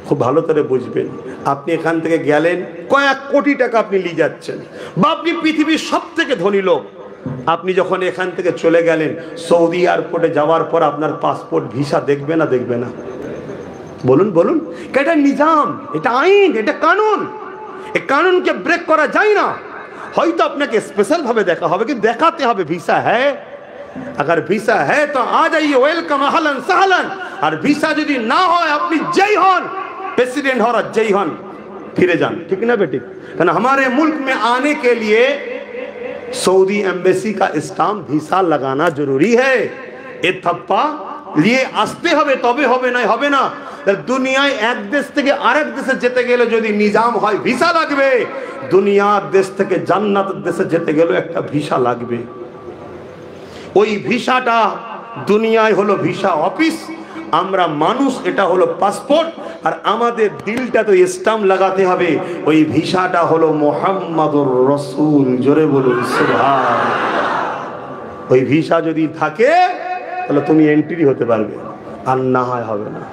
খুব ভালো করে বুঝবেন। আপনি এখান থেকে গেলেন, কয়েক কোটি টাকা আপনি নিয়ে যাচ্ছেন, বা আপনি পৃথিবীর সব থেকে ধনী লোক। আপনি যখন এখান থেকে চলে গেলেন, সৌদি এয়ারপোর্টে যাওয়ার পর আপনার পাসপোর্ট ভিসা দেখবে না? দেখবে না? বলুন বলুন। এটা নিজাম, এটা আইন, এটা কানুন। এই কানুনকে ব্রেক করা যায় না। হয়তো আপনাকে স্পেশাল ভাবে দেখা হবে, কিন্তু দেখাতে হবে ভিসা হ্যাঁ। अगर ভিসা है तो आ जाइए, वेलकम अहलन सहलन। আর ভিসা যদি না হয়, আপনি যেই হন, प्रेसिडेंट हो रहा जय हन, फिरे जान। ठीक ना बेटी? कारण हमारे मुल्क में आने के लिए सऊदी एम्बेसी का स्टाम्प ভিসা लगाना जरूरी है। ए थप्पा लिए আসতে হবে, তবে হবে না হবে না। দুনিয়ায় এক দেশ থেকে আরেক দেশে যেতে গেলে যদি নিজাম হয় ভিসা লাগবে, দুনিয়ার দেশ থেকে জান্নাতের দেশে যেতে গেলে একটা ভিসা লাগবে। ওই ভিসাটা দুনিয়ায় হলো ভিসা অফিস, আমরা মানুষ, এটা হলো পাসপোর্ট। আর আমাদের দিলটা তো স্টাম্প লাগাতে হবে। ওই ভিসাটা হলো মুহাম্মাদুর রাসূল। জোরে বলুন সুবহানাল্লাহ। ওই ভিসা যদি থাকে তাহলে তুমি এন্ট্রি হতে পারবে, আর না হয় হবে না।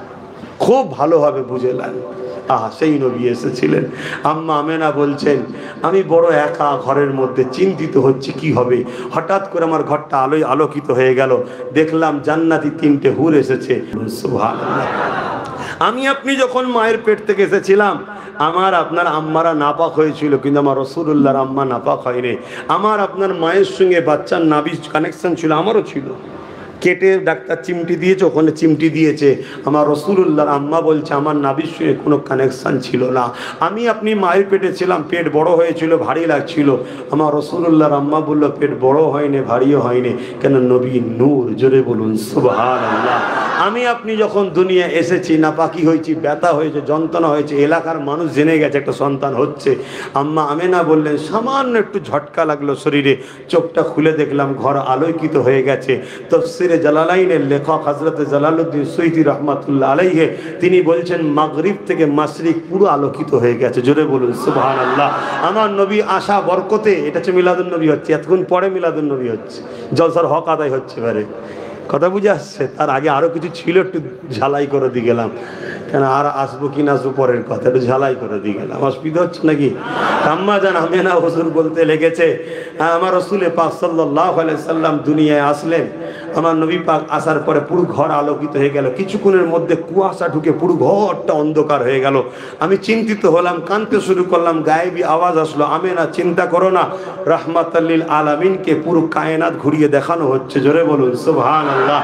খুব ভালোভাবে বুঝে নেন। সেই নবী এসেছিলেন। আম্মা আমেনা বলছেন, আমি বড় একা ঘরের মধ্যে চিন্তিত হচ্ছি কি হবে। হঠাৎ করে আমার ঘরটা আলোয় আলোকিত হয়ে গেল, দেখলাম জান্নাতি 3টে হুর এসেছে। সুবহানাল্লাহ। আমি আপনি যখন মায়ের পেট থেকে এসেছিলাম, আমার আপনার আম্মারা নাপাক হয়েছিল, কিন্তু আমার রাসূলুল্লাহর আম্মা নাপাক হয়নি। আমার আপনার মায়ের সঙ্গে বাচ্চার নাভির কানেকশন ছিল, আমারও ছিল। কেটে ডাক্তার চিমটি দিয়েছে, ওখানে চিমটি দিয়েছে। আমার রাসূলুল্লাহর আম্মা বলছে আমার নাভির সঙ্গে কোনো কানেকশন ছিল না। আমি আপনি মায়ের পেটে ছিলাম, পেট বড় হয়েছিল, ভারী লাগছিল। আমার রাসূলুল্লাহর আম্মা বলল পেট বড় হয়নি, ভারীও হয়নি, কেন নবী নূর। জোরে বলুন সুবহানাল্লাহ। আমি আপনি যখন দুনিয়া এসেছি, নাপাকি হয়েছি, ব্যথা হয়েছে, যন্ত্রণা হয়েছে, এলাকার মানুষ জেনে গেছে একটা সন্তান হচ্ছে। আম্মা আমেনা বললেন সামান্য একটু ঝটকা লাগলো শরীরে, চোখটা খুলে দেখলাম ঘর আলোকিত হয়ে গেছে। তাফসীরে জালালাইনের লেখক হযরত জালালউদ্দিন সুয়ুতী রাহমাতুল্লাহ আলাইহি তিনি বলছেন মাগরিব থেকে মাশরিক পুরো আলোকিত হয়ে গেছে। জোরে বলুন সুবহানাল্লাহ। আমার নবী আশা বরকতে, এটা হচ্ছে মিলাদুন নবী হচ্ছে, এতক্ষণ পরে মিলাদুন নবী হচ্ছে, জলসার হক আদায় হচ্ছে পারে। কথা বুঝে আসছে? তার আগে আরো কিছু ছিল, একটু ঝালাই করে দিয়ে গেলাম, কেন আর আসবো কি না আসবো পরের কথা, একটু ঝালাই করে দিয়ে গেলাম। অসুবিধা হচ্ছে নাকি? আম্মা জান আমেনা হুজুর বলতে লেগেছে, আমার রাসূল পাক সাল্লাল্লাহু আলাইহি সাল্লাম দুনিয়ায় আসলেন। আমার নবী পাক আসার পরে পুরো ঘর আলোকিত হয়ে গেল, কিছুক্ষণের মধ্যে কুয়াশা ঢুকে পুরো ঘরটা অন্ধকার হয়ে গেল। আমি চিন্তিত হলাম, কাঁদতে শুরু করলাম, গায়েবী আওয়াজ আসলো, আমেনা চিন্তা করো না, রাহমাতাল লিল আলামিনকে পুরো কায়নাত ঘুরিয়ে দেখানো হচ্ছে। জোরে বলুন সুবহানাল্লাহ।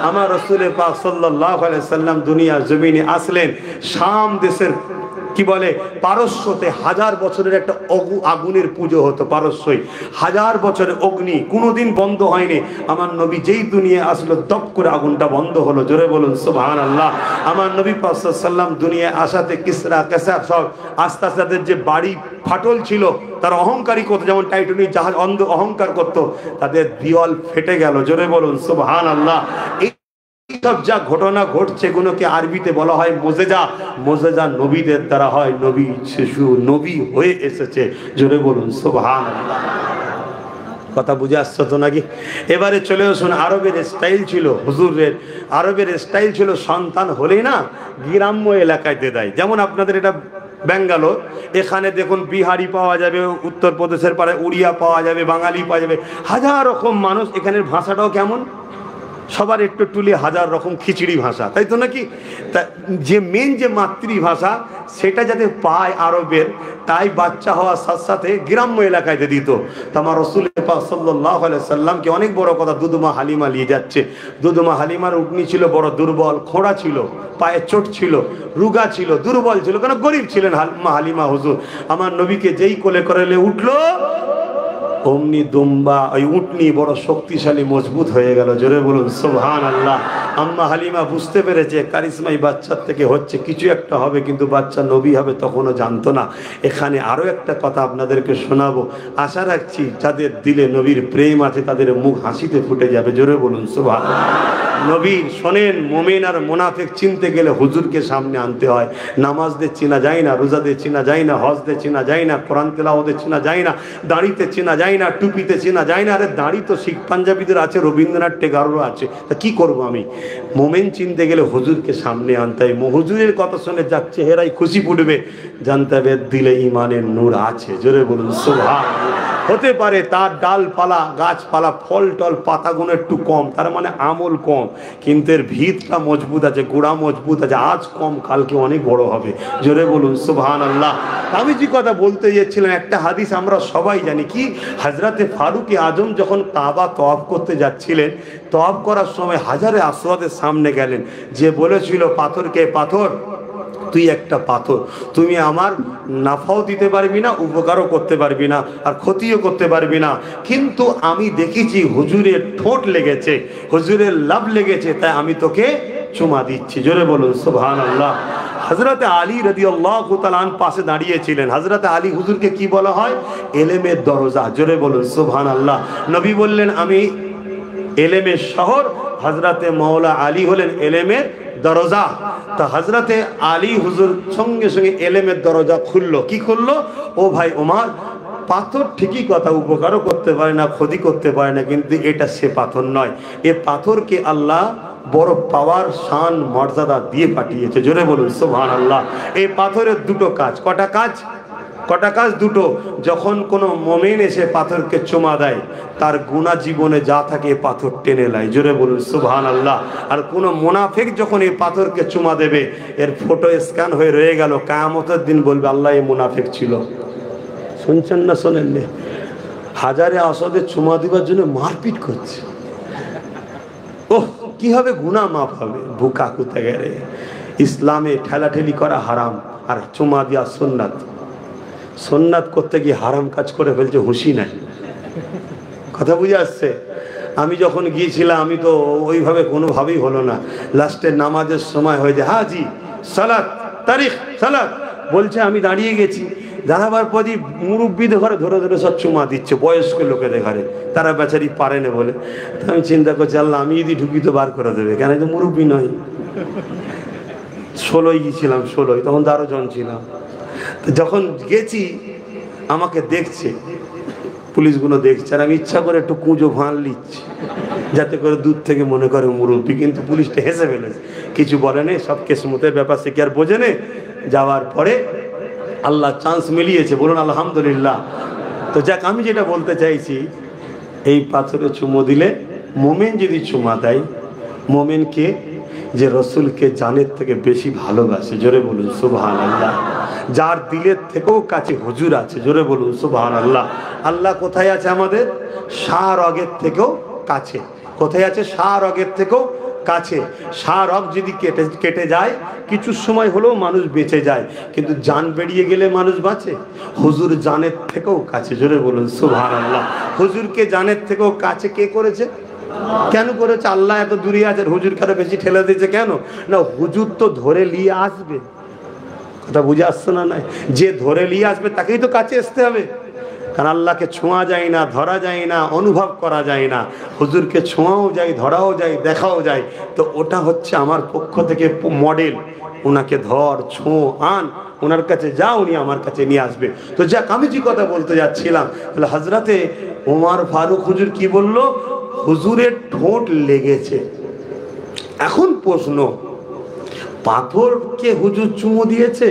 আমার রাসূল পাক সাল্লাল্লাহু আলাইহি সাল্লাম দুনিয়ার জমিনে আসলেন। শাম দেশের কি বলে পারস্যতে 1000 বছরের একটা আগুনের পুজো হতো। পারস্যই 1000 বছরের অগ্নি কোনোদিন বন্ধ হয়নি। আমার নবী যেই দুনিয়ায় আসলো দপ করে আগুনটা বন্ধ হলো। জোরে বলুন সুবহানাল্লাহ। আমার নবী পাক সাল্লাল্লাহু আলাইহি সাল্লাম দুনিয়ায় আসাতে কিসরা কাসাব সব আস্তে আস্তে তাদের যে বাড়ি ফাটল ছিল, তারা অহংকারী করতো, যেমন টাইটানিক জাহাজ অহংকার করতো, তাদের দেওয়াল ফেটে গেল। জোরে বলুন সুবহানাল্লাহ। সব যা ঘটনা ঘটছে এগুলোকে আরবিতে বলা হয় মোজেজা। মোজেজা নবীদের দ্বারা হয়, নবী শিশু নবী হয়ে এসেছে। জোরে বলুন সুবহানাল্লাহ। কথা বুঝে আসছে তো নাকি? এবারে চলে আসুন, আরবের স্টাইল ছিল হুজুরের, আরবের স্টাইল ছিল সন্তান হলেই না গ্রাম্য এলাকায় দেয়। যেমন আপনাদের এটা বেঙ্গালোর, এখানে দেখুন বিহারি পাওয়া যাবে, উত্তরপ্রদেশের পারে উড়িয়া পাওয়া যাবে, বাঙালি পাওয়া যাবে, 1000 রকম মানুষ। এখানের ভাষাটাও কেমন, সবার একটু টুলি 1000 রকম খিচড়ি ভাষা, তাই তো নাকি? তা যে মেন যে মাতৃভাষা সেটা যাতে পায় আরবের, তাই বাচ্চা হওয়ার সাথে সাথে গ্রাম্য এলাকায় দিত। তো আমার রাসূল পাক সাল্লাল্লাহু আলাইহি সাল্লামকে অনেক বড় কথা, দুধমা হালিমা নিয়ে যাচ্ছে। দুধমা হালিমার উটনি ছিল বড় দুর্বল, খোঁড়া ছিল, পায়ে চোট ছিল, রুগা ছিল, দুর্বল ছিল, কেন গরিব ছিলেন হালিমা হুজুর। আমার নবীকে যেই কোলে করে উঠলো, অমনি দুম্বা ওই উটনি বড় শক্তিশালী মজবুত হয়ে গেল। জোরে বলুন সুবহানাল্লাহ। আম্মা হালিমা বুঝতে পেরেছে কারিশমাই বাচ্চার থেকে হচ্ছে, কিছু একটা হবে, কিন্তু বাচ্চা নবী হবে তখনও জানতো না। এখানে আরো একটা কথা আপনাদেরকে শোনাবো, আশা রাখছি যাদের দিলে নবীর প্রেম আছে তাদের মুখ হাসিতে ফুটে যাবে। জোরে বলুন সুবহানাল্লাহ। নবী শোনেন, মুমিন আর মুনাফিক চিনতে গেলে হুজুরকে সামনে আনতে হয়। নামাজ দিয়ে চেনা যায় না, রোজা দিয়ে চেনা যায় না, হজ দিয়ে চেনা যায় না, কোরআন তেলাওয়াতে চেনা যায় না, দাড়িতে চেনা যায় না, টুপিতে চেনা যায় না। আরে দাড়ি তো শিখ পাঞ্জাবিদের আছে, রবীন্দ্রনাথ টেগোরেরও আছে, তা কি করব আমি? মুমিন চিনতে গেলে হুজুরকে সামনে আনতে হয়। হুজুরের কথা শুনে যার চেহারায় খুশি ফুটবে, জানতে হবে দিলে ইমানের নূর আছে। জোরে বলুন সুবহানাল্লাহ। হতে পারে তার ডালপালা, গাছপালা, ফল টল, পাতাগুলো একটু কম, তার মানে আমল কম, কিন্তু এর ভিতটা মজবুত আছে, গোড়া মজবুত আছে, আজ কম কালকে অনেক বড় হবে। জোরে বলুন সুবহানাল্লাহ। আমি যে কথা বলতে যাচ্ছিলাম, একটা হাদিস আমরা সবাই জানি, কি হযরতে ফারুক আজম যখন কাবা তওয়াফ করতে যাচ্ছিলেন, তওয়াফ করার সময় হাজারে আসওয়াদের সামনে গেলেন, যে বলেছিল পাথরকে, পাথর তুই একটা পাথর, তুমি আমার নাফাও দিতে পারবি না, উপকারও করতে পারবি না, আর ক্ষতিও করতে পারবি না, কিন্তু আমি দেখেছি হুজুরের ঠোঁট লেগেছে, হুজুরের লাভ লেগেছে, তাই আমি তোকে চুমা দিচ্ছি। জোরে বলুন সুবহানাল্লাহ। হযরতে আলী রাদিয়াল্লাহু তাআলা আন পাশে দাঁড়িয়েছিলেন। হযরতে আলী হুজুরকে কি বলা হয়? এলেমের দরজা। জোরে বলুন সুবহানাল্লাহ। নবী বললেন আমি এলেমের শহর, হযরতে মাওলা আলী হলেন এলেমের দরজা। তা হযরতে আলী হুজুর সঙ্গে সঙ্গে এলেমের দরজা খুললো। কি খুললো? ও ভাই ওমর, পাথর ঠিকই কথা, উপকারও করতে পারে না, ক্ষতি করতে পারে না, কিন্তু এটা সে পাথর নয়, এ পাথরকে আল্লাহ বড় পাওয়ার, শান, মর্যাদা দিয়ে পাঠিয়েছে। জোরে বলুন সুবহানাল্লাহ। এই পাথরের দুটো কাজ। কটা কাজ? কটা কাজ? দুটো। যখন কোনো মুমিন এসে পাথরকে চুমা দেয়, তার গুনাহ জীবনে যা থাকে পাথর টেনে নেয়, জোরে বলুন সুবহানাল্লাহ। আর কোনো মুনাফিক যখন এই পাথরকে চুমা দেবে, এর ফটো স্ক্যান হয়ে রয়ে গেল, কিয়ামতের দিন বলবে আল্লাহ এই মুনাফিক ছিল। শুনছেন না শোনেননি? হাজারে আসাদে চুমা দিবার জন্য মারপিট করছে। ওহ, কিভাবে গুনাহ মাফ হবে? বুকা কুতে গেলে ইসলামে ঠেলাঠেলি করা হারাম, আর চুমা দিয়া সুন্নাত। সুন্নাত করতে গিয়ে হারাম কাজ করে ফেলছে, হুঁশি নাই। কথা বুঝে আসছে? আমি যখন গিয়েছিলাম, আমি তো ওইভাবে কোনোভাবেই হলো না। লাস্টে নামাজের সময় হয়ে যায়, হাজি সালাত তারিখ সালাত বলছে, আমি দাঁড়িয়ে গেছি। দাঁড়াবার পরই মুরব্বীদের ঘরে ধরে ধরে সব চুমা দিচ্ছে, বয়স্ক লোকেদের ঘরে। তারা বেচারি পারে না বলে। তো আমি চিন্তা করছি, আল্লাহ আমি যদি ঢুকি তো বার করে দেবে, কেন? তো মুরব্বী নয়। 16 গিয়েছিলাম, 16, তখন তো আরো জন ছিলাম। যখন গেছি আমাকে দেখছে, পুলিশগুলো দেখছে, আর আমি ইচ্ছা করে একটু কুঁজো ভাঁড় লিচ্ছি, যাতে করে দূর থেকে মনে করে মুরব্বী। কিন্তু পুলিশটা হেসে ফেলেছে, কিছু বলেনি। সব কেসমতের ব্যাপার, সে কি আর বোঝে না? যাওয়ার পরে আল্লাহ চান্স মিলিয়েছে, বলুন আলহামদুলিল্লাহ। তো যাক, আমি যেটা বলতে চাইছি, এই পাথরে চুমো দিলে, মোমেন যদি চুমা দেয়, মোমেনকে যে রসুলকে জানের থেকে বেশি ভালোবাসে, জোরে বলুন সুবহানাল্লাহ। যার দিলের থেকেও কাছে হুজুর আছে, জোরে বলুন সুবহানাল্লাহ। আল্লাহ কোথায় আছে? আমাদের শাহরগের থেকেও কাছে। কোথায় আছে? শাহরগের থেকেও কাছে। শাহরগ যদি কেটে যায়, কিছু সময় হলেও মানুষ বেঁচে যায়, কিন্তু জান বেরিয়ে গেলে মানুষ বাঁচে? হুজুর জানের থেকেও কাছে, জোরে বলুন সুবহানাল্লাহ। হুজুরকে জানের থেকেও কাছে কে করেছে? কেন করেছে? আল্লাহ এত দূরে আছে, হুজুর কারো বেশি ঠেলে দিয়েছে কেন? না, হুজুর তো ধরে নিয়ে আসবে। কথা বুঝে আসছে না? নাই, যে ধরে নিয়ে আসবে তাকেই তো কাছে আসতে হবে। কারণ আল্লাহকে ছোঁয়া যায় না, ধরা যায় না, অনুভব করা যায় না। হুজুরকে ছোঁয়াও যায়, ধরাও যায়, দেখাও যায়। তো ওটা হচ্ছে আমার পক্ষ থেকে মডেল। ওনাকে ধর, ছোঁ, আন, ওনার কাছে যা, উনি আমার কাছে নিয়ে আসবে। তো যাক, আমি যে কথা বলতে যাচ্ছিলাম, তাহলে হজরতে ওমর ফারুক হুজুর কি বলল? হুজুরের ঠোঁট লেগেছে। এখন প্রশ্ন, পাথরকে হুজুর চুমো দিয়েছে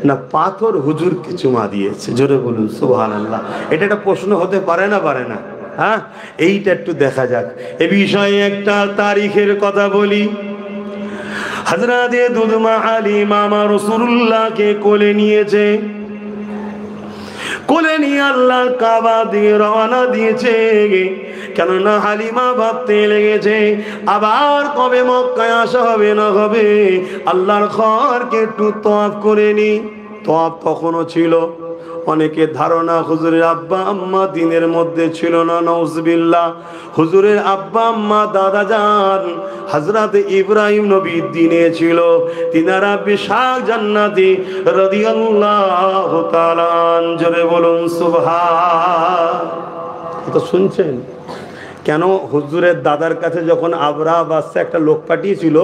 না পাথর হুজুরকে চুমা দিয়েছে? জোরে বলুন সুবহানাল্লাহ। এটা একটা প্রশ্ন হতে পারে না? পারে না? হ্যাঁ, এইটা একটু দেখা যাক। এ বিষয়ে একটা তারিখের কথা বলি। হযরতে দুদমা হালিমা মা রাসূলুল্লাহকে কোলে নিয়েছে। কোলে নিয়ে আল্লাহ কাবা দিয়ে রওনা দিয়েছে। কেননা হালিমা ভাবতে লেগেছে, আবার কবে মক্কায় আসা হবে না হবে, আল্লাহর ঘরকে একটু তওয়াফ করে নি। তওয়াফ তখনও ছিল। অনেকের ধারণা হুজুরের আব্বা আম্মা দিনের মধ্যে ছিল না, নাউজুবিল্লাহ। হুজুরের আব্বা আম্মা দাদা জান হযরত ইব্রাহিম নবীর দিনে ছিল। তিনারা বিশাল জান্নাতি রাদিয়াল্লাহু তাআলা। জোরে বলুন সুবহান। তো শুনছেন কেন? হুজুরের দাদার কাছে যখন আবরাহ বাদশা একটা লোক পাঠিয়েছিল,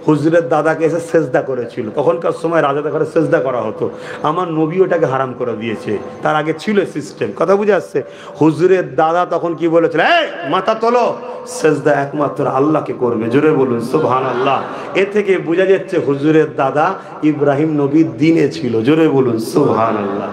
হুজুরের দাদাকে এসে সেজদা করেছিল। তখনকার সময় রাজাদের ঘরে সেজদা করা হতো। আমার নবী ওটাকে হারাম করে দিয়েছে। তার আগে ছিল সিস্টেম। কথা বুঝে আসছে? হুজুরের দাদা তখন কি বলেছিল? এই মাথা তোলো, সেজদা একমাত্র আল্লাহকে করবে। জোরে বলুন সুবহানাল্লাহ। এ থেকে বোঝা যাচ্ছে হুজুরের দাদা ইব্রাহিম নবীর দিনে ছিল। জোরে বলুন সুবহানাল্লাহ।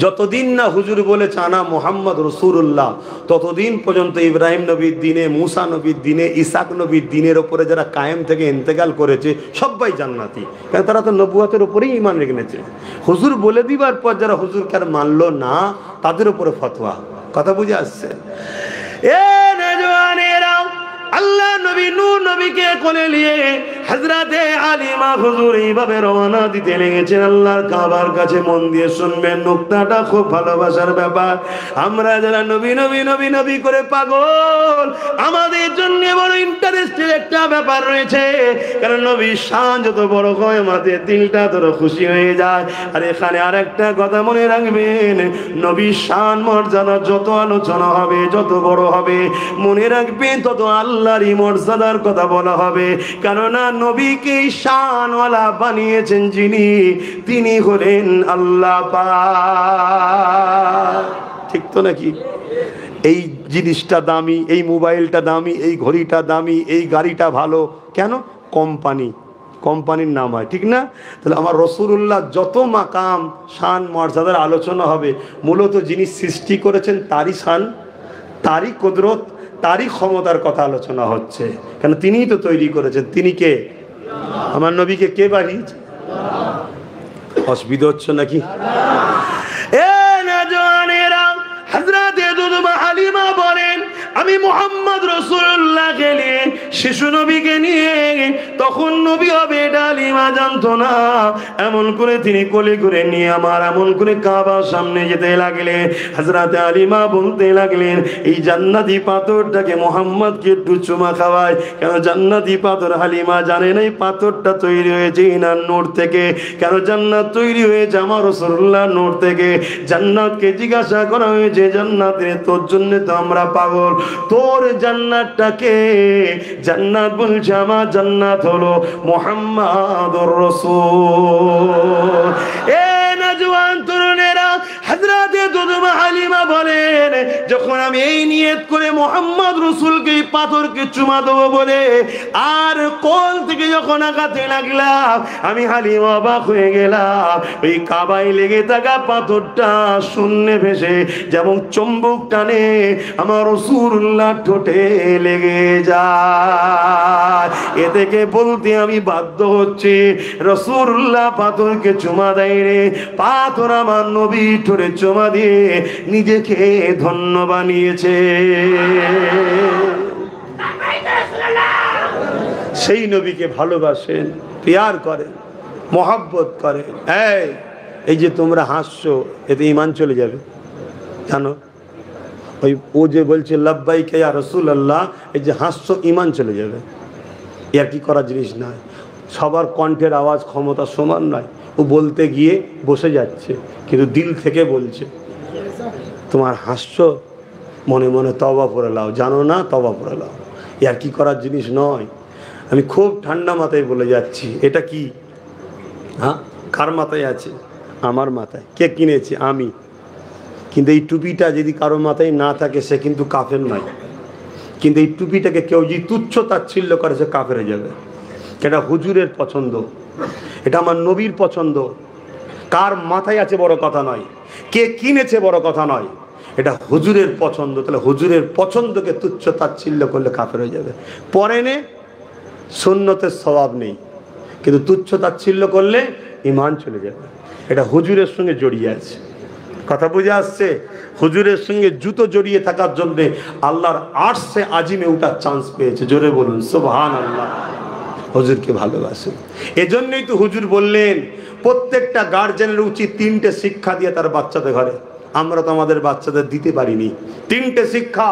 যতদিন না হুজুর বলেছে আনা মুহাম্মদ রাসূলুল্লাহ, ততদিন পর্যন্ত ইব্রাহিম নবীর দিনে, মুসা নবীর দিনে, ইসাক নবীর দিনের ওপরে যারা কায়েম থেকে ইন্তেকাল করেছে সবাই জান্নাতি। কারণ তারা তো নবুয়তের উপরেই ঈমান রেখেছে। হুজুর বলে দিবার পর যারা হুজুরকে আর মানলো না, তাদের উপরে ফতোয়া। কথা বুঝে আসছে? এ নওজওয়ানেরা, আল্লাহ নবী নূহ নবীকে কোলে নিয়ে হযরতে হালিমা হুজুর এইভাবে রওনা দিতে লেগেছেন আল্লাহর কাবার কাছে। মন দিয়ে শুনবেন, নুকতাটা খুব ভালোবাসার ব্যাপার। আমরা যারা নবী নবী নবী নবী করে পাগল, আমাদের জন্য বড় ইন্টারেস্টের একটা ব্যাপার রয়েছে। কারণ নবীর শান যত বড় হয়, আমাদের দিলটা তত খুশি হয়ে যায়। আর এখানে আরেকটা কথা মনে রাখবেন, নবীর শান মর্যাদা যত আলোচনা হবে, যত বড় হবে, মনে রাখবেন তত আল্লাহরই মর্যাদার কথা বলা হবে। কেননা নবীকে শানওয়ালা বানিয়েছেন যিনি, তিনি হলেন আল্লাহ পাক। ঠিক তো নাকি? এই জিনিসটা দামি, এই মোবাইলটা দামি, এই ঘড়িটা দামি, এই গাড়িটা ভালো। কেন? কোম্পানি কোম্পানির নাম হয়, ঠিক না? তাহলে আমার রাসূলুল্লাহ যত মাকাম শান মর্যাদার আলোচনা হবে, মূলত যিনি সৃষ্টি করেছেন তারই শান, তারই কুদরত, তারই ক্ষমতার কথা আলোচনা হচ্ছে। কেন তিনিই তো তৈরি করেছেন। তিনি কে? আমার নবীকে কে বানিয়েছে? অসুবিধা হচ্ছে নাকি? এ নওজওয়ানেরা, হযরত দুদমা হালিমা বলেন, আমি মুহাম্মদ রাসূলুল্লাহ গেলে শিশু নবীকে নিয়ে, তখন নবী হবে এটা হালিমা জানতো না। এমন করে তিনি কোলে করে নিয়ে আমার এমন করে কাবার সামনে যেতে লাগলেন। হযরত হালিমা বলতে লাগলেন, এই জান্নাতি পাথরটাকে মুহাম্মদকে একটু চুমা খাওয়ায়। কেন জান্নাতি পাথর? হালিমা জানে না এই পাথরটা তৈরি হয়েছে ইনার নূর থেকে। কেন জান্নাত তৈরি হয়েছে আমার রাসূলুল্লাহ নূর থেকে। জান্নাতকে জিজ্ঞাসা করা হয়েছে, জান্নাতে তোর জন্য তো আমরা পাগল, তোর জান্নাতটাকে? জান্নাত বলছে, আমার জান্নাত হলো মুহাম্মাদুর রাসূল। এ নওজওয়ান তরুণেরা, হযরত দুদমা হালিমা বলেন, যখন আমি এই নিয়ত করে মুহাম্মদ রাসূলকে এই পাথরকে চুমা দেবো বলে আর কোল থেকে যখন আঘাতে লাগলাম, আমি হালিমা অবাক হয়ে গেলাম। ওই কাবায় লেগে থাকা পাথরটা শূন্যে ভেসে যেমন চুম্বক টানে আমার রাসূলুল্লাহ ঠোঁটে লেগে যায়। এ থেকে বলতে আমি বাধ্য হচ্ছি, রাসূলুল্লাহ পাথরকে চুমা দেয় রে। পাথর আমার নবী ঠোঁটে চুমা দিয়ে নিজেকে ধন্য বানিয়েছে। সেই নবীকে ভালোবাসেন, প্যার করেন, মহব্বত করেন। এই যে তোমরা হাসছো, এতে ঈমান চলে যাবে জানো? ওই ও যে বলছে লাব্বাইকা ইয়া রাসূলুল্লাহ, এই যে হাসছো, ঈমান চলে যাবে। এর কি করার জিনিস নয়। সবার কণ্ঠের আওয়াজ ক্ষমতা সমান নয়। ও বলতে গিয়ে বসে যাচ্ছে, কিন্তু দিল থেকে বলছে। তোমার হাসছো, মনে মনে তওবা করে লাও। জানো না, তওবা করে লাও। এর কি করার জিনিস নয়। আমি খুব ঠান্ডা মাথায় বলে যাচ্ছি। এটা কি? হ্যাঁ, কার মাথায় আছে? আমার মাথায়। কে কিনেছে? আমি। কিন্তু এই টুপিটা যদি কারো মাথায় না থাকে, সে কিন্তু কাফের নয়। কিন্তু এই টুপিটাকে কেউ যদি তুচ্ছ তাচ্ছিল্য করে, সে কাফের হয়ে যাবে। এটা হুজুরের পছন্দ, এটা আমার নবীর পছন্দ। কার মাথায় আছে বড় কথা নয়, কে কিনেছে বড় কথা নয়, এটা হুজুরের পছন্দ। তাহলে হুজুরের পছন্দকে তুচ্ছ তাচ্ছিল্য করলে কাফের হয়ে যাবে। পরে নে, সুন্নতের সওয়াব নেই, কিন্তু তুচ্ছ তাচ্ছিল্য করলে ঈমান চলে যাবে। এটা হুজুরের সঙ্গে জড়িয়ে আছে। কথা বুঝে আসছে? হুজুরের সঙ্গে জুতো জড়িয়ে থাকার জন্য আল্লাহর আরশে আজিমে ওঠার চান্স পেয়েছে। জোরে বলুন সুবহানাল্লাহ। হুজুরকে ভালোবাসে। এজন্যই তো হুজুর বললেন, প্রত্যেকটা গার্জেনের উচিত 3টে শিক্ষা দিয়ে তার বাচ্চাদের ঘরে। আমরা তো আমাদের বাচ্চাদের দিতে পারিনি 3টে শিক্ষা।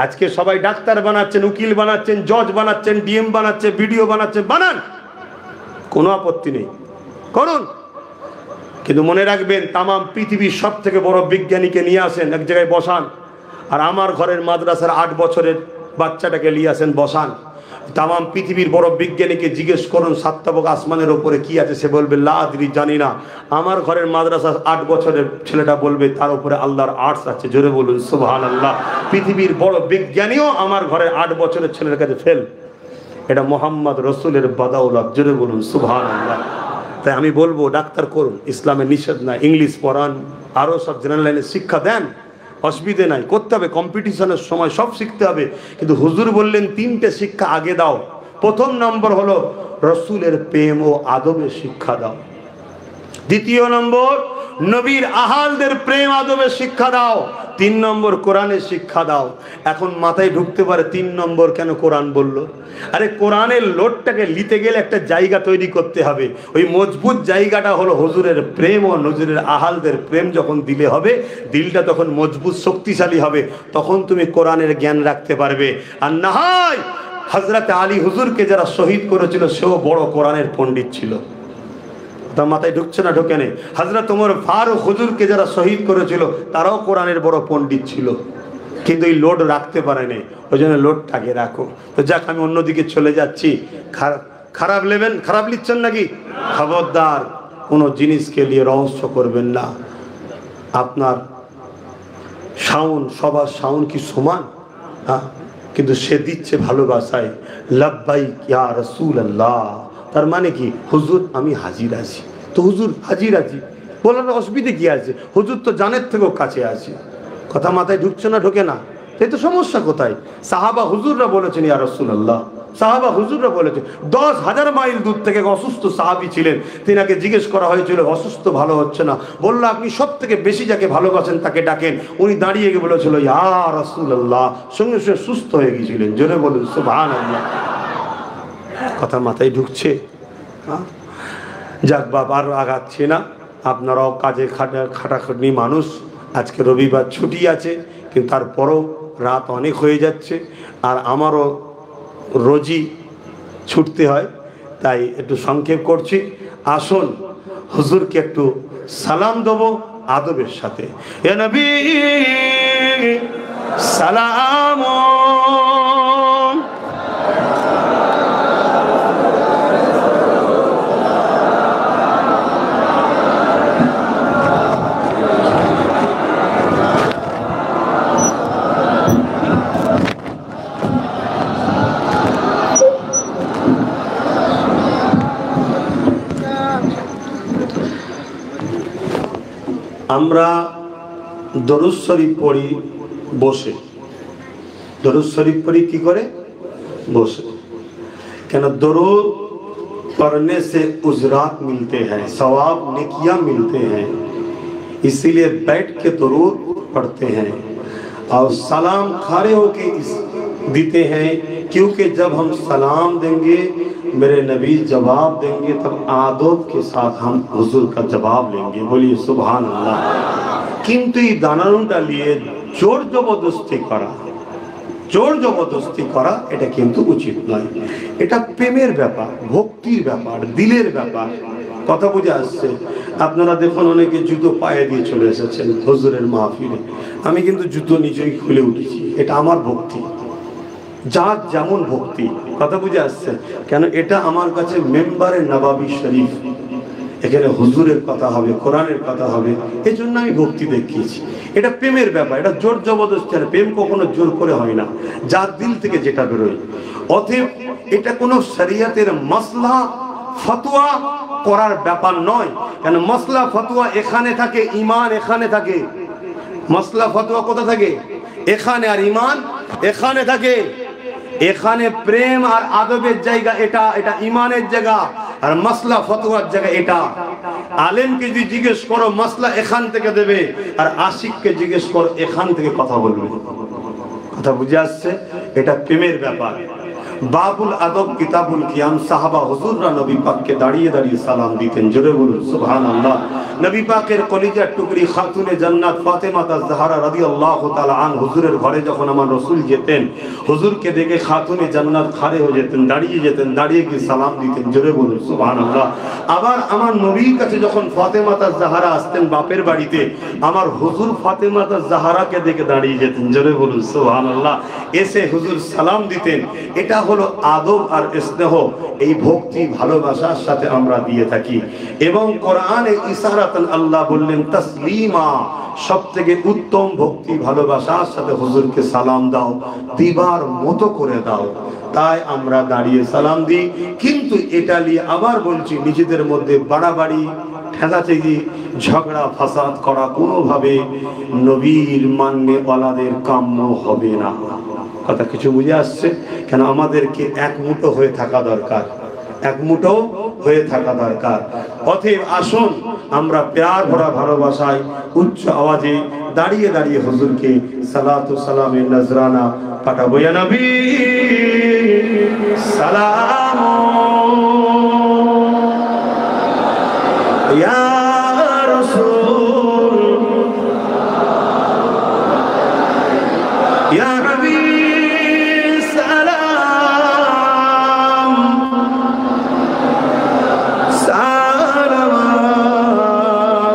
আজকে সবাই ডাক্তার বানাচ্ছেন, উকিল বানাচ্ছেন, জজ বানাচ্ছেন, ডিএম বানাচ্ছে, ভিডিও বানাচ্ছেন। বানান, কোনো আপত্তি নেই, করুন। কিন্তু মনে রাখবেন, তামাম পৃথিবীর সব থেকে বড় বিজ্ঞানীকে নিয়ে আসেন, এক জায়গায় বসান, আর আমার ঘরের মাদ্রাসার 8 বছরের বাচ্চাটাকে নিয়ে আসেন, বসান। তামাম পৃথিবীর বড় বিজ্ঞানীকে জিজ্ঞেস করুন সাতটাবক আসমানের ওপরে কি আছে, সে বলবে লা আদরি, জানি না। আমার ঘরের মাদ্রাসার 8 বছরের ছেলেটা বলবে তার উপরে আল্লাহর আর্টস আছে। জোরে বলুন সুবহানাল্লাহ। পৃথিবীর বড় বিজ্ঞানীও আমার ঘরের 8 বছরের ছেলের কাছে ফেল। এটা মুহাম্মদ রাসূলের বাদাউলত। জোরে বলুন সুবহানাল্লাহ। তাই আমি বলবো, ডাক্তার করুন, ইসলামে নিষেধ নাই। ইংলিশ পড়ান, আরও সব জেনারেল লাইনে শিক্ষা দেন, অসুবিধে নাই, করতে হবে। কম্পিটিশনের সময় সব শিখতে হবে। কিন্তু হুজুর বললেন 3টে শিক্ষা আগে দাও। প্রথম নম্বর হলো রাসূলের প্রেম ও আদবের শিক্ষা দাও। দ্বিতীয় নম্বর নবীর আহালদের প্রেম আদবের শিক্ষা দাও। 3 নম্বর কোরআনের শিক্ষা দাও। এখন মাথায় ঢুকতে পারে 3 নম্বর কেন কোরআন বলল। আরে কোরআনের লোডটাকে নিতে গেলে একটা জায়গা তৈরি করতে হবে। ওই মজবুত জায়গাটা হলো হুজুরের প্রেম ও হুজুরের আহালদের প্রেম। যখন দিলে হবে, দিলটা তখন মজবুত শক্তিশালী হবে, তখন তুমি কোরআনের জ্ঞান রাখতে পারবে। আর না হয় হযরত আলী হুজুরকে যারা শহীদ করেছিল, সেও বড় কোরআনের পণ্ডিত ছিল। তার মাথায় ঢুকছে না? ঢোকে নেই। হযরত ওমর ফারুক হুজুরকে যারা শহীদ করেছিল, তারাও কোরআনের বড় পণ্ডিত ছিল, কিন্তু এই লোড রাখতে পারেনি। ওই জন্য লোডটাকে রাখো। তো যাক, আমি অন্যদিকে চলে যাচ্ছি। খারাপ নেবেন? খারাপ লিখছেন নাকি? খবরদার, কোনো জিনিসকে নিয়ে রহস্য করবেন না। আপনার সাউন্ড, সবার সাউন্ড কি সমান? কিন্তু সে দিচ্ছে ভালোবাসায়, লাব্বাইক ইয়া রাসূলুল্লাহ, তার মানে কি? হুজুর আমি হাজির আছি। তো হুজুর হাজির আছি বলার অসুবিধে কি আছে? হুজুর তো জানের থেকেও কাছে আছে। কথা মাথায় ঢুকছে না? ঢোকে না? এই তো সমস্যা কোথায়? সাহাবা হুজুররা বলেছেন ইয়া রাসূলুল্লাহ, সাহাবা হুজুররা বলেছেন 10,000 মাইল দূর থেকে অসুস্থ সাহাবী ছিলেন, তিনাকে জিজ্ঞেস করা হয়েছিল অসুস্থ ভালো হচ্ছে না, বলল আপনি সব থেকে বেশি যাকে ভালোবাসেন তাকে ডাকেন। উনি দাঁড়িয়ে গিয়ে বলেছিল ইয়া রাসূলুল্লাহ, সঙ্গে সঙ্গে সুস্থ হয়ে গিয়েছিলেন। জোরে বলুন সুবহানাল্লাহ। কথা মাথায় ঢুকছে? যাক বাবা, আর আগাচ্ছি না, আপনারাও কাজে খাটাখাটনি মানুষ। আজকে রবিবার ছুটি আছে, কিন্তু তারপরও রাত অনেক হয়ে যাচ্ছে, আর আমারও রোজই ছুটতে হয়, তাই একটু সংক্ষেপ করছি। আসুন হুজুরকে একটু সালাম দেবো আদবের সাথে। এ নবী সালাম। আমরা দরুদ শরীফ পড়ি বসে। दरूद शरीफ पढ़ी की करे बोसे, क्या दरूद पढ़ने से उजरात मिलते हैं, सवाब नेकियां मिलते हैं, इसीलिए बैठ के दरूद पढ़ते हैं और सलाम खड़े होके देते हैं, क्योंकि जब हम सलाम देंगे मेरे नबी जवाब देंगे तब आदब के साथ हम हुजूर का जवाब लेंगे। बोलिए सुभान अल्लाह। किंतु ये दानानुटा लिए जोर जबरदस्ती करा, जोर जबरदस्ती करा এটা কিন্তু উচিত নয়। এটা প্রেমের ব্যাপার, ভক্তির ব্যাপার, দিলের ব্যাপার। কথা বুঝে আসছে? আপনারা দেখুন অনেকে জুতো পায়ে দিয়ে চলে এসেছেন হুজুরের মাহফিলে, আমি কিন্তু জুতো নিজেই খুলে উঠেছি, এটা আমার ভক্তি, যার যেমন ভক্তি। কথা বুঝে আসছে? কেন এটা আমার কাছে মেম্বারে নবাবী শরীফ, এখানে হুজুরের কথা হবে, কোরআনের কথা হবে, এই জন্য আমি ভক্তি দেখিয়েছি। এটা প্রেমের ব্যাপার, এটা জোর জবরদস্তি, প্রেম কখনো জোর করে হয় না, যার দিল থেকে যেটা বেরোয়। অতএব এটা কোনো শরীয়তের মাসলা ফতোয়া করার ব্যাপার নয়। কেন মাসলা ফতোয়া এখানে থাকে, ঈমান এখানে থাকে। মাসলা ফতোয়া কোথা থাকে? এখানে। আর ঈমান এখানে থাকে। এখানে প্রেম আর আদবের জায়গা এটা, এটা ঈমানের জায়গা, আর মাসলা ফতোয়ার জায়গা এটা। আলেমকে যদি জিজ্ঞেস করো মাসলা এখান থেকে দেবে, আর আশিককে জিজ্ঞেস করো এখান থেকে কথা বলবে। কথা বুঝে আসছে? এটা প্রেমের ব্যাপার। বাবুল আদব কিতাবুল কিয়াম, সাহাবা হুজুররা নবী পাককে দাঁড়িয়ে দাঁড়িয়ে সালাম দিতেন। জোরে বলুন সুবহানাল্লাহ। নবী পাকের কলিজার টুকরি খাতুনে জান্নাত ফাতেমা তাজ-জাহরা রাদিয়াল্লাহু তাআলা আন হুজুরের ঘরে যখন আমার রাসূল যেতেন, হুজুরকে দেখে খাতুনে জান্নাত খাড়ে হয়ে যেতেন, দাঁড়িয়ে যেতেন, দাঁড়িয়ে গিয়ে সালাম দিতেন। জোরে বলুন সুবহানাল্লাহ। আবার আমার নবীর কাছে যখন ফাতেমা তাজ-জাহরা আসতেন বাপের বাড়িতে, আমার হুজুর ফাতেমা তাজ-জাহরাকে দেখে দাঁড়িয়ে যেতেন। জোরে বলুন সুবহানাল্লাহ। এসে হুজুর সালাম দিতেন। এটা হলো আদব আর স্নেহ, এই ভক্তি ভালোবাসার সাথে আমরা দিয়ে থাকি। এবং কোরআনে ইশারাতান আল্লাহ বললেন তাসলিমা, সবথেকে উত্তম ভক্তি ভালোবাসার সাথে হুজুরকে সালাম দাও, দিবার মতো করে দাও। তাই আমরা দাঁড়িয়ে সালাম দিই। কিন্তু এটা নিয়ে আবার বলছি, নিজেদের মধ্যে বাড়াবাড়ি, ঠেলাঠেলি, ঝগড়া ফাসাদ করা কোনোভাবে নবীর মান্যে ওয়ালাদের কাম্য হবে না। কথা কিছু বুঝে আসছে? কেন আমাদেরকে এক মুঠো হয়ে থাকা দরকার, এক মুঠো হয়ে থাকা দরকার। অতএব আসুন আমরা প্যার ভরা ভালোবাসায় উচ্চ আওয়াজে দাঁড়িয়ে দাঁড়িয়ে হুজুরকে সালাতু সালামের নজরানা পাঠাবো। ইয়া নবী সালাম, ইয়া রাসূল, ইয়া হাবিব সালাম,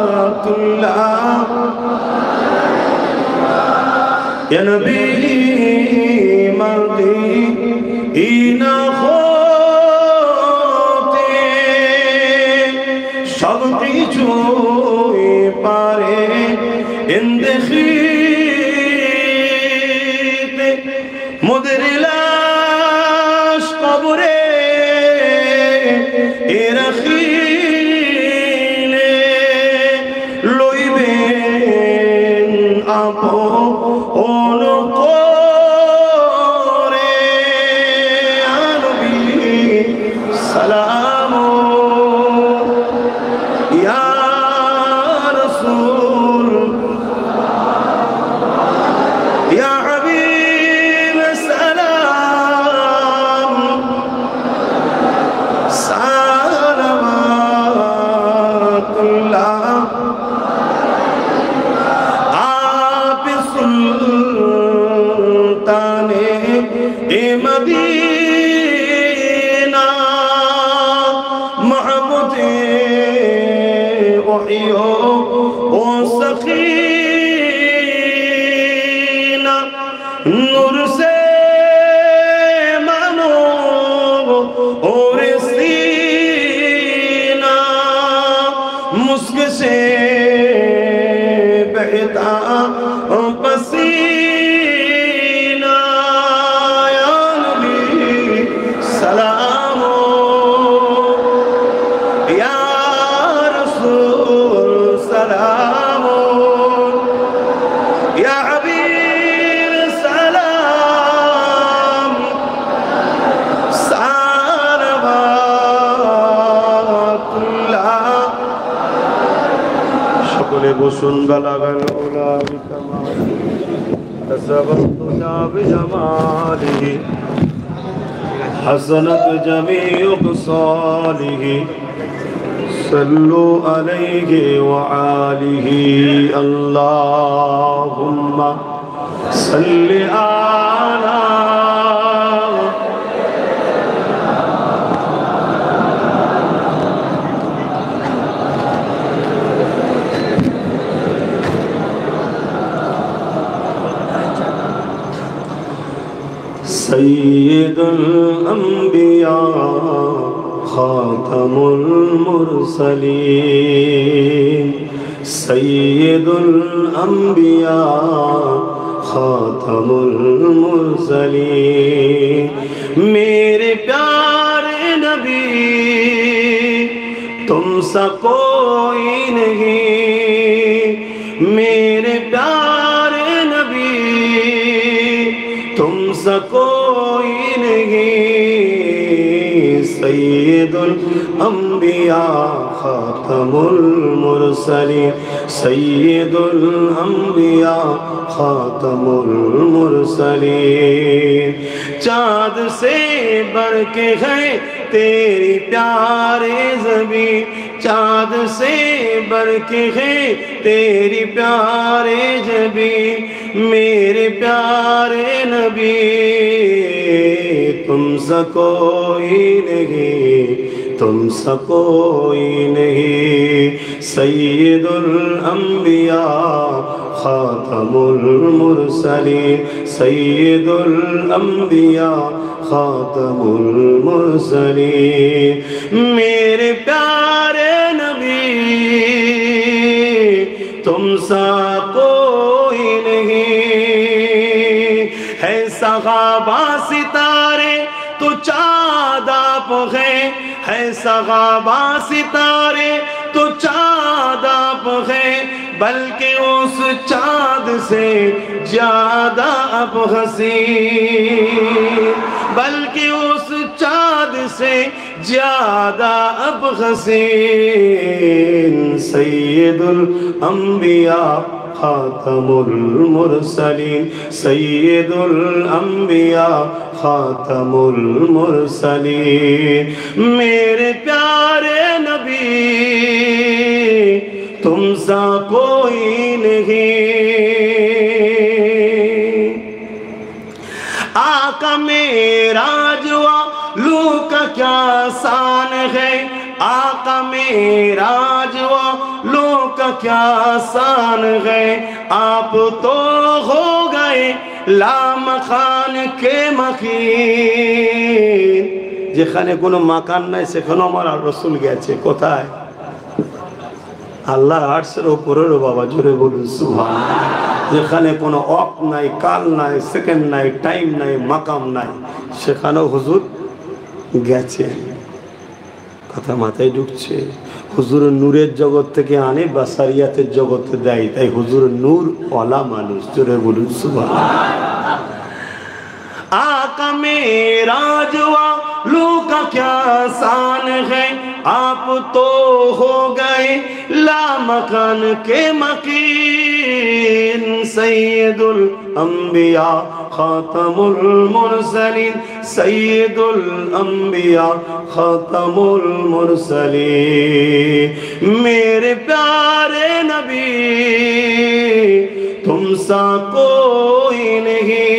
সালাওয়াতুল্লাহ ইয়া নবী মদিনা হতে সব কিছু পারে ইন্দেখিতে মোদের লাশ কবরে এরাখিলে লইবেন আপন করে নবী সালাম ইয়া রাসূল ইয়া হাবিব সালাম সালামাতুল্লাহ आप सुल्ताने मदीना महबूबे वहियो ओ सकीना नूर से मानो और सीना मुस्क से बहता पसीना या नबी सलाम या रसूल सलाम या हबीब सलाम सालवातुल्लाह সকলে বসুন বালাগাল উলা বিকামালি তসাবাতুনা বিজামালিহি হাসানাত জামিউ খসালিহি সাল্লু আলাইহি ওয়া আলিহি আল্লাহুম্মা সাল্লি আলা सय्यदुल अंबिया खातमुल मुरसलीन सय्यदुल अंबिया खातमुल मुरसलीन मेरे प्यारे नबी तुम सा कोई नहीं मेरे प्यारे नबी तुम सा कोई नहीं सय्यदुल अंबिया खातमुल मुरसलीन सय्यदुल अंबिया खातमुल मुरसलीन चाँद से बढ़ के है तेरी प्यारे ज़बी चाँद से बढ़ के है तेरी प्यारे ज़बी मेरे प्यारे नबी तुम सा कोई नहीं तुम सा कोई नहीं सय्यदुल अंबिया खातमुल मुरसलीन सय्यदुल अंबिया खातमुल मुरसलीन मेरे प्यारे नबी तुम सा कोई नहीं है सहाबा सितारे तो चाँद आप है सहाबा सितारे तो चाँद आप है बल्कि उस चाँद से ज्यादा अब हसीन बल्कि उस चाँद से ज्यादा अब हसीन सय्यदुल अंबिया खातमुल मुरसलीन सय्यदुल अंबिया खातमुल मुरसलीन मेरे प्यारे नबी तुम सा कोई नहीं आका मेरा जुआ लू का क्या शान है आका मेरा जुआ लू का क्या शान है आप तो हो गए लाम खान के मकीन যেখানে কোনো মাকান নাই সেখানে আমার রাসূল গেছে কোথায় আল্লাহ আরশের উপরের বাবা জোরে বলুন সুবহানাল্লাহ যেখানে কোনো অক নাই কাল নাই সেকেন্ড নাই টাইম নাই মাকাম নাই সেখানেও হুজুর গেছে কথা মাথায় ঢুকছে? হুজুর নূরের জগৎ থেকে আনে বাসারিয়াতের জগতে দেয়, তাই হুজুর নূর ওয়ালা মানুষ। জোরে বলুন সুবহানাল্লাহ। आका मेरा जवालों का क्या शान है, आप तो हो गए लामकान के मकीन। सैयदुल अंबिया खातमुल मुरसलीन, सैयदुल अंबिया खातमुल मुरसलीन। मेरे प्यारे नबी तुम सा कोई नहीं,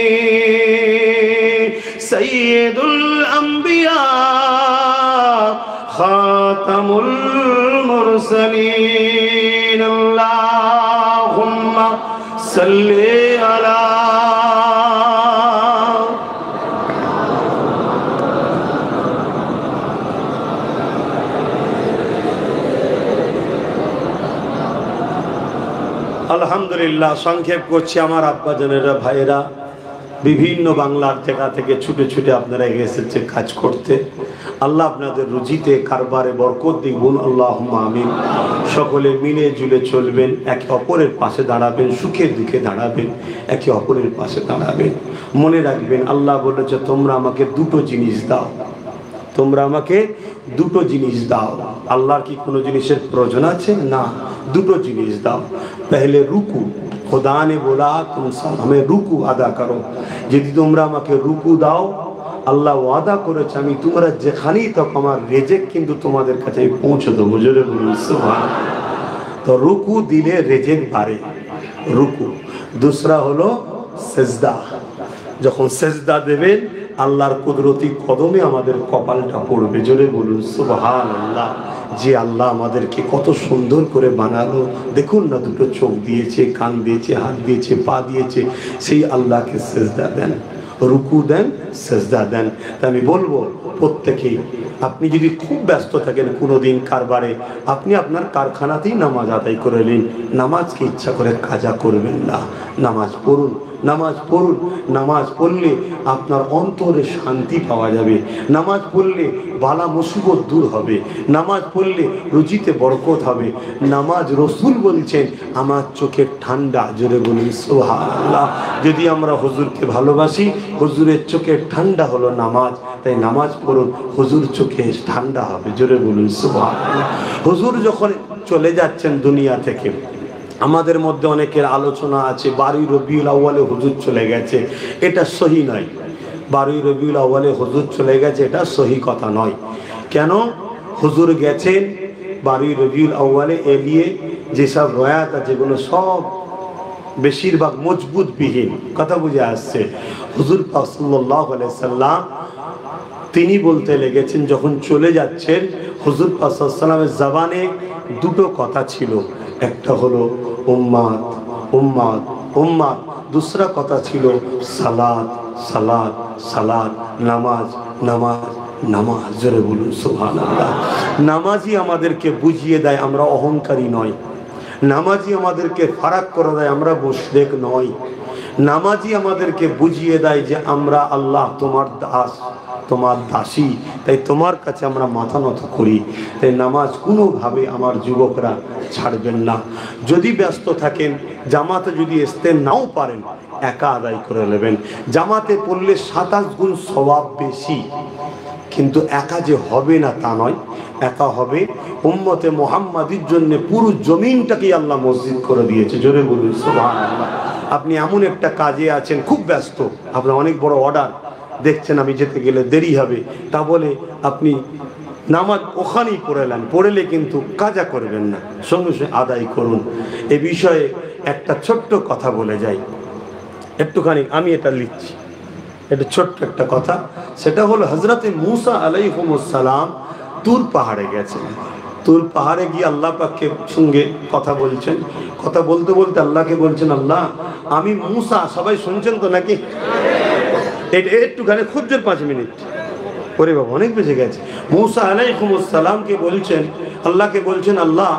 सैयदुल अंबिया खातमुल मुरसलीन। अल्लाहुम्मा सल्ली अला। আলহামদুলিল্লাহ। সংক্ষেপ করছি আমার আব্বাজানেরা, ভাইয়েরা, বিভিন্ন বাংলার জায়গা থেকে ছুটে ছুটে আপনারা এসেছে কাজ করতে। আল্লাহ আপনাদের রুজিতে কারবারে বরকত দিন, আল্লাহুম্মা আমিন। সকলে মিলে জুলে চলবেন, একে অপরের পাশে দাঁড়াবেন, সুখে দুঃখে দাঁড়াবেন, একে অপরের পাশে দাঁড়াবেন। মনে রাখবেন আল্লাহ বলেছে তোমরা আমাকে দুটো জিনিস দাও, তোমরা আমাকে দুটো জিনিস দাও। আল্লাহর কি কোনো জিনিসের প্রয়োজন আছে? না, দুটো জিনিস দাও। পহলে রুকু, खुदा ने बोला तुम सब हमें रुकू अदा करो। यदि তোমরা আমাকে রুকু দাও, আল্লাহ ওয়াদা করেছে আমি তোমরা যেখানেই থাকো আমার রিজিক কিন্তু তোমাদের কাছে আমি পৌঁছে দেবো। জোরে বলুন সুবহানাল্লাহ। তো রুকু দিলে রিজিক বাড়ে, রুকু। दूसरा হলো সিজদা। যখন সিজদা দেবেন আল্লাহর কুদরতি কদমে আমাদের কপালটা পড়বে। জোরে বলুন সুবহানাল্লাহ। যে আল্লাহ আমাদেরকে কত সুন্দর করে বানালো, দেখুন না, দুটো চোখ দিয়েছে, কান দিয়েছে, হাত দিয়েছে, পা দিয়েছে, সেই আল্লাহকে সিজদা দেন, রুকু দেন, সিজদা দেন। তা আমি বলবো প্রত্যেকেই, আপনি যদি খুব ব্যস্ত থাকেন কোনোদিন কারবারে, আপনি আপনার কারখানাতেই নামাজ আদায় করে নিন। নামাজকে ইচ্ছা করে কাজা করবেন না, নামাজ পড়ুন, নামাজ পড়ুন। নামাজ পড়লে আপনার অন্তরে শান্তি পাওয়া যাবে, নামাজ পড়লে বালা মুসিবত দূর হবে, নামাজ পড়লে রুজিতে বরকত হবে। নামাজ রসুল বলছেন আমার চোখের ঠান্ডা। জোরে বলুন সুবহানাল্লাহ। যদি আমরা হুজুরকে ভালোবাসি, হুজুরের চোখের ঠান্ডা হলো নামাজ, তাই নামাজ পড়ুন, হুজুর চোখে ঠান্ডা হবে। জোরে বলুন সুবহানাল্লাহ। হুজুর যখন চলে যাচ্ছেন দুনিয়া থেকে, আমাদের মধ্যে অনেকের আলোচনা আছে 12 রবিউল আউয়ালে হুজুর চলে গেছে, এটা সহি নয়। 12 রবিউল আউয়ালে হুজুর চলে গেছে, এটা সহি কথা নয়। কেন? হুজুর গেছেন 12 রবিউল আউয়ালে, এলিয়ে যেসব রয়াত আছে যেগুলো সব বেশিরভাগ মজবুত বিহীন, কথা বুঝে আসছে। হুজুর পাক সাল্লাল্লাহু আলাইহি সাল্লাম তিনি বলতে লেগেছেন যখন চলে যাচ্ছেন, হুজুর পাক সাল্লাল্লাহু আলাইহি সাল্লামের জবানে দুটো কথা ছিল, একটা হলো উম্মাত উম্মাত উম্মাত, दूसरा কথা ছিল সালাত সালাত সালাত, নামাজ নামাজ নামাজ। জোরে বলুন সুবহানাল্লাহ। নামাজই আমাদেরকে বুঝিয়ে দেয় আমরা অহংকারী নয়, নামাজই আমাদেরকে ফারাক করে দেয় আমরা মুশরিক নই, নামাজই আমাদেরকে বুঝিয়ে দেয় যে আমরা আল্লাহ তোমার দাস, তোমার দাসী, তাই তোমার কাছে আমরা মাথা নত করি। তাই নামাজ কোনোভাবে আমার যুবকরা ছাড়বেন না। যদি ব্যস্ত থাকেন, জামাতে যদি আসতে নাও পারেন, একা আদায় করে নেবেন। জামাতে পড়লে 27 গুণ সওয়াব বেশি, কিন্তু একা যে হবে না তা নয়, একা হবে। উম্মতে মুহাম্মাদির জন্য পুরো জমিনটাকে আল্লাহ মসজিদ করে দিয়েছে। জোরে বলুন সুবহানাল্লাহ। আপনি এমন একটা কাজে আছেন, খুব ব্যস্ত, আপনার অনেক বড় অর্ডার, দেখছেন আমি যেতে গেলে দেরি হবে, তা বলে আপনি নামাজ ওখানেই পড়েলেন, পড়লে কিন্তু কাজা করবেন না, সঙ্গে সঙ্গে আদায় করুন। এ বিষয়ে একটা ছোট্ট কথা বলে যাই, একটুখানি আমি এটা লিখছি, এটা ছোট্ট একটা কথা। সেটা হলো হযরতে মূসা আলাইহিস সালাম তুর পাহাড়ে গেছেন। তুর পাহাড়ে গিয়ে আল্লাহ পাককে সঙ্গে কথা বলছেন, কথা বলতে বলতে আল্লাহকে বলছেন, আল্লাহ আমি মূসা, সবাই শুনছেন তো নাকি? এটা একটুখানি খুব জোর 5 মিনিট, ওরে বাবা অনেক বেজে গেছে। মূসা আলাইহিস সালামকে বলছেন, আল্লাহকে বলছেন, আল্লাহ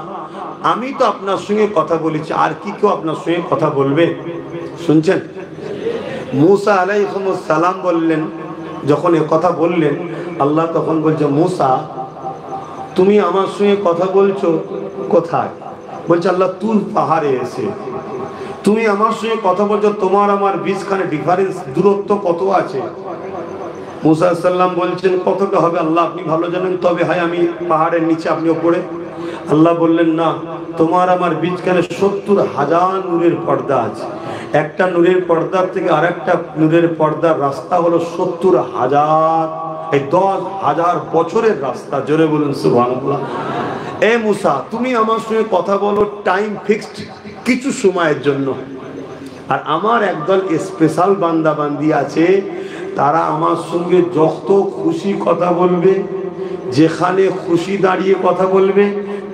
আমি তো আপনার সঙ্গে কথা বলেছি, আর কি কেউ আপনার সঙ্গে কথা বলবে? শুনছেন? মূসা আলাইহিস সালাম বললেন, যখন এ কথা বললেন, আল্লাহ তখন বলছে, মূসা তুমি আমার সঙ্গে কথা বলছো কোথায়? বলছে আল্লাহ তুর পাহাড়ে এসে। তুমি আমার সঙ্গে কথা বলছো, তোমার আমার বীজখানে ডিফারেন্স, দূরত্ব কত আছে? মুসা সাল্লাম বলছেন কতটা হবে আল্লাহ আপনি ভালো জানেন, তবে হয় আমি পাহাড়ের নিচে আপনি ওপরে। আল্লাহ বললেন না, তোমার আমার বীজখানে 70,000 নূরের পর্দা আছে। একটা নূরের পর্দার থেকে আরেকটা নূরের পর্দার রাস্তা হলো 70,000, এই 10,000 বছরের রাস্তা। জোরে বলুন সুবহানাল্লাহ। এ মুসা, তুমি আমার সঙ্গে কথা বলো টাইম ফিক্সড, কিছু সময়ের জন্য। আর আমার একদল স্পেশাল বান্দা বান্দি আছে, তারা আমার সঙ্গে যত খুশি কথা বলবে, যেখানে খুশি দাঁড়িয়ে কথা বলবে।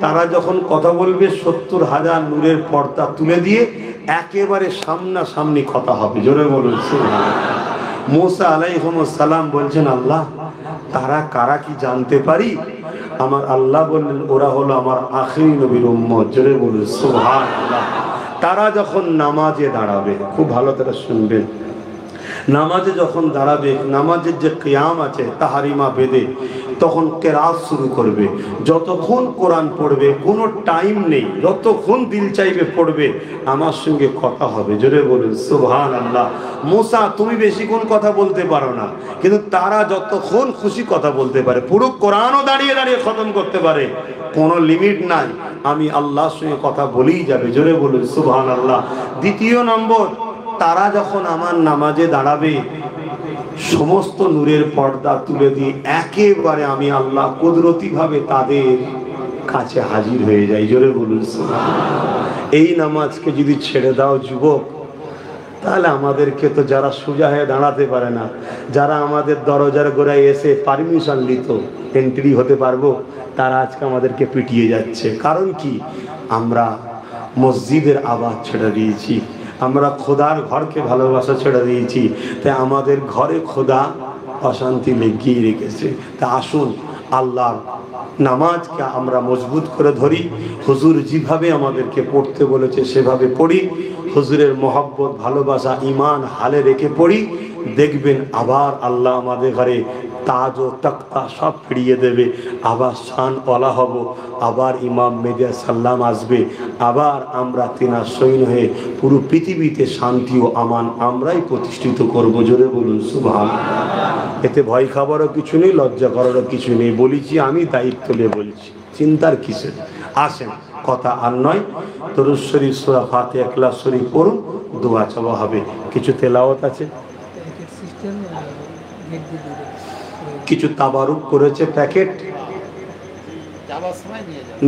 তারা যখন কথা বলবে 70,000 নূরের পর্দা তুলে দিয়ে একেবারে সামনাসামনি কথা হবে। জোরে বলুন সুবহানাল্লাহ। মুসা আলাইহিস সালাম বলছেন আল্লাহ তারা কারা কি জানতে পারি? আমার আল্লাহ বললেন ওরা হলো আমার আখিরি নবীর উম্মত। জোরে বলুন সুবহানাল্লাহ। তারা যখন নামাজে দাঁড়াবে, খুব ভালো করে শুনবেন, নামাজে যখন দাঁড়াবে, নামাজের যে কিয়াম আছে তাহারিমা বেদে, তখন কেরাত শুরু করবে। যতক্ষণ কোরআন পড়বে কোনো টাইম নেই, যতক্ষণ দিল চাইবে পড়বে, আমার সঙ্গে কথা হবে। জোরে বলুন সুবহানাল্লাহ। মুসা তুমি বেশিক্ষণ কথা বলতে পারো না, কিন্তু তারা যতক্ষণ খুশি কথা বলতে পারে, পুরো কোরআনও দাঁড়িয়ে দাঁড়িয়ে খতম করতে পারে, কোনো লিমিট নাই। আমি আল্লাহর সঙ্গে কথা বলেই যাবে। জোরে বলুন সুবহানাল্লাহ। দ্বিতীয় নম্বর, তারা যখন আমার নামাজে দাঁড়াবে, সমস্ত নূরের পর্দা তুলে দিয়ে একেবারে আমি আল্লাহ কুদরতি ভাবে তাদের কাছে হাজির হয়ে যাই। জোরে বলুন সুবহানাল্লাহ। এই নামাজকে যদি ছেড়ে দাও যুবক, তাহলে আমাদেরকে তো যারা সোজা হয়ে দাঁড়াতে পারে না, যারা আমাদের দরজার গোড়ায় এসে পারমিশন নিত এন্ট্রি হতে পারবো, তারা আজকে আমাদেরকে পিটিয়ে যাচ্ছে। কারণ কি? আমরা মসজিদের আওয়াজ ছেড়ে দিয়েছি, আমরা খোদার ঘরকে ভালোবাসা ছেড়ে দিয়েছি, তাই আমাদের ঘরে খোদা অশান্তি লেগিয়ে রেখেছে। তা আসুন আল্লাহর নামাজকে আমরা মজবুত করে ধরি, হুজুর যেভাবে আমাদেরকে পড়তে বলেছে সেভাবে পড়ি, হুজুরের মহব্বত ভালোবাসা ঈমান হালে রেখে পড়ি। দেখবেন আবার আল্লাহ আমাদের ঘরে তাজ ও তক্তা সব ফিরিয়ে দেবে, আবার শান ওয়ালা হব, আবার ইমাম মেহদী সাল্লাম আসবে, আবার আমরা তিনার সৈন্য হয়ে পুরো পৃথিবীতে শান্তি ও আমান আমরাই প্রতিষ্ঠিত করব। জোরে বলুন সুবহানাল্লাহ। এতে ভয় খাবারও কিছু নেই, লজ্জা করারও কিছু নেই। বলেছি আমি দায়িত্ব নিয়ে বলছি, চিন্তার কিসের। আসেন কথা আর নয়, দরুদ শরীফ সূরা ফাতিহা ইখলাস শরীফ পড়ুন, দোয়া চাওয়া হবে। কিছু তেলাওয়াত আছে, কিছু তাবারুক করেছে প্যাকেট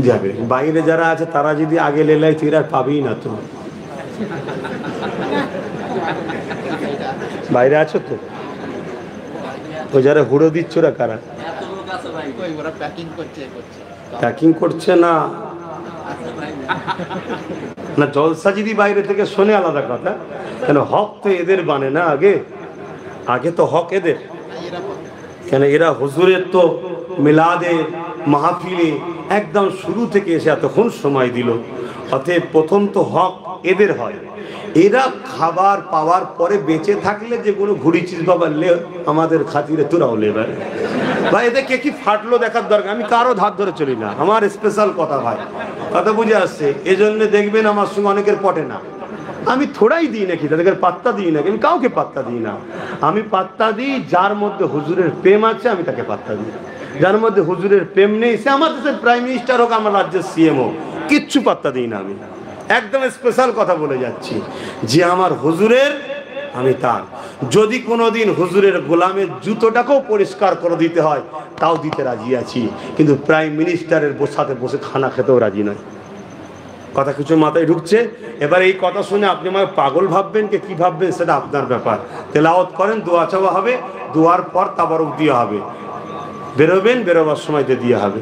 যাবে। বাইরে যারা আছে তারা যদি আগে লেলাই তিরা পাবেই না। তো বাইরে আছো তো, ওই যারা হুড়ো দিচ্ছ ওরা কারা? প্যাকিং করছে না না, জলসা যদি বাইরে থেকে শোনে আলাদা কথা, কেন হক তো এদের বানে না, আগে আগে তো হক এদের। কেন এরা হুজুরের তো মিলাদে মাহফিলে একদম শুরু থেকে এসে এতক্ষণ সময় দিল, অতএব প্রথম তো হক এদের হয়। এরা খাবার পাওয়ার পরে বেঁচে থাকলে যেগুলো ঘুড়ি চিজ বাবা লে আমাদের খাতিরে তোরাও লেবার ভাই, এদেরকে কি ফাটলো দেখার দরকার। আমি কারো ধার ধরে চলি না, আমার স্পেশাল কথা ভাই, কথা বুঝে আসছে। এজন্য দেখবেন আমার সঙ্গে অনেকের পটে না। আমি থোড়াই দিই নাকি, তাদেরকে পাত্তা দিই নাকি, আমি কাউকে পাত্তা দিই না। আমি পাত্তা দিই যার মধ্যে হুজুরের প্রেম আছে, আমি তাকে পাত্তা দিই। যার মধ্যে হুজুরের প্রেম নেই, সে আমার দেশের প্রাইম মিনিস্টার হোক, আমার রাজ্যের সিএম হোক, কিচ্ছু পাত্তা দিই না। আমি একদম স্পেশাল কথা বলে যাচ্ছি, যে আমার হুজুরের আমি তার। যদি কোনোদিন হুজুরের গোলামের জুতোটাকেও পরিষ্কার করে দিতে হয় তাও দিতে রাজি আছি, কিন্তু প্রাইম মিনিস্টারের সাথে বসে খানা খেতেও রাজি নয়। কথা কিছু মাথায় ঢুকছে? এবার এই কথা শুনে আপনি আমাকে পাগল ভাববেন কি ভাববেন সেটা আপনার ব্যাপার। তেলাওয়াত করেন, দোয়া চাওয়া হবে, দোয়ার পর তাবারুক দেওয়া হবে, বেরোবেন, বেরোবার সময় দিয়ে দেওয়া হবে।